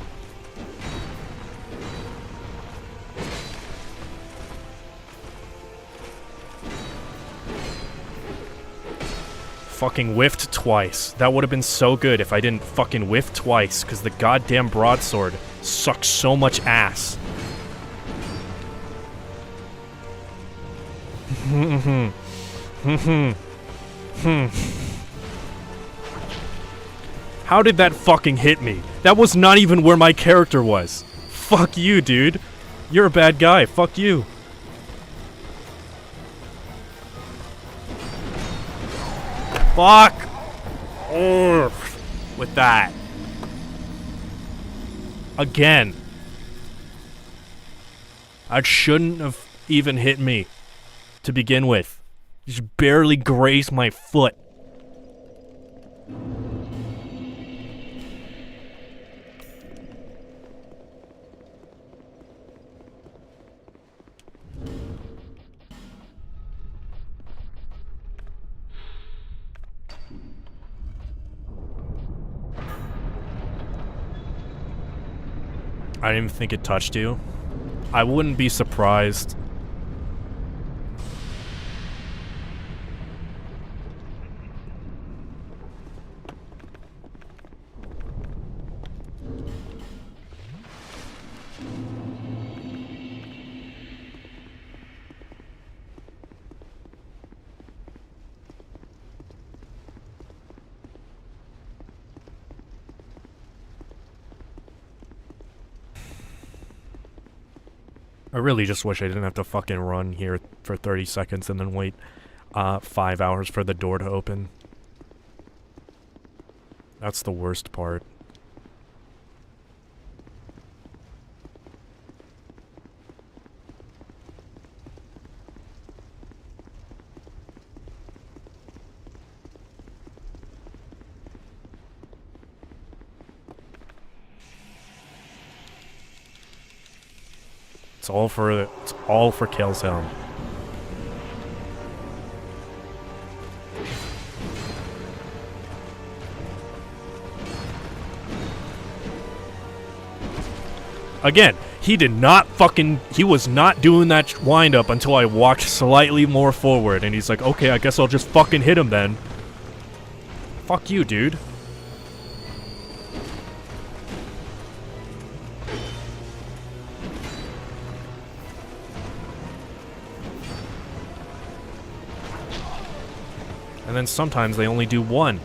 Fucking whiffed twice. That would have been so good if I didn't fucking whiff twice, because the goddamn broadsword sucks so much ass. How did that fucking hit me? That was not even where my character was. Fuck you, dude. You're a bad guy. Fuck you. Fuck! Urgh. With that. Again. That shouldn't have even hit me to begin with. You just barely grazed my foot. I didn't even think it touched you. I wouldn't be surprised. I really just wish I didn't have to fucking run here for 30 seconds and then wait 5 hours for the door to open. That's the worst part. It's all for Kale's helm. Again, he was not doing that wind up until I walked slightly more forward, and he's like, okay, I guess I'll just fucking hit him then. Fuck you, dude. And then sometimes they only do one.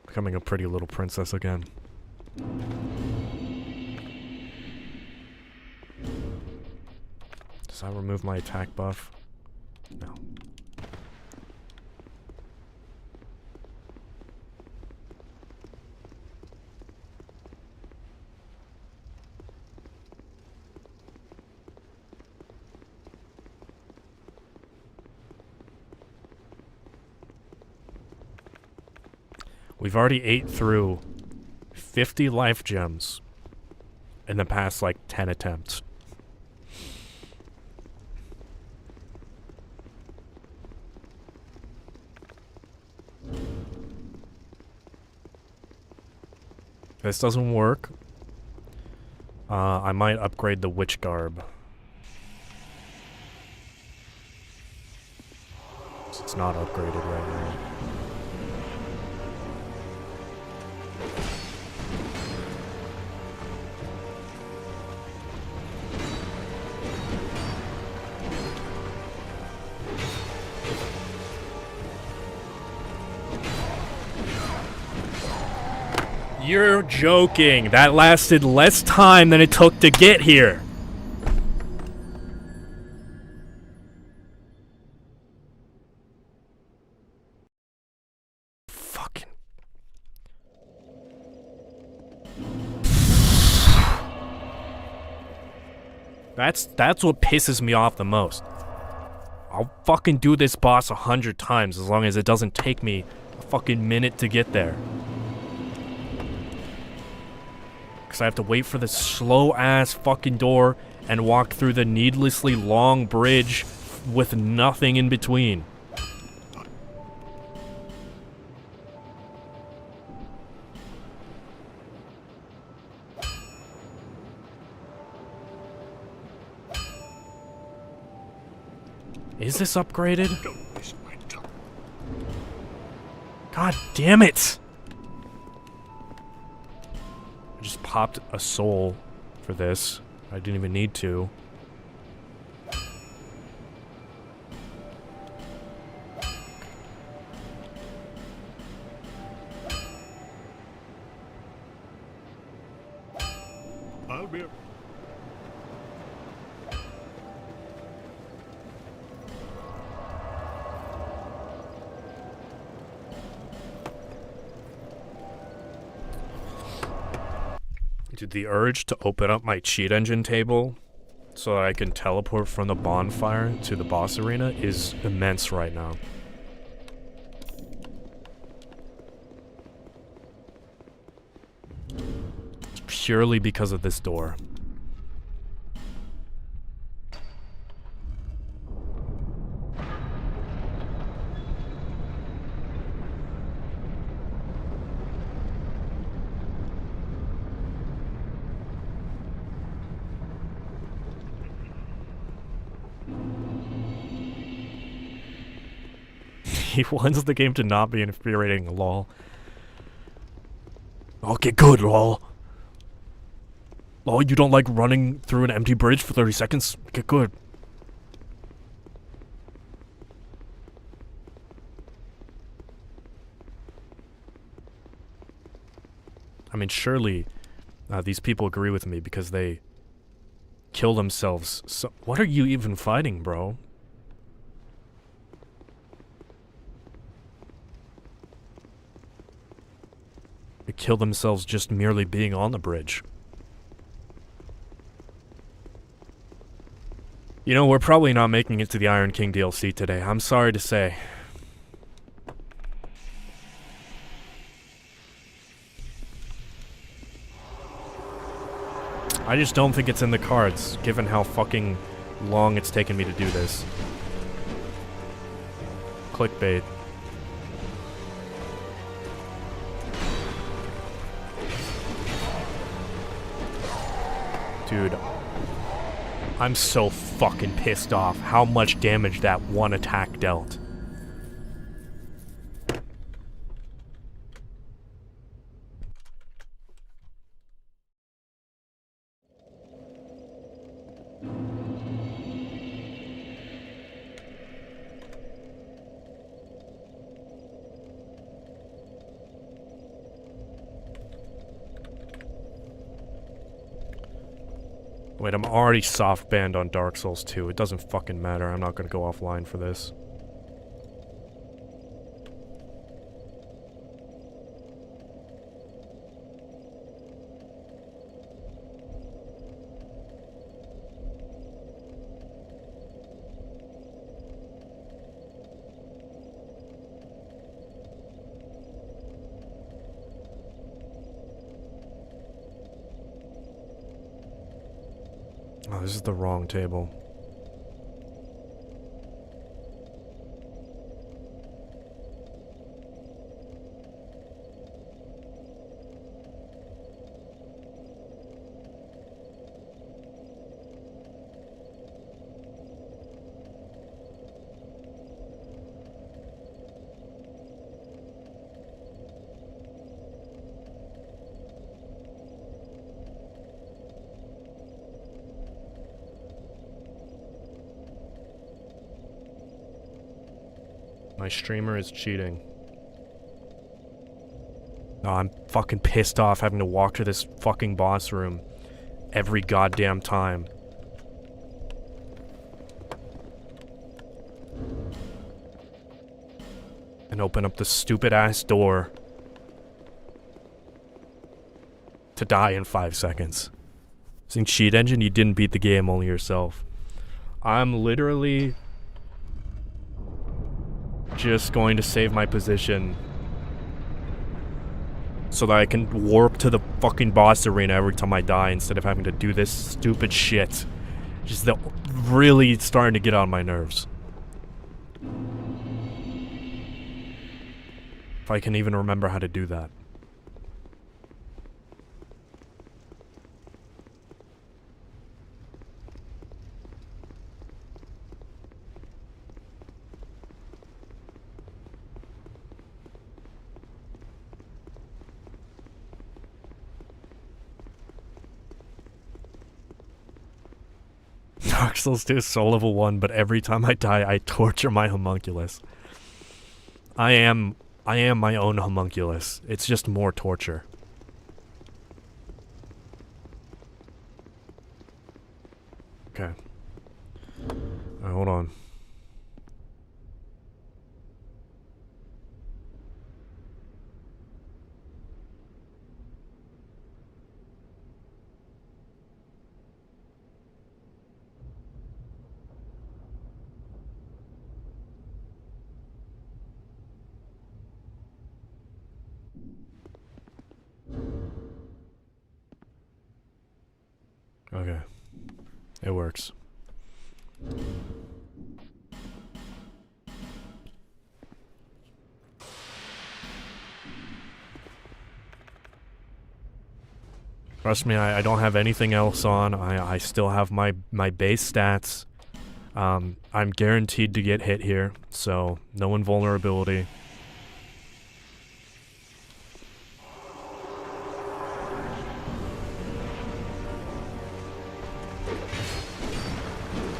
Becoming a pretty little princess again. Does that remove my attack buff? No. We've already ate through 50 life gems in the past, like, 10 attempts. If this doesn't work, I might upgrade the witch garb. It's not upgraded right now. You're joking. That lasted less time than it took to get here. Fucking. That's what pisses me off the most. I'll fucking do this boss 100 times as long as it doesn't take me a fucking minute to get there. Because I have to wait for the slow-ass fucking door and walk through the needlessly long bridge with nothing in between. Is this upgraded? God damn it! I just popped a soul for this. I didn't even need to. I'll be... Dude, the urge to open up my cheat engine table so that I can teleport from the bonfire to the boss arena is immense right now. It's purely because of this door. He wants the game to not be infuriating, lol. Okay, good, lol. Lol, you don't like running through an empty bridge for 30 seconds? Okay, good. I mean, surely these people agree with me because they kill themselves. So what are you even fighting, bro? They kill themselves just merely being on the bridge. You know, we're probably not making it to the Iron King DLC today. I'm sorry to say. I just don't think it's in the cards, given how fucking long it's taken me to do this. Clickbait. Dude, I'm so fucking pissed off how much damage that one attack dealt. Wait, I'm already soft banned on Dark Souls 2. It doesn't fucking matter. I'm not gonna go offline for this. Oh, this is the wrong table. My streamer is cheating. No, I'm fucking pissed off having to walk to this fucking boss room every goddamn time. And open up the stupid ass door to die in 5 seconds. Using cheat engine, you didn't beat the game, only yourself. I'm literally just going to save my position so that I can warp to the fucking boss arena every time I die instead of having to do this stupid shit. Just really starting to get on my nerves. If I can even remember how to do that. Dark Souls 2 is soul level 1, but every time I die, I torture my homunculus. I am my own homunculus. It's just more torture. Okay. Alright, hold on. Okay. It works. Trust me, I don't have anything else on. I still have my base stats. I'm guaranteed to get hit here, so no invulnerability.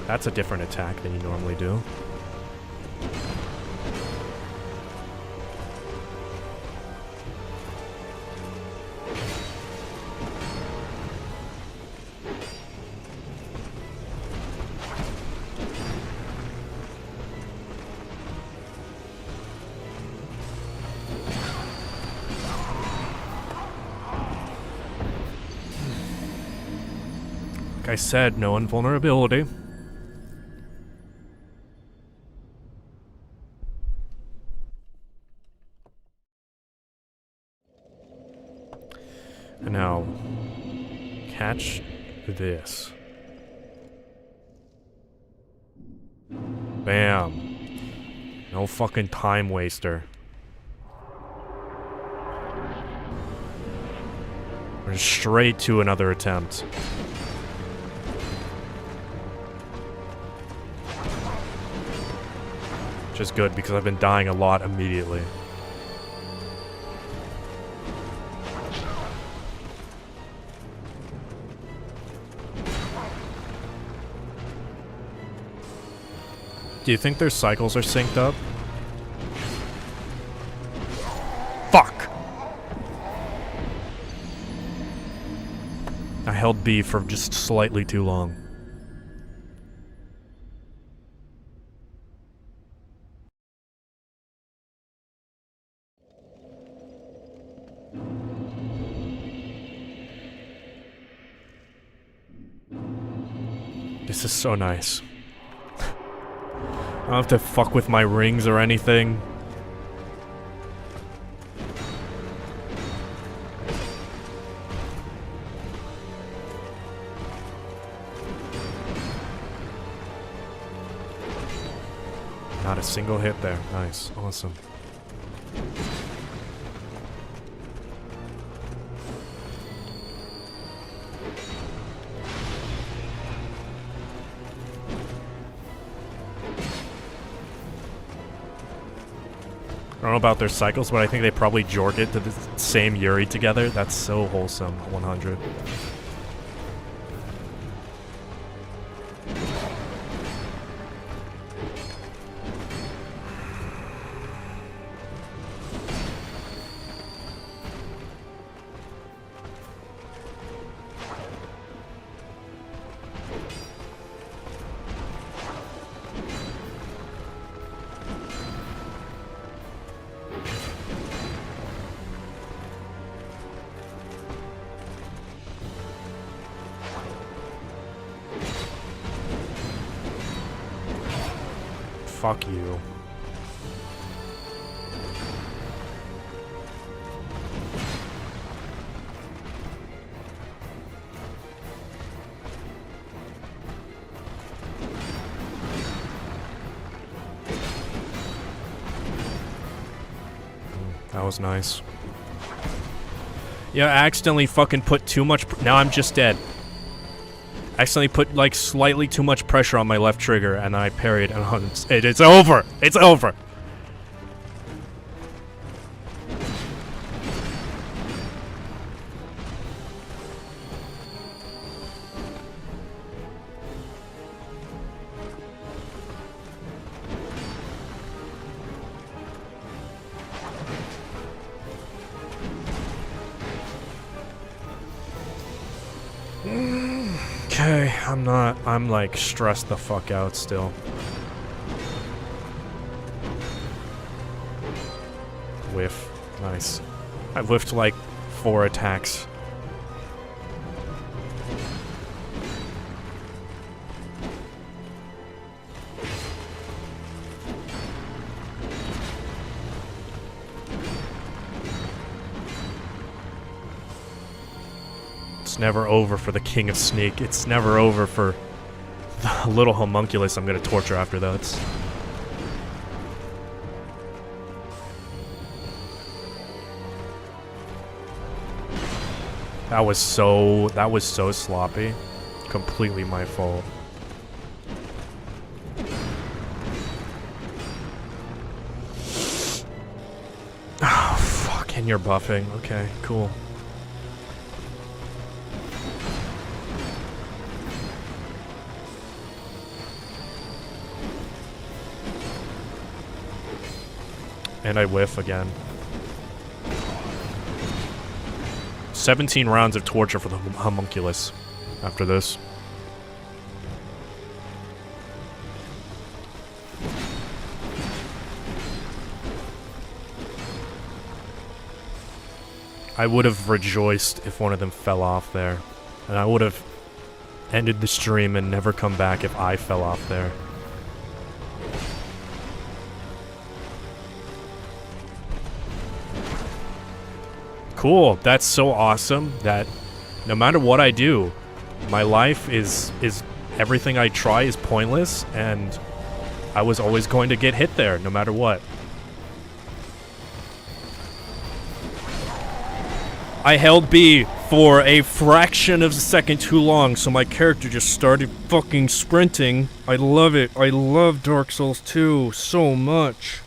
That's a different attack than you normally do. Like I said, no invulnerability. And now, catch this. Bam. No fucking time waster. We're straight to another attempt. Which is good because I've been dying a lot immediately. Do you think their cycles are synced up? Fuck! I held B for just slightly too long. This is so nice. I don't have to fuck with my rings or anything. Not a single hit there. Nice. Awesome. I don't know about their cycles, but I think they probably jork it to the same Yuri together. That's so wholesome. 100. Fuck you. That was nice. Yeah, I accidentally fucking put too much. Now I'm just dead. I accidentally put like slightly too much pressure on my left trigger, and I parried, and it's over. It's over. Okay, I'm like stressed the fuck out still. Whiff. Nice. I whiffed like 4 attacks. It's never over for the King of Sneak. It's never over for the little homunculus I'm gonna torture after that. That was so sloppy. Completely my fault. Oh, fuck, and you're buffing. Okay, cool. And I whiff again. 17 rounds of torture for the homunculus after this. I would have rejoiced if one of them fell off there. And I would have ended the stream and never come back if I fell off there. Cool, that's so awesome that no matter what I do, my life is everything I try is pointless, and I was always going to get hit there no matter what. I held B for a fraction of a second too long, so my character just started fucking sprinting. I love it. I love Dark Souls 2 so much.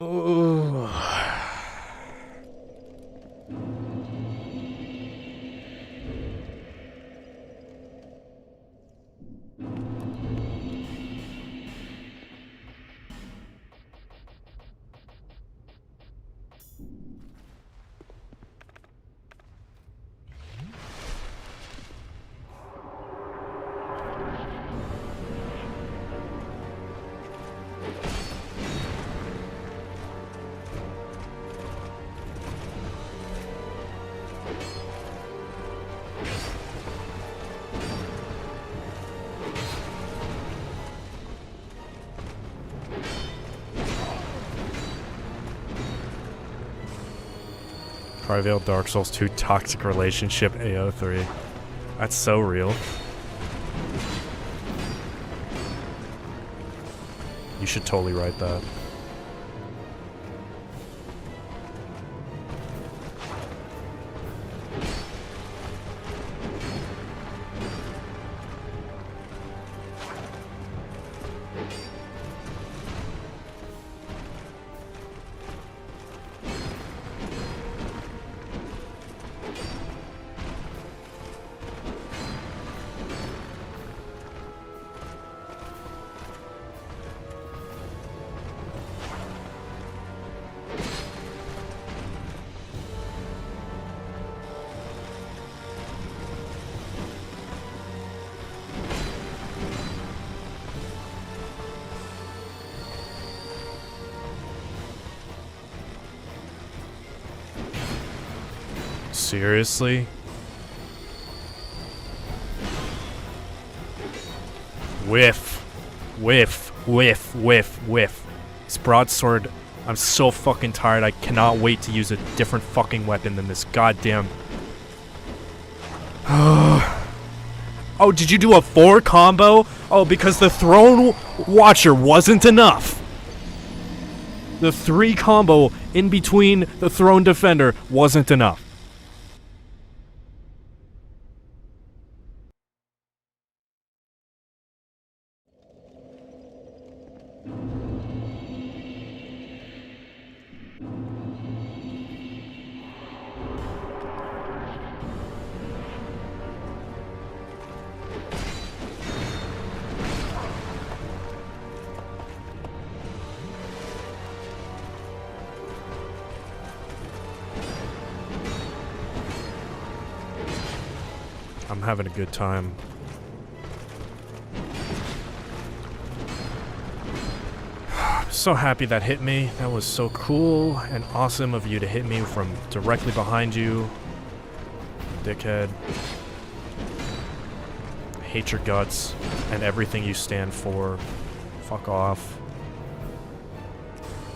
Ugh. Trivial Dark Souls 2 toxic relationship AO3. That's so real. You should totally write that. Seriously? Whiff. Whiff. Whiff. Whiff. Whiff. This broadsword, I'm so fucking tired. I cannot wait to use a different fucking weapon than this goddamn... Oh, did you do a 4 combo? Oh, because the Throne Watcher wasn't enough. The 3 combo in between the Throne Defender wasn't enough. I'm having a good time. I'm so happy that hit me. That was so cool and awesome of you to hit me from directly behind you. Dickhead. I hate your guts and everything you stand for. Fuck off.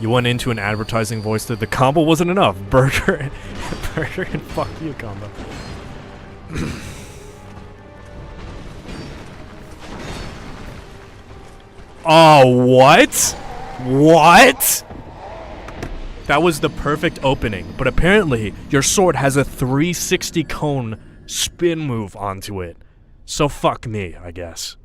You went into an advertising voice that the combo wasn't enough. Burger burger and fuck you combo. Oh, what? What? That was the perfect opening, but apparently your sword has a 360 cone spin move onto it. So fuck me, I guess.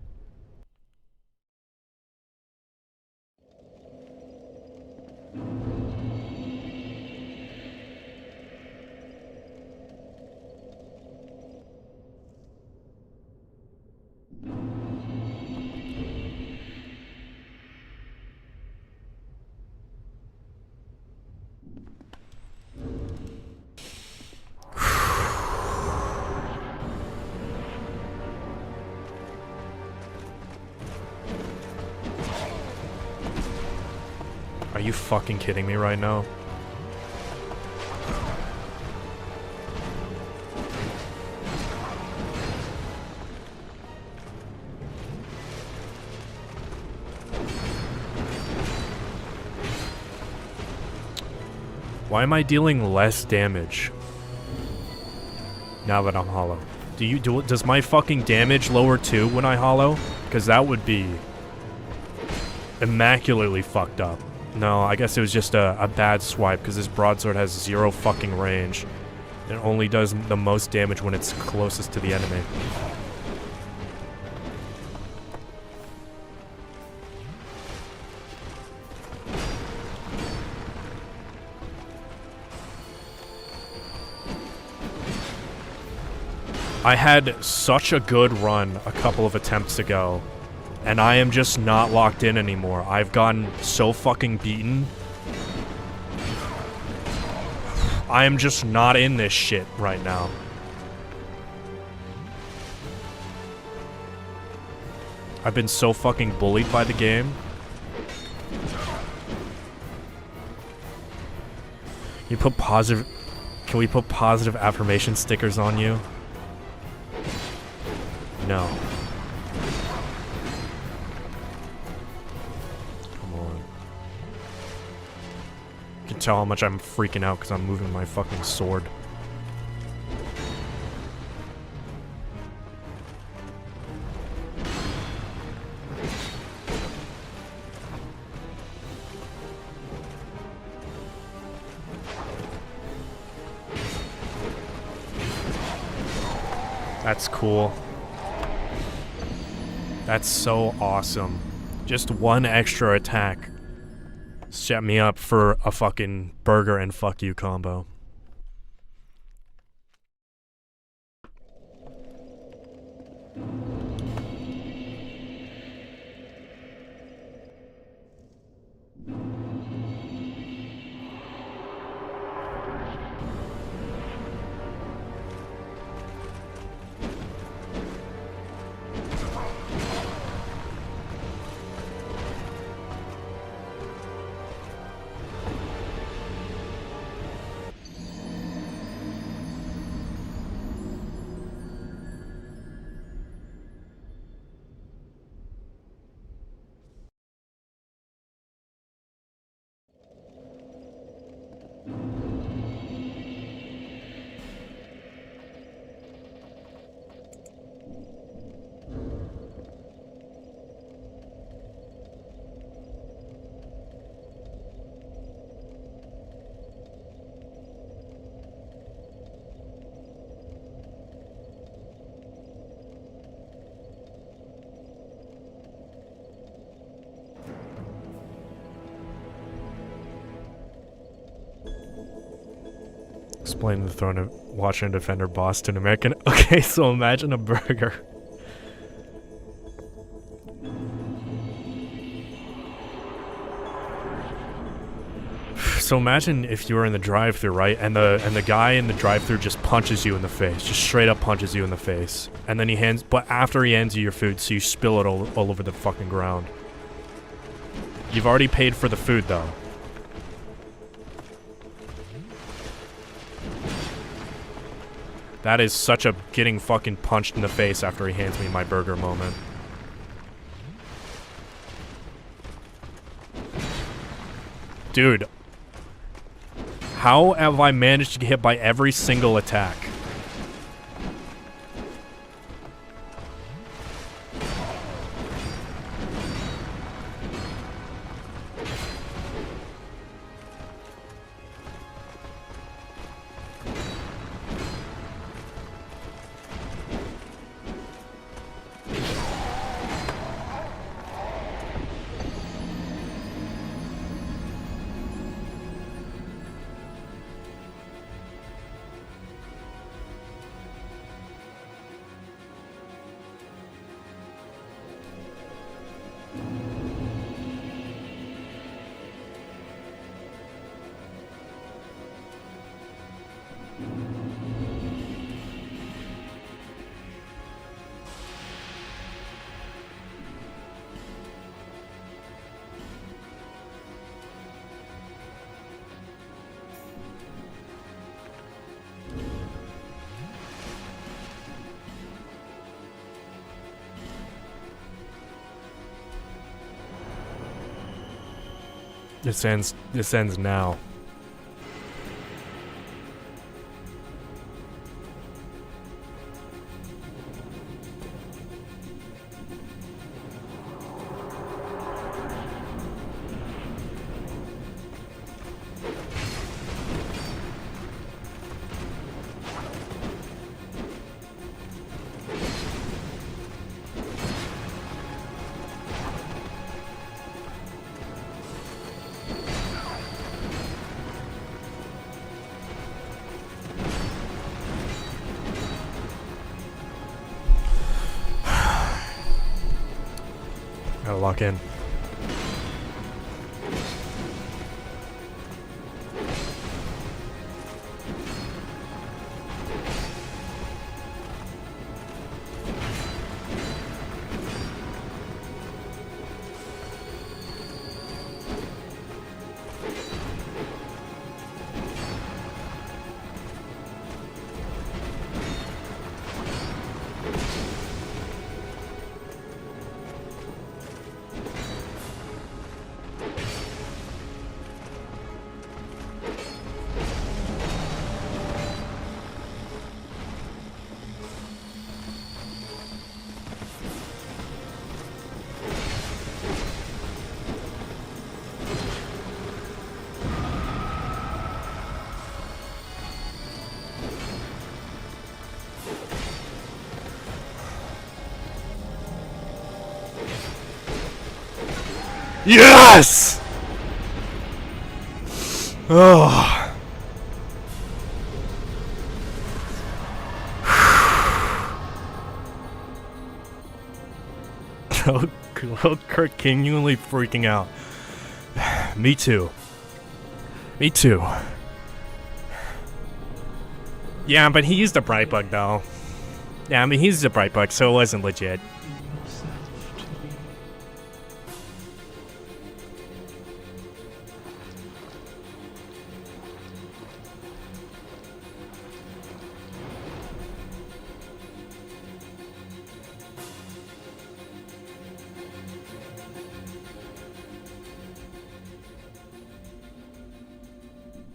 Are you fucking kidding me right now? Why am I dealing less damage now that I'm hollow? Does my fucking damage lower too when I hollow? Because that would be immaculately fucked up. No, I guess it was just a bad swipe because this broadsword has 0 fucking range. It only does the most damage when it's closest to the enemy. I had such a good run a couple of attempts ago, and I am just not locked in anymore. I've gotten so fucking beaten. I am just not in this shit right now. I've been so fucking bullied by the game. You put positive... Can we put positive affirmation stickers on you? No. Come on. You can tell how much I'm freaking out because I'm moving my fucking sword. That's cool. That's so awesome. Just one extra attack set me up for a fucking burger and fuck you combo. Explain the throne of Watcher and Defender boss to an American. Okay, so imagine a burger. So imagine if you were in the drive-thru, right? And the guy in the drive-thru just punches you in the face, just straight up punches you in the face, and then but after he hands you your food, so you spill it all over the fucking ground. You've already paid for the food, though. That is such a getting fucking punched in the face after he hands me my burger moment. Dude. How have I managed to get hit by every single attack? This ends now. Gotta lock in. Yes! Oh. Kirk genuinely freaking out. Me too. Me too. Yeah, but he used a bright bug though. Yeah, I mean he used a bright bug, so it wasn't legit.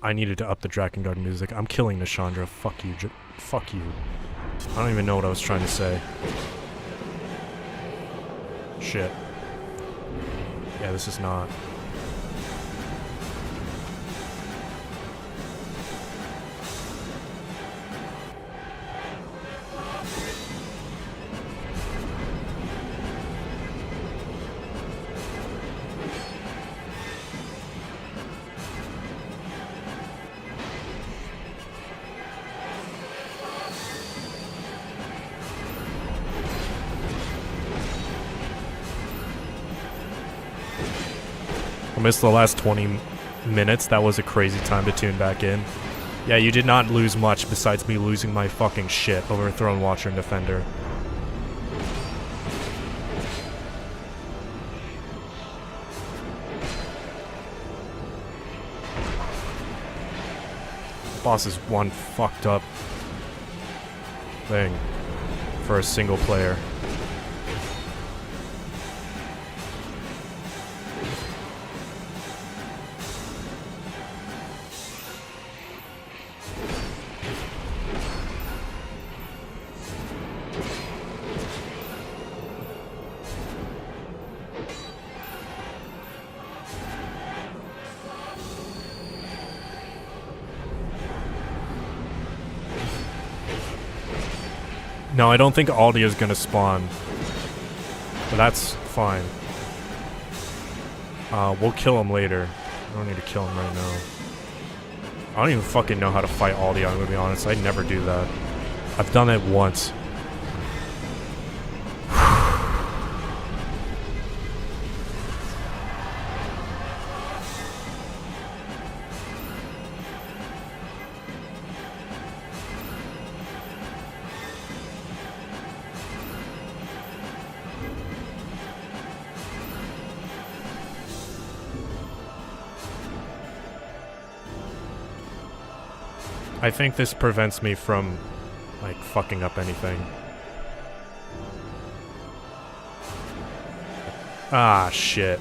I needed to up the Drakengard music. I'm killing Nishandra. Fuck you. Fuck you. I don't even know what I was trying to say. Shit. Yeah, this is not. I missed the last 20 minutes. That was a crazy time to tune back in. Yeah, you did not lose much besides me losing my fucking shit over Throne Watcher and Defender. Boss is one fucked up thing for a single player. No, I don't think Aldia is gonna spawn. But that's fine. We'll kill him later. I don't need to kill him right now. I don't even fucking know how to fight Aldia, I'm gonna be honest. I never do that. I've done it once. I think this prevents me from, like, fucking up anything. Ah, shit.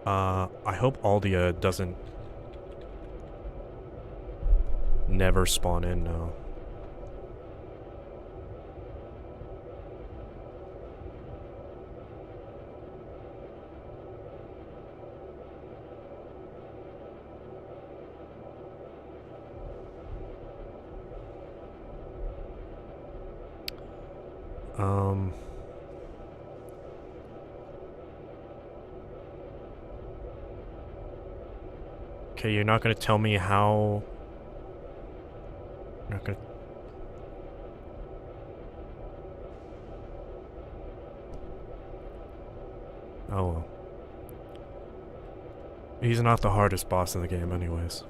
I hope Aldia doesn't never spawn in now. Okay, you're not gonna tell me how... You're not gonna... Oh well. He's not the hardest boss in the game anyways.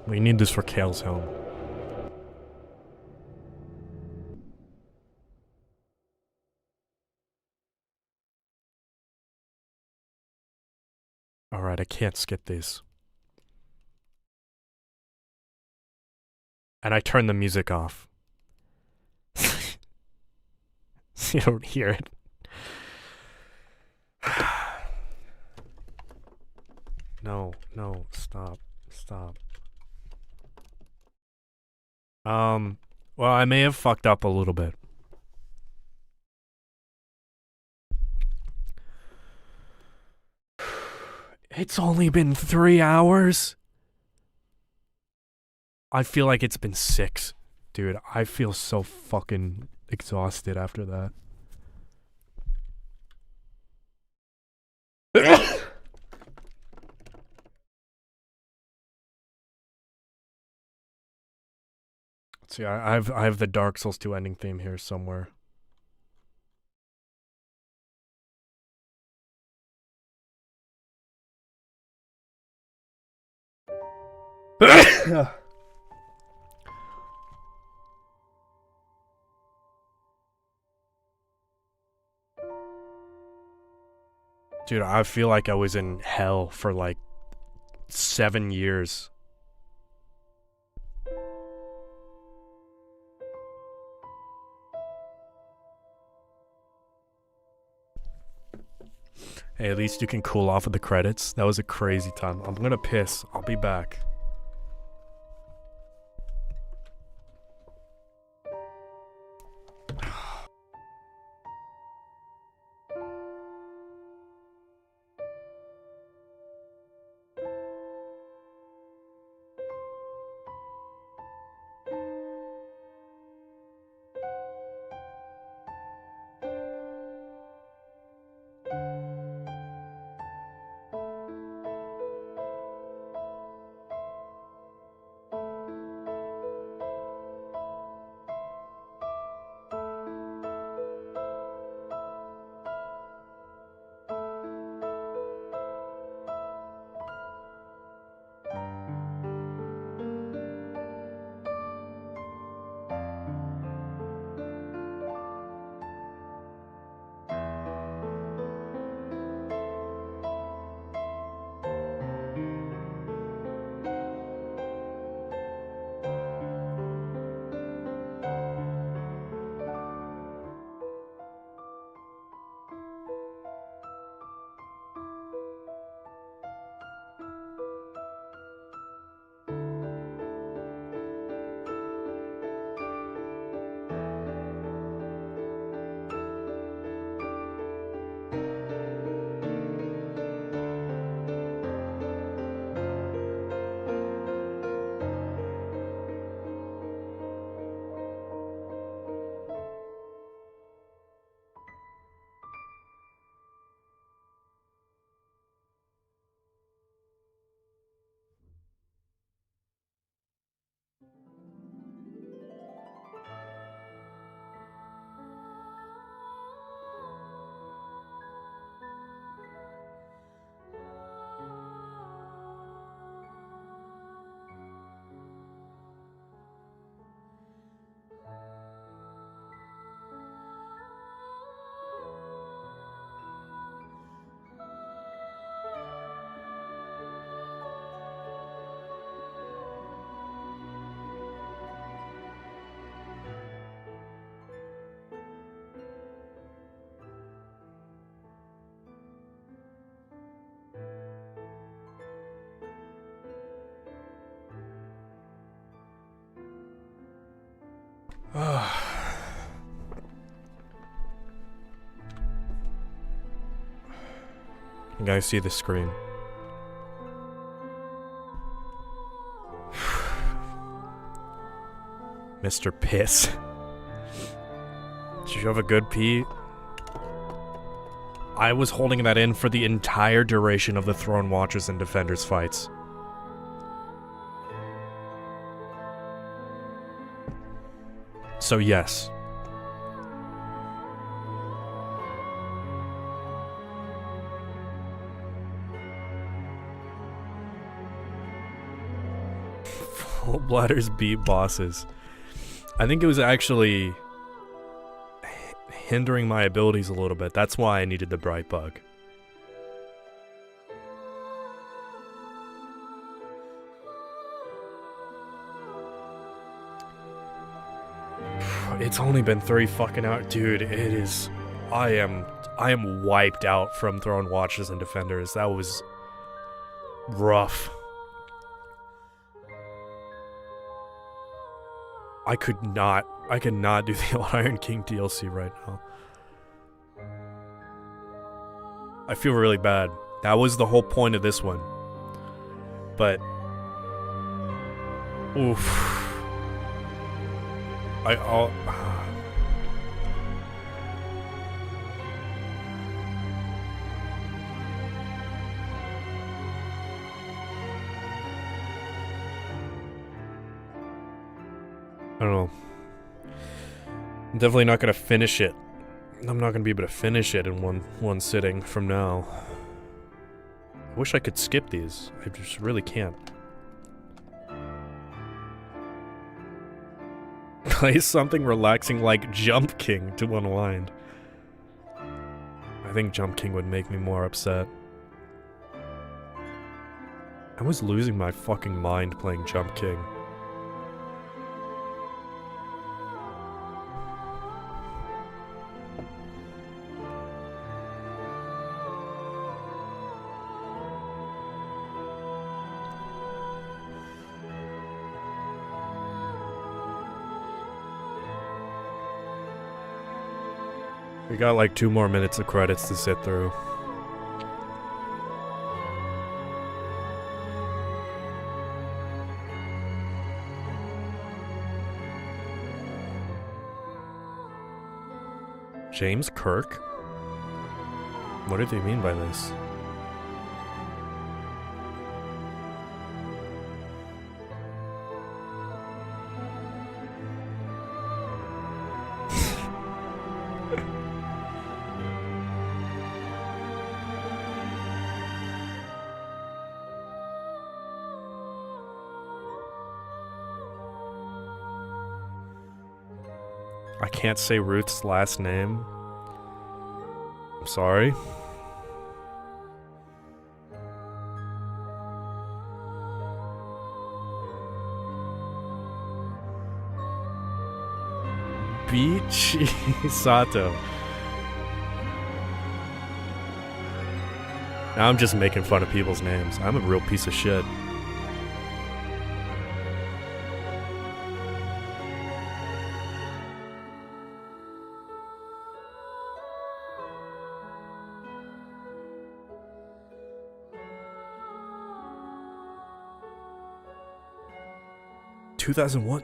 We need this for Kale's helm. Alright, I can't skip these. And I turn the music off. You don't hear it. No, no, stop, stop. Well, I may have fucked up a little bit. It's only been 3 hours? I feel like it's been 6. Dude, I feel so fucking exhausted after that. See, I have the Dark Souls 2 ending theme here somewhere. Dude, I feel like I was in hell for like 7 years. Hey, at least you can cool off of the credits. That was a crazy time. I'm gonna piss. I'll be back. You guys see the screen. Mr. Piss. Did you have a good pee? I was holding that in for the entire duration of the Throne Watchers and Defenders fights. So yes. Full bladders beat bosses. I think it was actually hindering my abilities a little bit. That's why I needed the bright bug. It's only been 3 fucking hours. Dude, it is... I am wiped out from Throne Watchers and Defenders. That was rough. I could not do the Old Iron King DLC right now. I feel really bad. That was the whole point of this one. But... oof. I don't know. I'm definitely not gonna finish it. I'm not gonna be able to finish it in one sitting from now. I wish I could skip these. I just really can't. Play something relaxing like Jump King to unwind. I think Jump King would make me more upset. I was losing my fucking mind playing Jump King. We got like 2 more minutes of credits to sit through. James Kirk? What do they mean by this? I can't say Ruth's last name. I'm sorry. Bichi Sato. Now I'm just making fun of people's names. I'm a real piece of shit.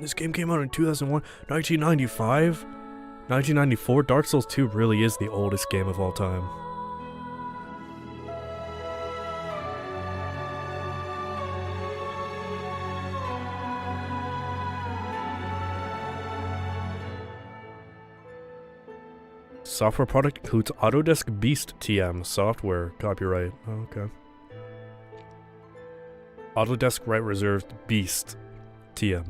This game came out in 2001, 1995, 1994. Dark Souls 2 really is the oldest game of all time. Software product includes Autodesk Beast TM software copyright. Oh, okay. Autodesk right reserved Beast TM.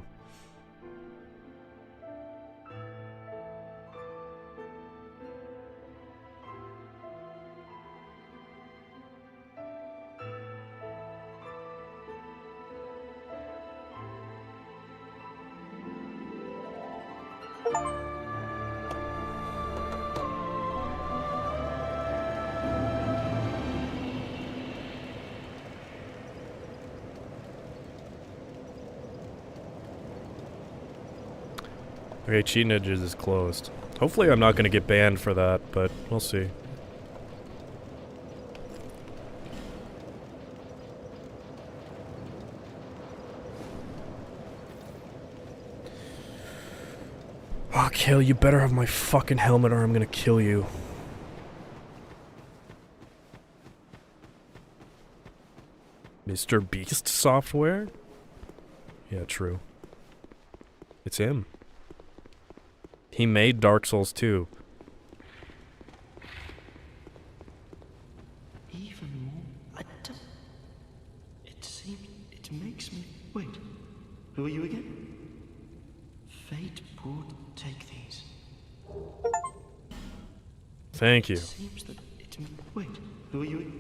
Okay, Cheating Edges is closed. Hopefully I'm not going to get banned for that, but we'll see. Oh, Kale, you better have my fucking helmet or I'm gonna kill you. Mr. Beast Software? Yeah, true. It's him. He made Dark Souls 2. Even more. It seems. It makes me. Wait. Who are you again? Fate would take these. Thank you. It seems that it. Wait. Who are you?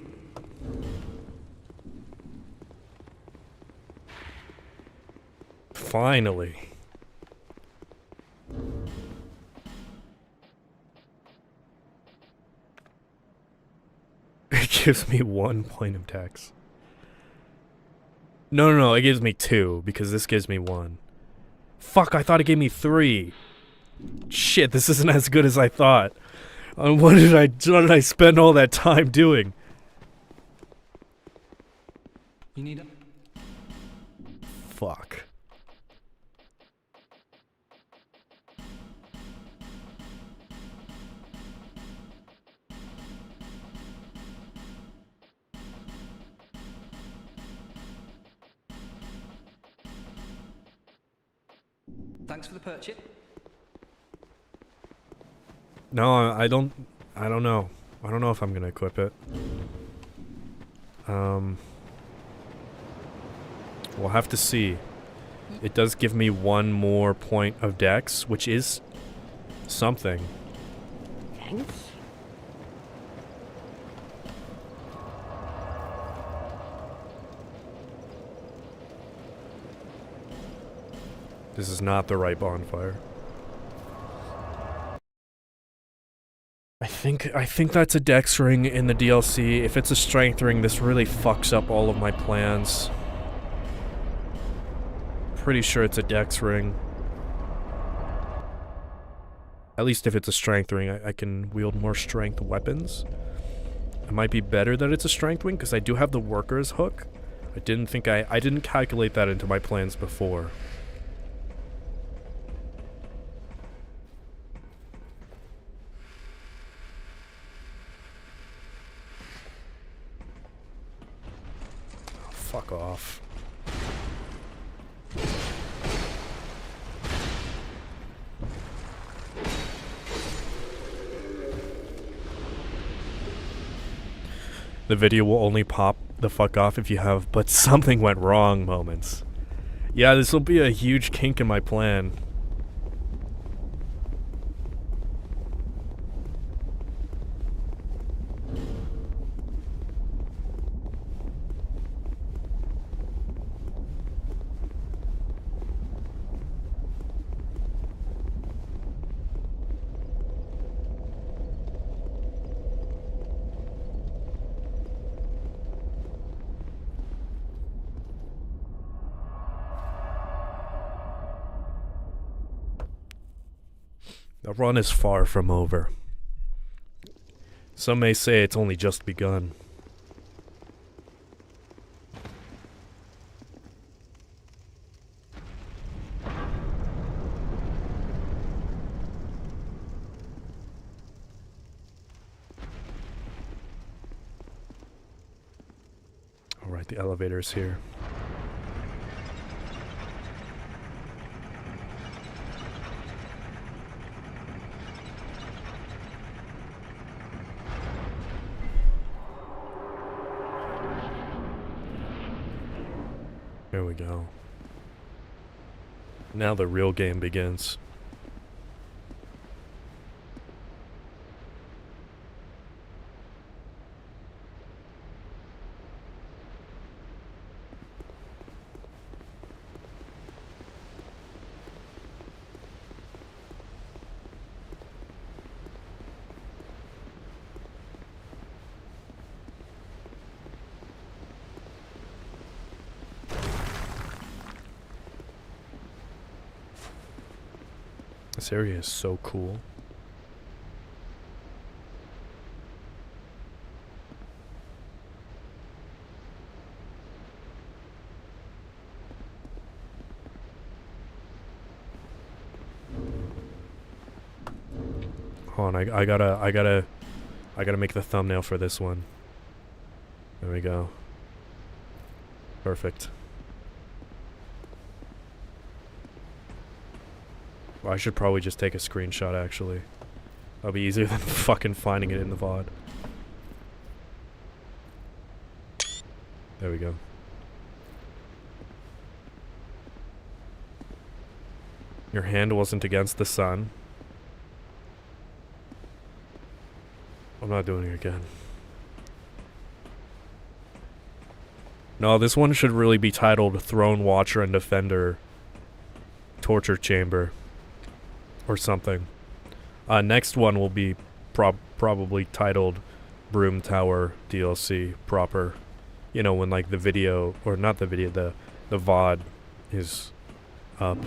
Finally. It gives me 1 point of text. No, it gives me 2, because this gives me 1. Fuck, I thought it gave me 3. Shit, this isn't as good as I thought. What did I spend all that time doing? You need a. Fuck. Thanks for the purchase. No, I don't know. I don't know if I'm gonna equip it. We'll have to see. It does give me 1 more point of dex, which is something. Thanks. This is not the right bonfire. I think that's a dex ring in the DLC. If it's a strength ring, this really fucks up all of my plans. Pretty sure it's a dex ring. At least if it's a strength ring, I can wield more strength weapons. It might be better that it's a strength ring, because I do have the worker's hook. I didn't calculate that into my plans before. Fuck off. The video will only pop the fuck off if you have "but something went wrong" moments. Yeah, this will be a huge kink in my plan. The run is far from over. Some may say it's only just begun. Alright, the elevator's here. Here we go. Now the real game begins. This area is so cool. Hold on, I gotta make the thumbnail for this one. There we go. Perfect. Well, I should probably just take a screenshot, actually. That'll be easier than fucking finding it in the VOD. There we go. Your hand wasn't against the sun. I'm not doing it again. No, this one should really be titled Throne Watcher and Defender Torture Chamber. Or something. Next one will be probably titled Broom Tower DLC proper. You know, when like the video, or not the video, the VOD is up.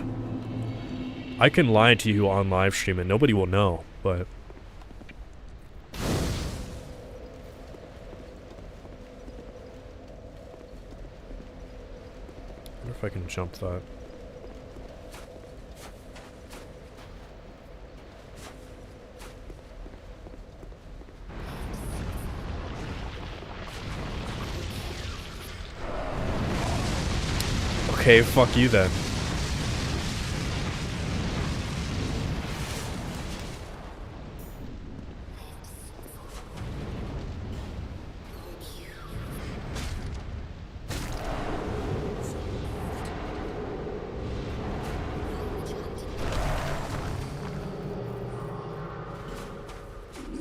I can lie to you on live stream and nobody will know, but... I wonder if I can jump that. Okay, fuck you then.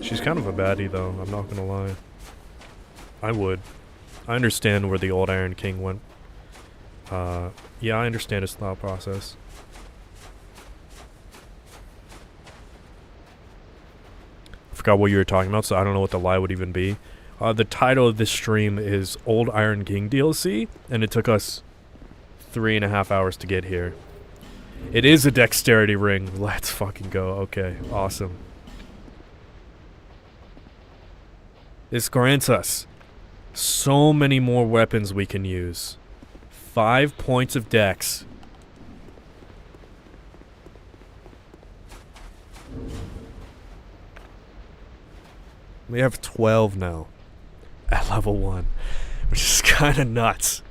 She's kind of a baddie though, I'm not gonna lie. I would. I understand where the old Iron King went. Yeah, I understand his thought process. I forgot what you were talking about, so I don't know what the lie would even be. The title of this stream is Old Iron King DLC, and it took us 3.5 hours to get here. It is a dexterity ring. Let's fucking go. Okay, awesome. This grants us so many more weapons we can use. 5 points of dex. We have 12 now at level 1, which is kind of nuts.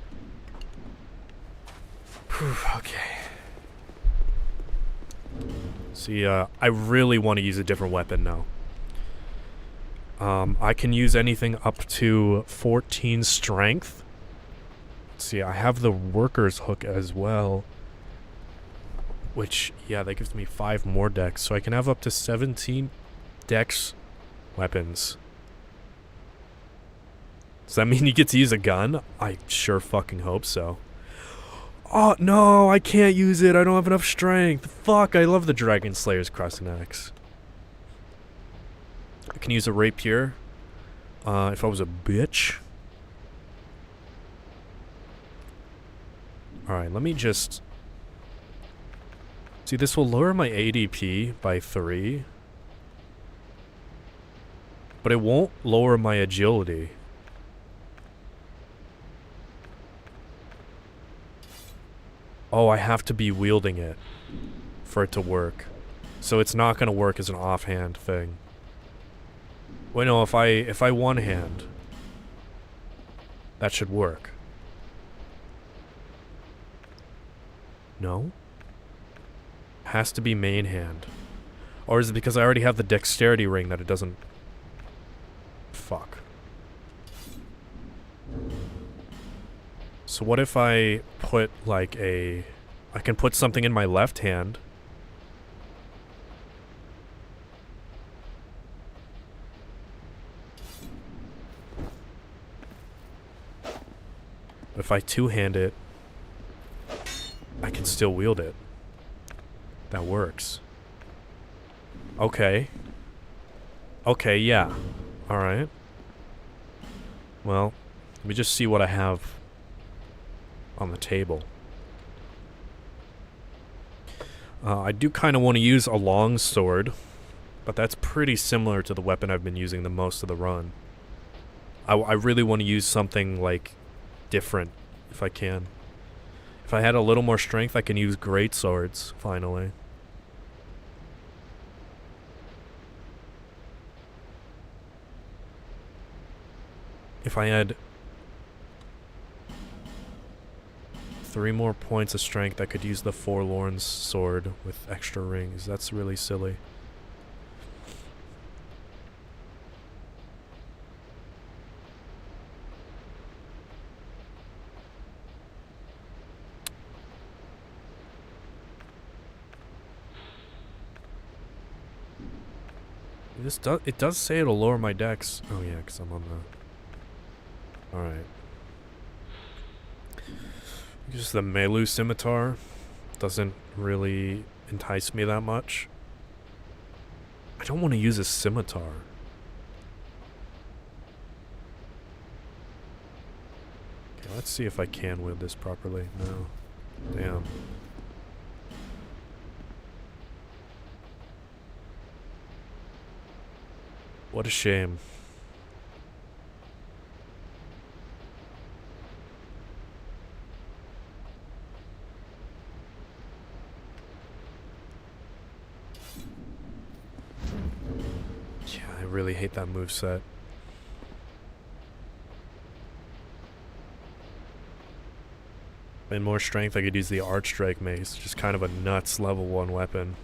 Whew, okay. See, I really want to use a different weapon now. I can use anything up to 14 strength. See, I have the worker's hook as well, which, yeah, that gives me 5 more dex, so I can have up to 17 dex weapons. Does that mean you get to use a gun? I sure fucking hope so. Oh, no, I can't use it. I don't have enough strength. Fuck, I love the Dragon Slayer's Crescent Axe. I can use a rapier, if I was a bitch. Alright, let me just... See, this will lower my ADP by 3. But it won't lower my agility. Oh, I have to be wielding it for it to work. So it's not going to work as an offhand thing. Wait, no, if I one hand, that should work. No? Has to be main hand. Or is it because I already have the dexterity ring that it doesn't... Fuck. So what if I put like a... I can put something in my left hand. If I two-hand it, I can still wield it. That works. Okay. Okay, yeah. Alright. Well, let me just see what I have on the table. I do kind of want to use a long sword, but that's pretty similar to the weapon I've been using the most of the run. I really want to use something, like, different, if I can. If I had a little more strength, I can use great swords, finally. if I had 3 more points of strength, I could use the Forlorn's sword with extra rings. That's really silly. It does say it'll lower my dex. Oh yeah, because I'm on the... Alright. Just the Melu scimitar doesn't really entice me that much. I don't want to use a scimitar. Okay, let's see if I can wield this properly. No. Damn. What a shame. Yeah, I really hate that moveset. And more strength, I could use the Arch Strike Mace, just kind of a nuts level 1 weapon.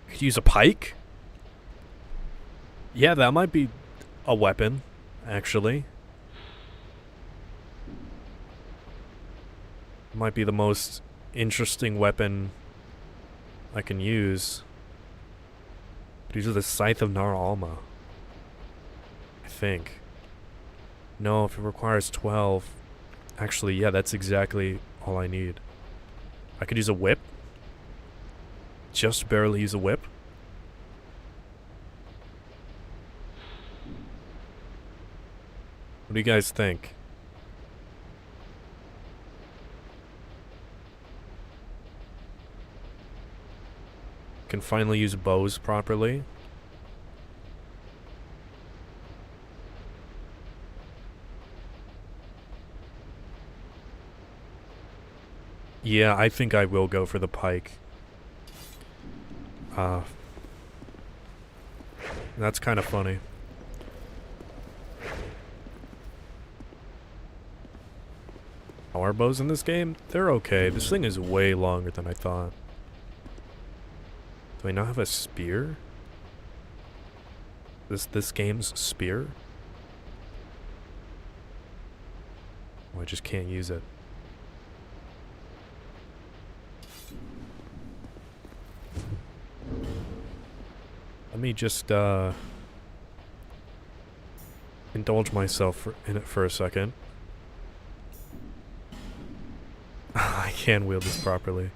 I could use a pike? Yeah, that might be a weapon, actually. Might be the most interesting weapon I can use. These are the Scythe of Nar Alma. I think. No, if it requires 12. Actually, yeah, that's exactly all I need. I could use a whip. Just barely use a whip. What do you guys think? Can finally use bows properly. Yeah, I think I will go for the pike. That's kind of funny. Power bows in this game? They're okay. This thing is way longer than I thought. Do I now have a spear? This game's spear? Oh, I just can't use it. Let me just indulge myself in it for a second. I can wield this properly.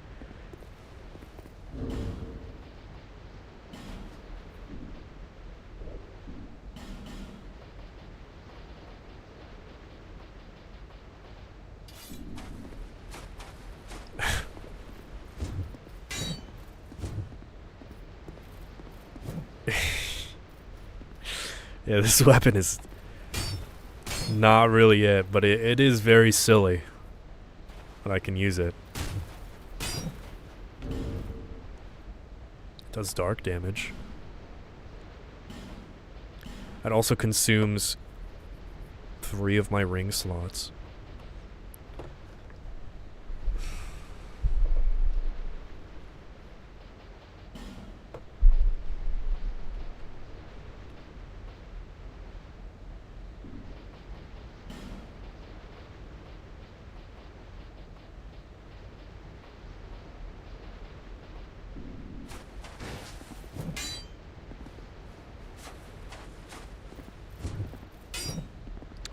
Yeah, this weapon is not really it, but it is very silly that I can use it. It does dark damage. It also consumes 3 of my ring slots.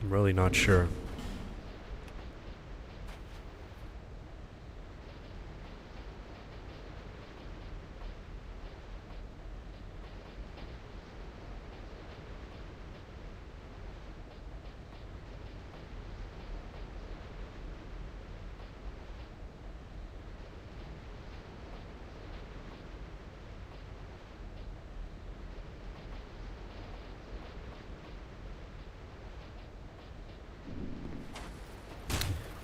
I'm really not sure.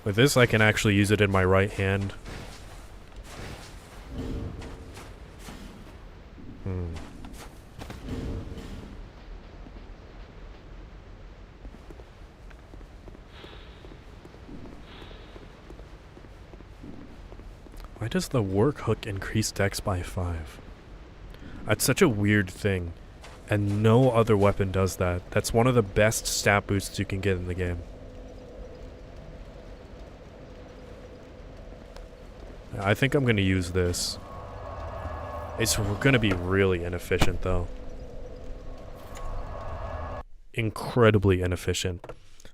With this, I can actually use it in my right hand. Why does the work hook increase dex by 5? That's such a weird thing. And no other weapon does that. That's one of the best stat boosts you can get in the game. I think I'm going to use this. It's going to be really inefficient, though. Incredibly inefficient.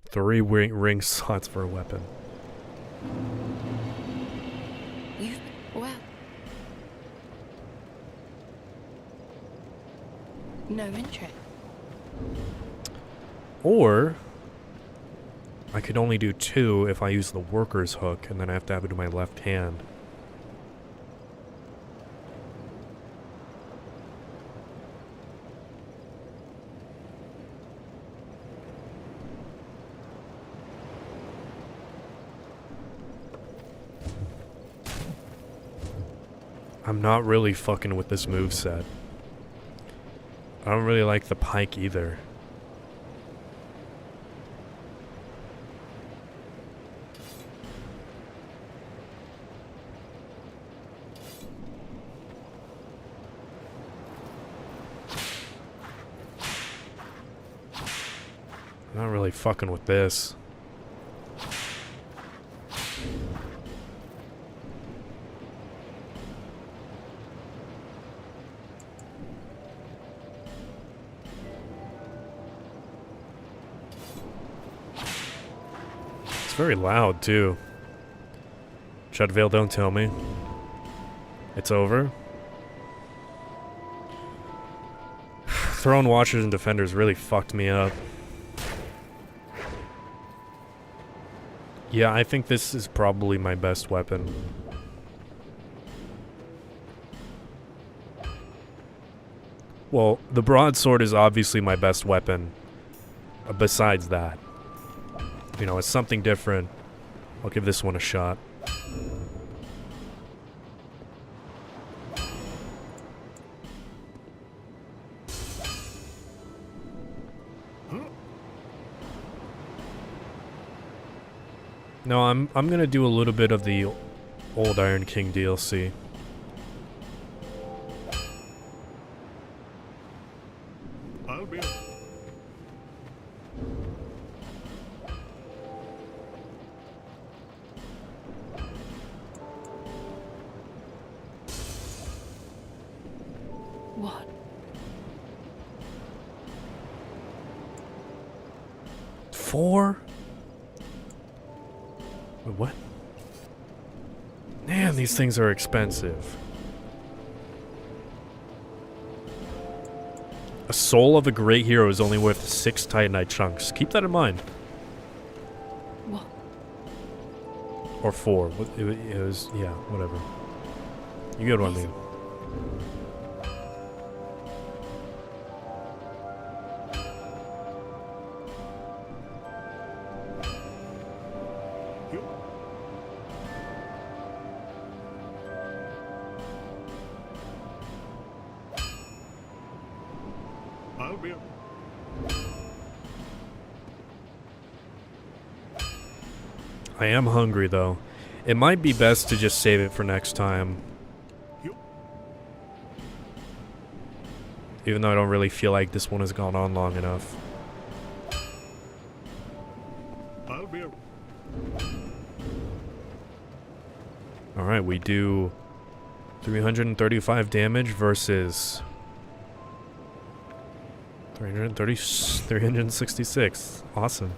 3 ring slots for a weapon. Well. No interest. Or I could only do 2 if I use the worker's hook, and then I have to have it in my left hand. I'm not really fucking with this moveset. I don't really like the pike either. I'm not really fucking with this. It's very loud, too. Shudvale, don't tell me. It's over. Throne Watchers and Defenders really fucked me up. Yeah, I think this is probably my best weapon. Well, the broadsword is obviously my best weapon. Besides that. You know, it's something different. I'll give this one a shot. No, I'm gonna do a little bit of the old Iron King DLC. I'll be. What? Four? Wait, what? Man, these things are expensive. A soul of a great hero is only worth 6 Titanite chunks. Keep that in mind. What? Or 4. It was, yeah, whatever. You get what I mean. I'll be. I am hungry, though. It might be best to just save it for next time. Even though I don't really feel like this one has gone on long enough. I'll be. Alright, we do 335 damage versus 366. Awesome.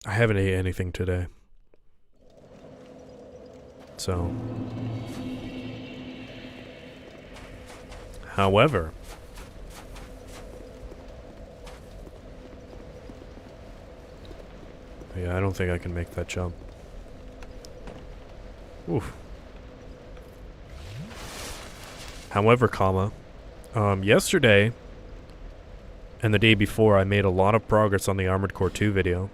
I haven't ate anything today. So. However, yeah, I don't think I can make that jump. Oof. However, yesterday and the day before, I made a lot of progress on the Armored Core 2 video.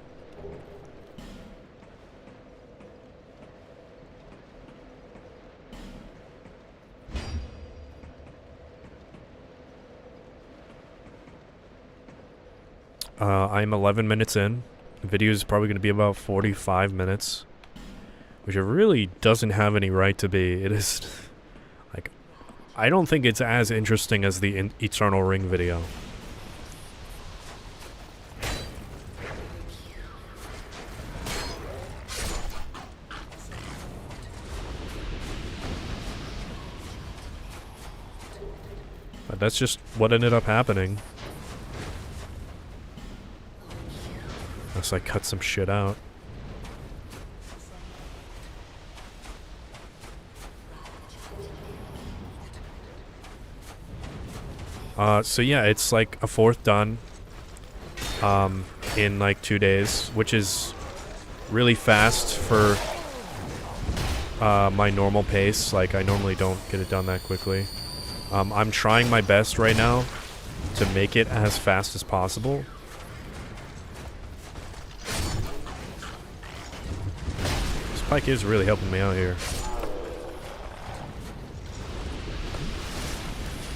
I'm 11 minutes in. The video is probably going to be about 45 minutes. Which it really doesn't have any right to be. It is... like, I don't think it's as interesting as the Eternal Ring video. But that's just what ended up happening. Unless I cut some shit out. So yeah, it's like a 4th done. In like 2 days, which is really fast for my normal pace. Like, I normally don't get it done that quickly. I'm trying my best right now to make it as fast as possible. Spike is really helping me out here.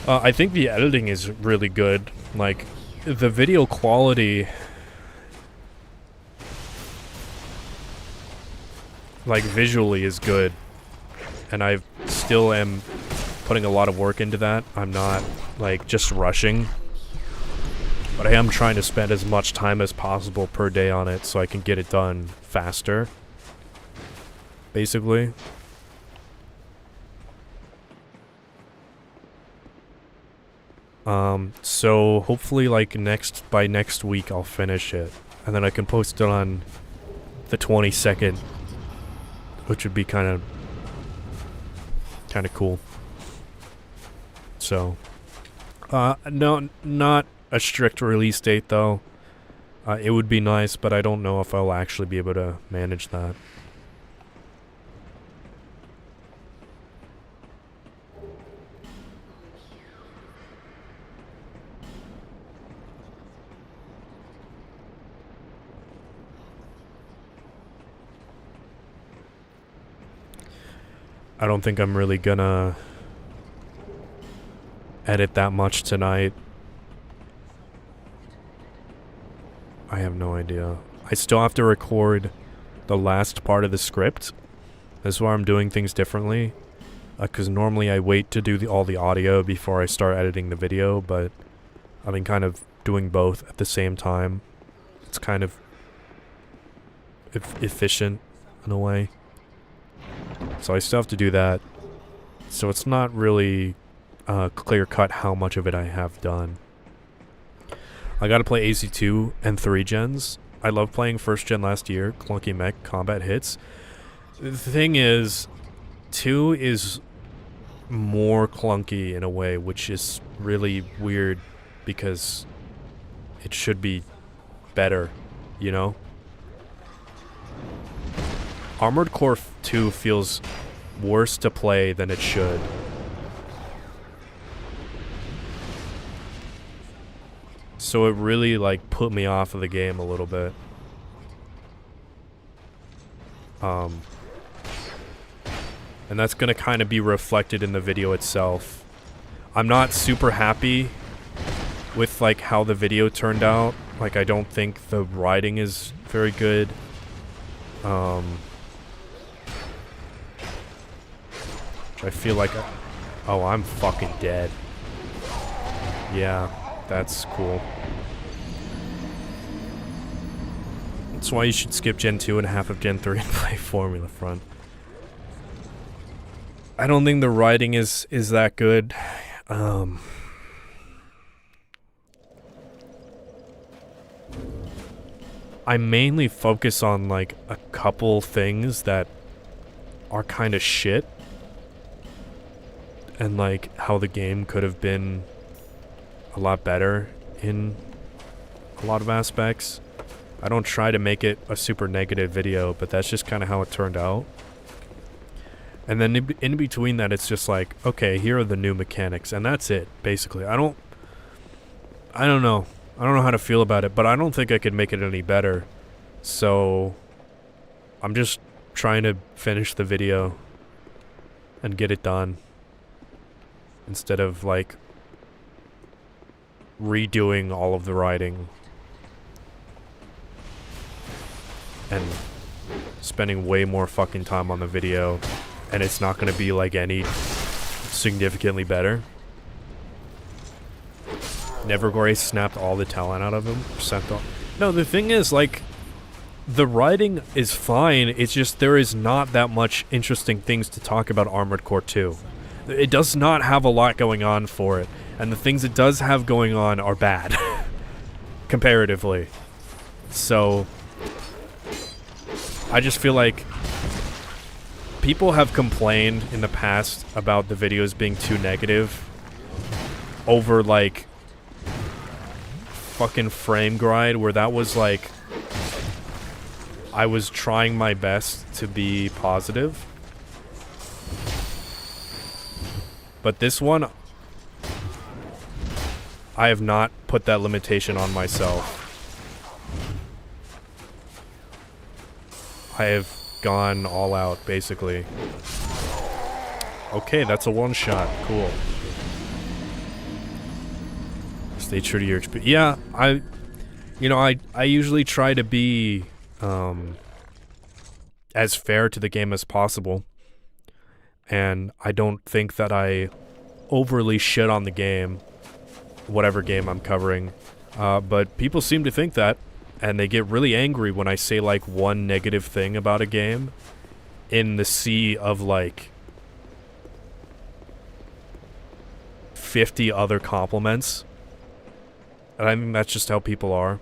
I think the editing is really good. Like, the video quality... like, visually is good. And I still am putting a lot of work into that. I'm not, like, just rushing. But I am trying to spend as much time as possible per day on it so I can get it done faster. Basically. So hopefully, like, by next week I'll finish it. And then I can post it on the 22nd. Which would be kind of cool. So, no, not a strict release date though. It would be nice, but I don't know if I'll actually be able to manage that. I don't think I'm really gonna edit that much tonight. I have no idea. I still have to record the last part of the script. This is why I'm doing things differently. Because normally I wait to do all the audio before I start editing the video, but I've been kind of doing both at the same time. It's kind of efficient in a way. So I still have to do that. So it's not really clear-cut how much of it I have done. I gotta play AC2 and 3 gens. I love playing 1st gen last year. Clunky mech combat hits. The thing is, 2 is more clunky in a way, which is really weird because it should be better, you know? Armored Core 2 feels worse to play than it should. So it really, like, put me off of the game a little bit. And that's gonna kind of be reflected in the video itself. I'm not super happy with, like, how the video turned out. Like, I don't think the writing is very good. I feel like... oh, I'm fucking dead. Yeah, that's cool. That's why you should skip Gen 2 and half of Gen 3 and play Formula Front. I don't think the writing is that good. I mainly focus on, like, a couple things that are kind of shit. And, like, how the game could have been a lot better in a lot of aspects. I don't try to make it a super negative video, but that's just kind of how it turned out. And then in between that, it's just like, okay, here are the new mechanics, and that's it, basically. I don't know. I don't know how to feel about it, but I don't think I could make it any better. So, I'm just trying to finish the video and get it done. Instead of, like, redoing all of the writing. and spending way more fucking time on the video, and it's not gonna be like any significantly better. Nevergrace snapped all the talent out of him. No, the thing is, like, the writing is fine, it's just there is not that much interesting things to talk about Armored Core 2. It does not have a lot going on for it, and the things it does have going on are bad, comparatively. So, I just feel like people have complained in the past about the videos being too negative over, like, fucking frame grind, where that was like I was trying my best to be positive, but this one I have not put that limitation on myself. I have gone all out, basically. Okay, that's a one-shot. Cool. Stay true to your experience. Yeah, I usually try to be as fair to the game as possible, and I don't think that I overly shit on the game, whatever game I'm covering, but people seem to think that, and they get really angry when I say like one negative thing about a game in the sea of like 50 other compliments. And I think that's just how people are.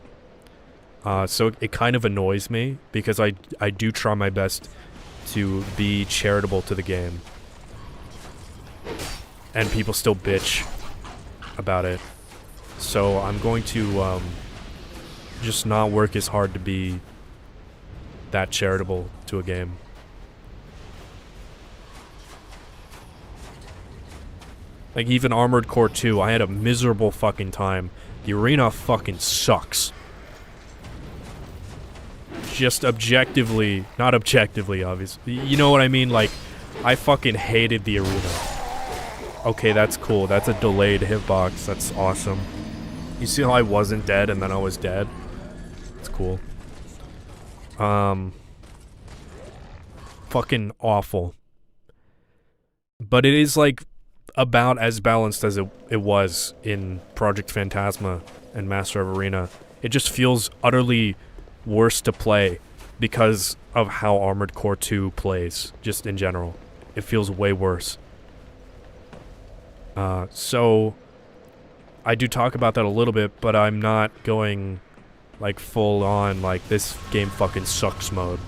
So it kind of annoys me, because I do try my best to be charitable to the game. And people still bitch about it. So I'm going to just not work as hard to be that charitable to a game. Like, even Armored Core 2, I had a miserable fucking time. The arena fucking sucks. Just objectively, not objectively, obviously. You know what I mean? Like, I fucking hated the arena. Okay, that's cool. That's a delayed hitbox. That's awesome. You see how I wasn't dead and then I was dead? It's cool. Fucking awful. But it is, like, about as balanced as it was in Project Phantasma and Master of Arena. It just feels utterly worse to play because of how Armored Core 2 plays, just in general. It feels way worse. So I do talk about that a little bit, but I'm not going like full on like this game fucking sucks mode.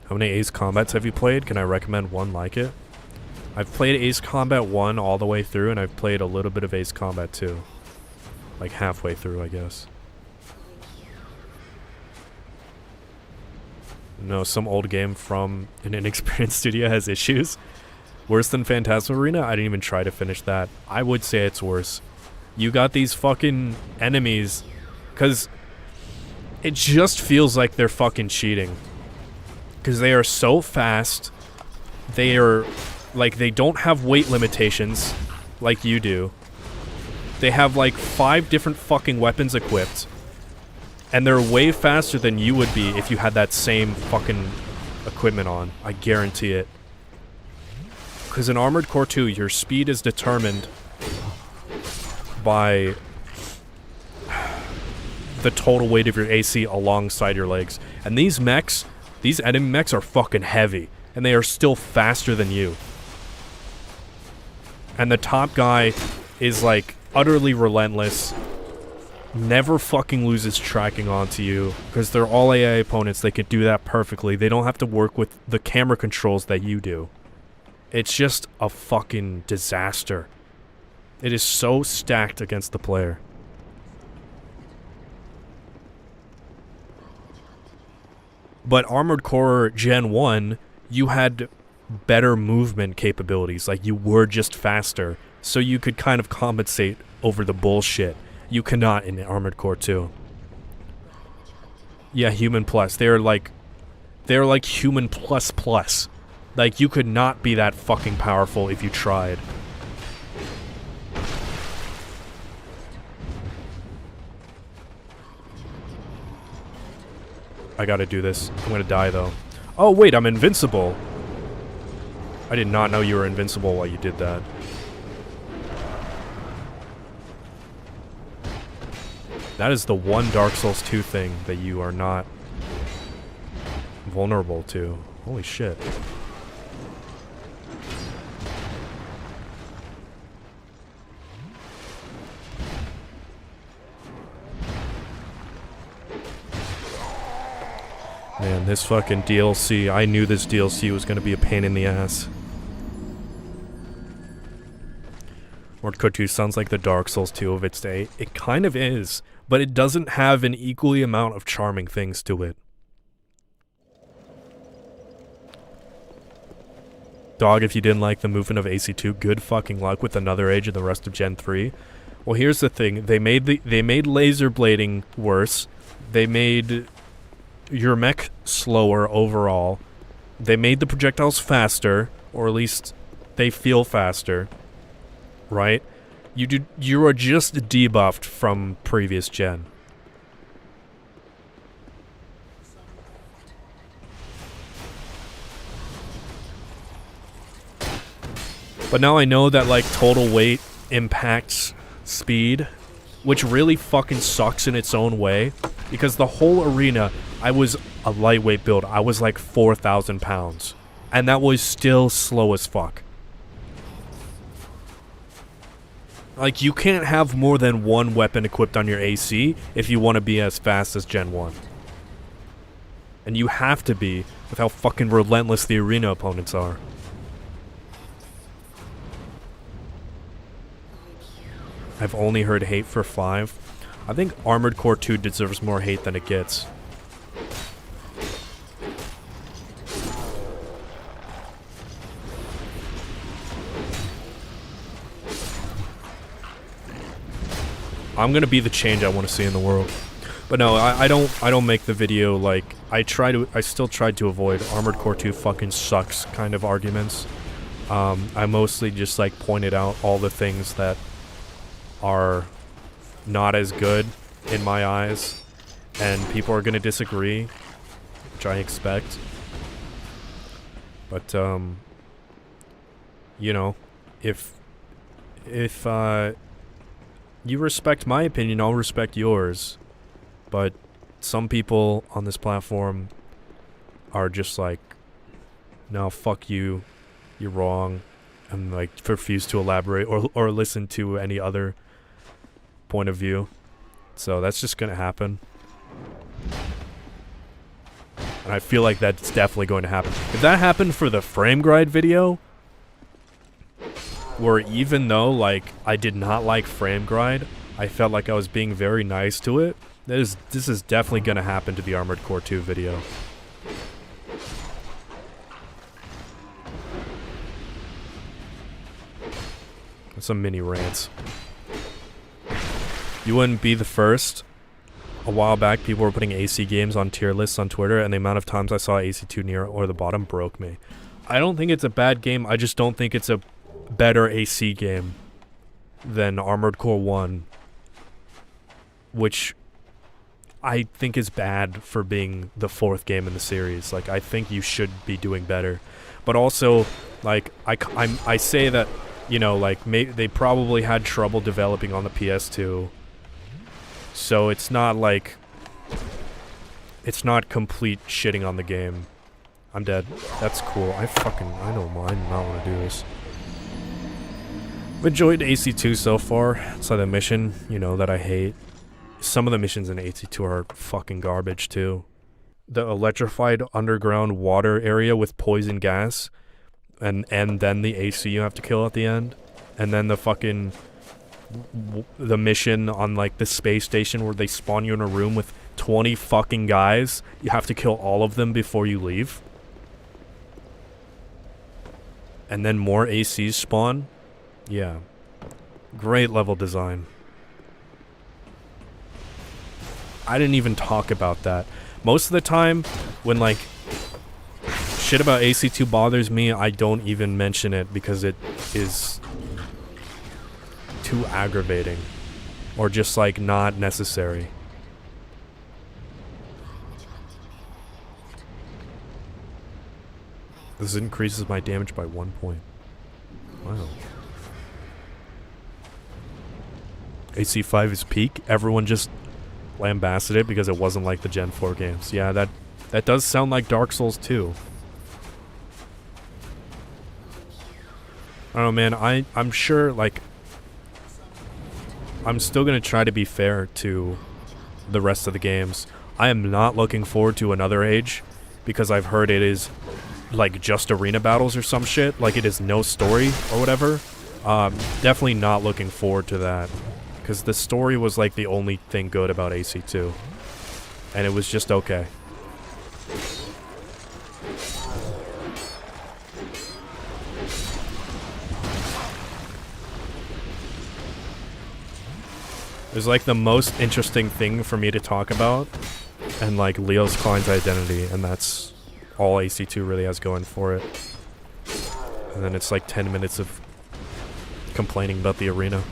How many Ace Combats have you played? Can I recommend one like it? I've played Ace Combat 1 all the way through, and I've played a little bit of Ace Combat 2. Like halfway through, I guess. No, some old game from an inexperienced studio has issues. Worse than Phantasma Arena? I didn't even try to finish that. I would say it's worse. You got these fucking enemies, because it just feels like they're fucking cheating. Because they are so fast, they are, like, they don't have weight limitations like you do. They have, like, 5 different fucking weapons equipped. And they're way faster than you would be if you had that same fucking equipment on. I guarantee it. Because in Armored Core 2, your speed is determined by the total weight of your AC alongside your legs. And these mechs... These enemy mechs are fucking heavy, and they are still faster than you. And the top guy is, like, utterly relentless, never fucking loses tracking onto you, because they're all AI opponents. They could do that perfectly. They don't have to work with the camera controls that you do. It's just a fucking disaster. It is so stacked against the player. But Armored Core Gen 1, you had better movement capabilities. Like, you were just faster. So you could kind of compensate over the bullshit. You cannot in Armored Core 2. Yeah, Human Plus. They're like Human Plus Plus. Like, you could not be that fucking powerful if you tried. I gotta do this. I'm gonna die, though. Oh, wait, I'm invincible. I did not know you were invincible while you did that. That is the one Dark Souls 2 thing that you are not vulnerable to. Holy shit. Man, this fucking DLC, I knew this DLC was gonna be a pain in the ass. Armored Core 2 sounds like the Dark Souls 2 of its day. It kind of is, but it doesn't have an equally amount of charming things to it. Dog, if you didn't like the movement of AC2, good fucking luck with Another Age and the rest of Gen 3. Well, here's the thing. They made laser blading worse. They made your mech slower overall. They made the projectiles faster, or at least they feel faster. Right? You are just debuffed from previous gen. But now I know that, like, total weight impacts speed, which really fucking sucks in its own way, because the whole arena, I was a lightweight build. I was like 4,000 pounds, and that was still slow as fuck. Like, you can't have more than one weapon equipped on your AC if you want to be as fast as Gen 1. And you have to be with how fucking relentless the arena opponents are. I've only heard hate for 5. I think Armored Core 2 deserves more hate than it gets. I'm gonna be the change I want to see in the world. But no, I don't make the video like I still tried to avoid Armored Core 2 fucking sucks kind of arguments. I mostly just like pointed out all the things that are not as good in my eyes, and people are gonna disagree, which I expect. But you know, if you respect my opinion, I'll respect yours. But some people on this platform are just like, no, fuck you, you're wrong, and like refuse to elaborate or listen to any other point of view. So that's just gonna happen. And I feel like that's definitely going to happen. If that happened for the frame grind video, where even though, like, I did not like frame grind, I felt like I was being very nice to it, this is definitely going to happen to the Armored Core 2 video. Some mini rants. You wouldn't be the first. A while back, people were putting AC games on tier lists on Twitter, and the amount of times I saw AC2 near or the bottom broke me. I don't think it's a bad game, I just don't think it's a better AC game than Armored Core 1, which I think is bad for being the 4th game in the series. Like, I think you should be doing better. But also, like, I say that, you know, like, they probably had trouble developing on the PS2, so it's not like, it's not complete shitting on the game. I'm dead. That's cool. I don't mind not want to do this. I've enjoyed AC2 so far. Outside the mission, you know, that I hate. Some of the missions in AC2 are fucking garbage too. The electrified underground water area with poison gas, and then the AC you have to kill at the end, and then the fucking the mission on like the space station where they spawn you in a room with 20 fucking guys. You have to kill all of them before you leave. And then more ACs spawn. Yeah. Great level design. I didn't even talk about that. Most of the time, when like shit about AC2 bothers me, I don't even mention it because it is too aggravating. Or just, like, not necessary. This increases my damage by 1 point. Wow. AC5 is peak. Everyone just lambasted it because it wasn't like the Gen 4 games. Yeah, that does sound like Dark Souls 2. I don't know, man. I'm sure, like, I'm still gonna try to be fair to the rest of the games. I am not looking forward to Another Age because I've heard it is like just arena battles or some shit. Like it is no story or whatever. Definitely not looking forward to that because the story was like the only thing good about AC2, and it was just okay. It's like the most interesting thing for me to talk about, and like Leo's Klein's identity, and that's all AC2 really has going for it. And then it's like 10 minutes of complaining about the arena.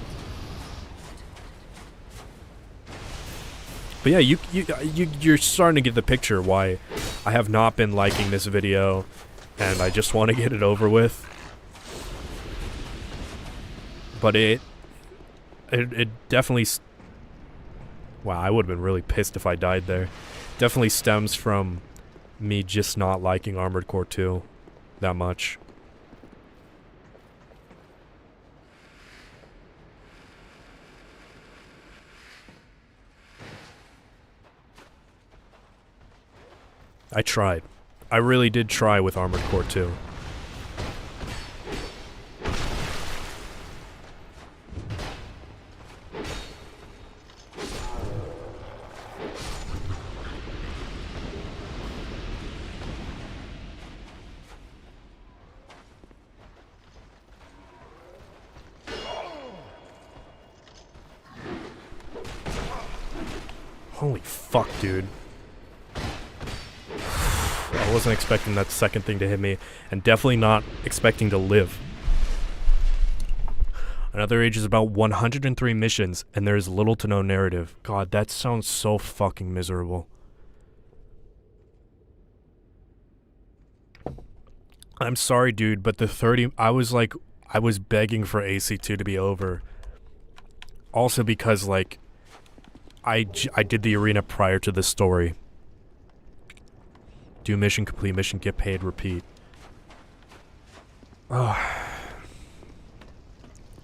But yeah, you're starting to get the picture why I have not been liking this video, and I just want to get it over with. But it definitely. Wow, I would have been really pissed if I died there. Definitely stems from me just not liking Armored Core 2 that much. I tried. I really did try with Armored Core 2. Holy fuck, dude. I wasn't expecting that second thing to hit me, and definitely not expecting to live. Another Age is about 103 missions, and there is little to no narrative. God, that sounds so fucking miserable. I'm sorry, dude, but the 30... I was begging for AC2 to be over. Also because, like, I did the arena prior to the story. Do mission, complete mission, get paid, repeat. Ugh.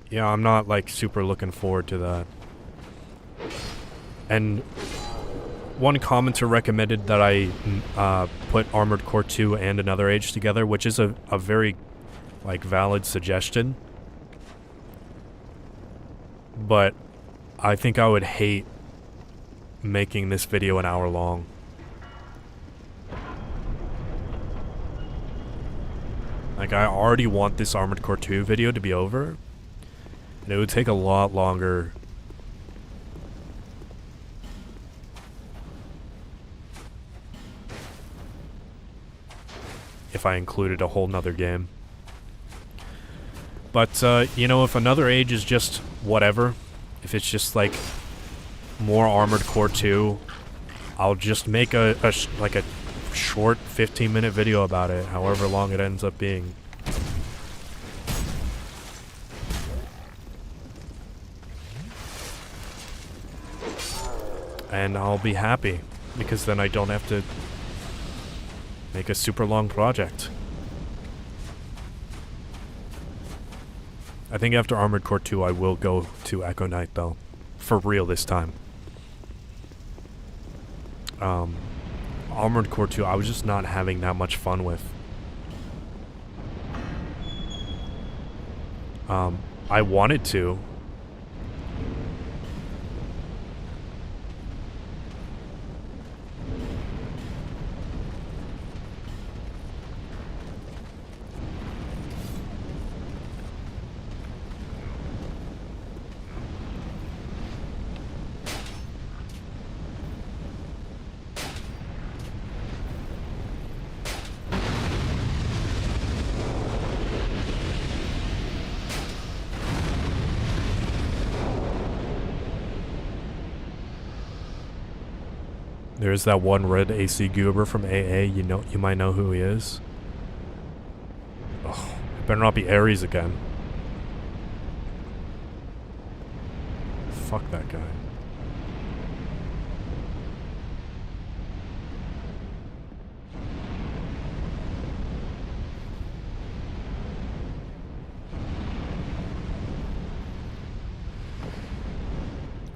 Yeah, I'm not, like, super looking forward to that. And one commenter recommended that I put Armored Core 2 and Another Age together, which is a very, like, valid suggestion. But I think I would hate making this video an hour long. Like, I already want this Armored Core 2 video to be over, and it would take a lot longer. If I included a whole nother game. But, you know, if Another Age is just whatever, if it's just, like, more Armored Core 2, I'll just make a short 15-minute video about it, however long it ends up being. And I'll be happy, because then I don't have to make a super long project. I think after Armored Core 2 I will go to Echo Knight though. For real this time. Armored Core 2 I was just not having that much fun with. I wanted to. There's that one red AC goober from AA. You might know who he is. Oh, it better not be Ares again. Fuck that guy.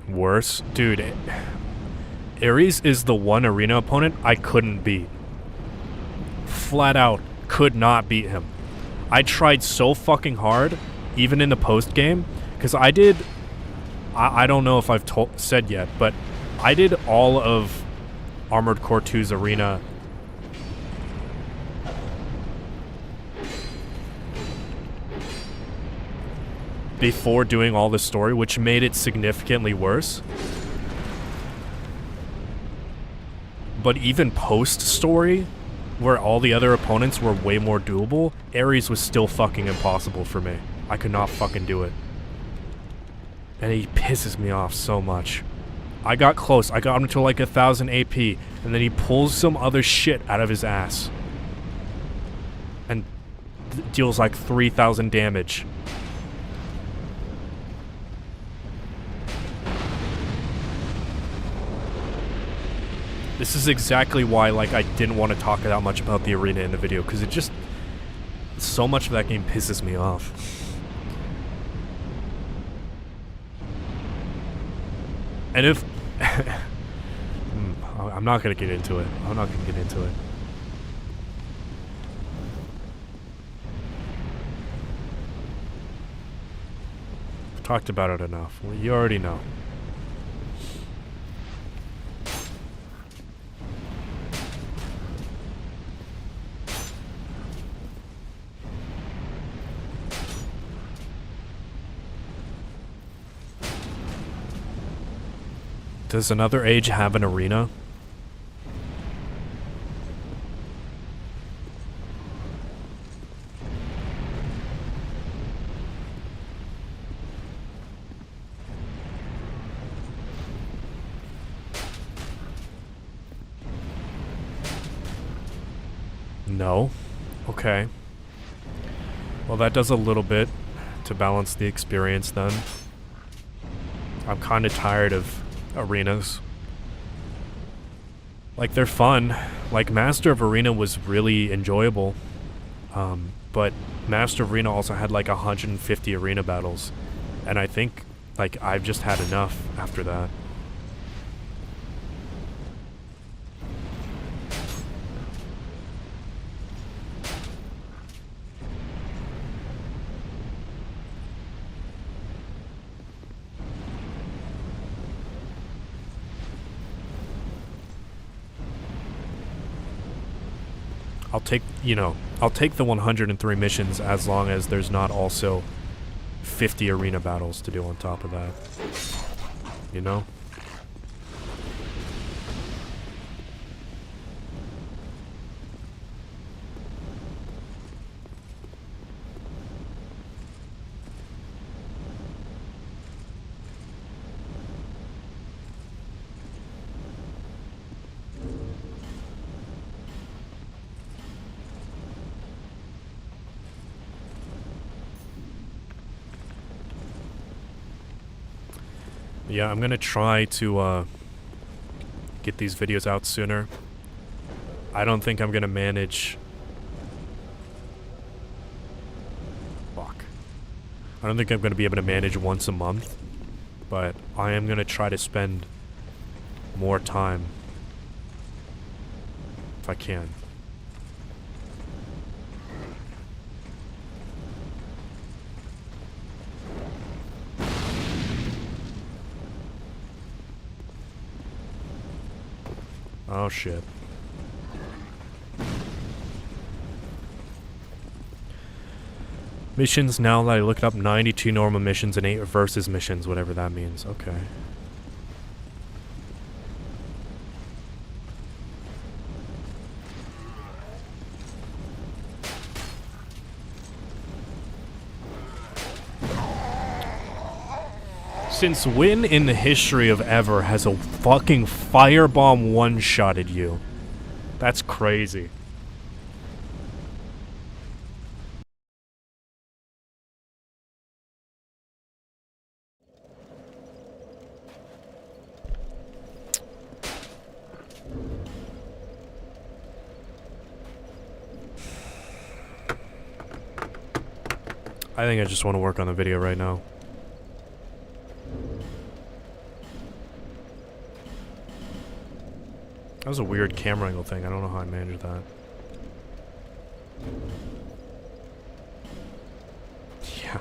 Worse? Dude, Ares is the one arena opponent I couldn't beat. Flat out, could not beat him. I tried so fucking hard, even in the post game, because I did... I don't know if I've said yet, but I did all of Armored Core 2's arena before doing all the story, which made it significantly worse. But even post-story, where all the other opponents were way more doable, Ares was still fucking impossible for me. I could not fucking do it. And he pisses me off so much. I got close. I got him to like 1,000 AP, and then he pulls some other shit out of his ass. And deals like 3,000 damage. This is exactly why, like, I didn't want to talk that much about the arena in the video, because it just... so much of that game pisses me off. And if... I'm not going to get into it. I'm not going to get into it. I've talked about it enough. Well, you already know. Does another age have an arena? No? Okay. Well, that does a little bit to balance the experience then. I'm kind of tired of arenas. Like, they're fun. Like, Master of Arena was really enjoyable. But Master of Arena also had like 150 arena battles. And I think, like, I've just had enough after that. I'll take, you know, I'll take the 103 missions as long as there's not also 50 arena battles to do on top of that. You know? Yeah, I'm gonna try to get these videos out sooner. I don't think I'm gonna manage... Fuck. I don't think I'm gonna be able to manage once a month, but I am gonna try to spend more time if I can. Oh shit. Missions now that I looked up, 92 normal missions and 8 versus missions, whatever that means. Okay. Since when in the history of ever has a fucking firebomb one-shotted you? That's crazy. I think I just want to work on the video right now. That was a weird camera angle thing. I don't know how I managed that. Yeah.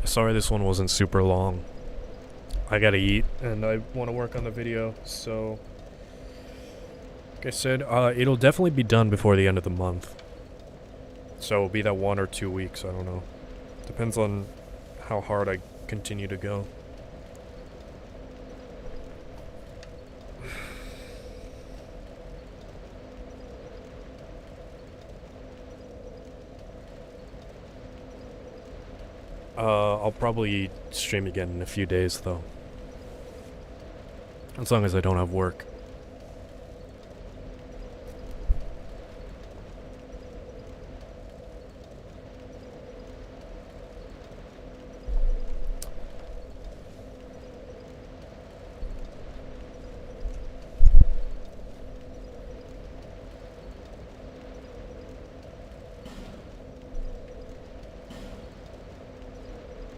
Sorry this one wasn't super long. I gotta eat and I want to work on the video, so like I said, it'll definitely be done before the end of the month. So it'll be that 1 or 2 weeks, I don't know. Depends on how hard I continue to go. I'll probably stream again in a few days, though. As long as I don't have work.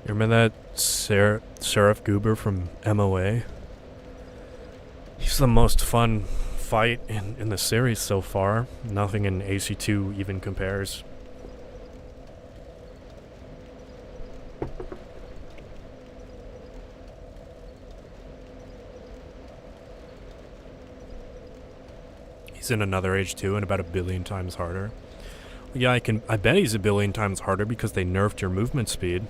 You remember that Seraph Goober from MOA? He's the most fun fight in the series so far. Nothing in AC2 even compares. He's in another age too, and about 1 billion times harder. Yeah, I bet he's 1 billion times harder because they nerfed your movement speed.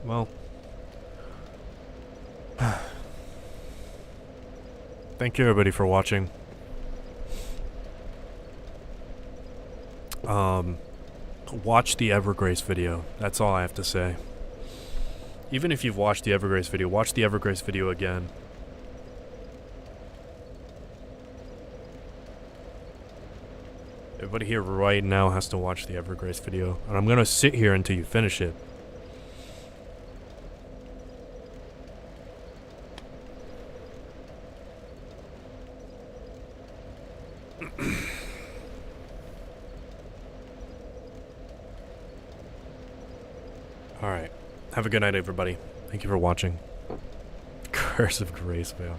Well, thank you everybody for watching. Watch the Evergrace video. That's all I have to say. Even if you've watched the Evergrace video, watch the Evergrace video again. Everybody here right now has to watch the Evergrace video, and I'm gonna sit here until you finish it. Alright. Have a good night, everybody. Thank you for watching. Curse of Grace, man.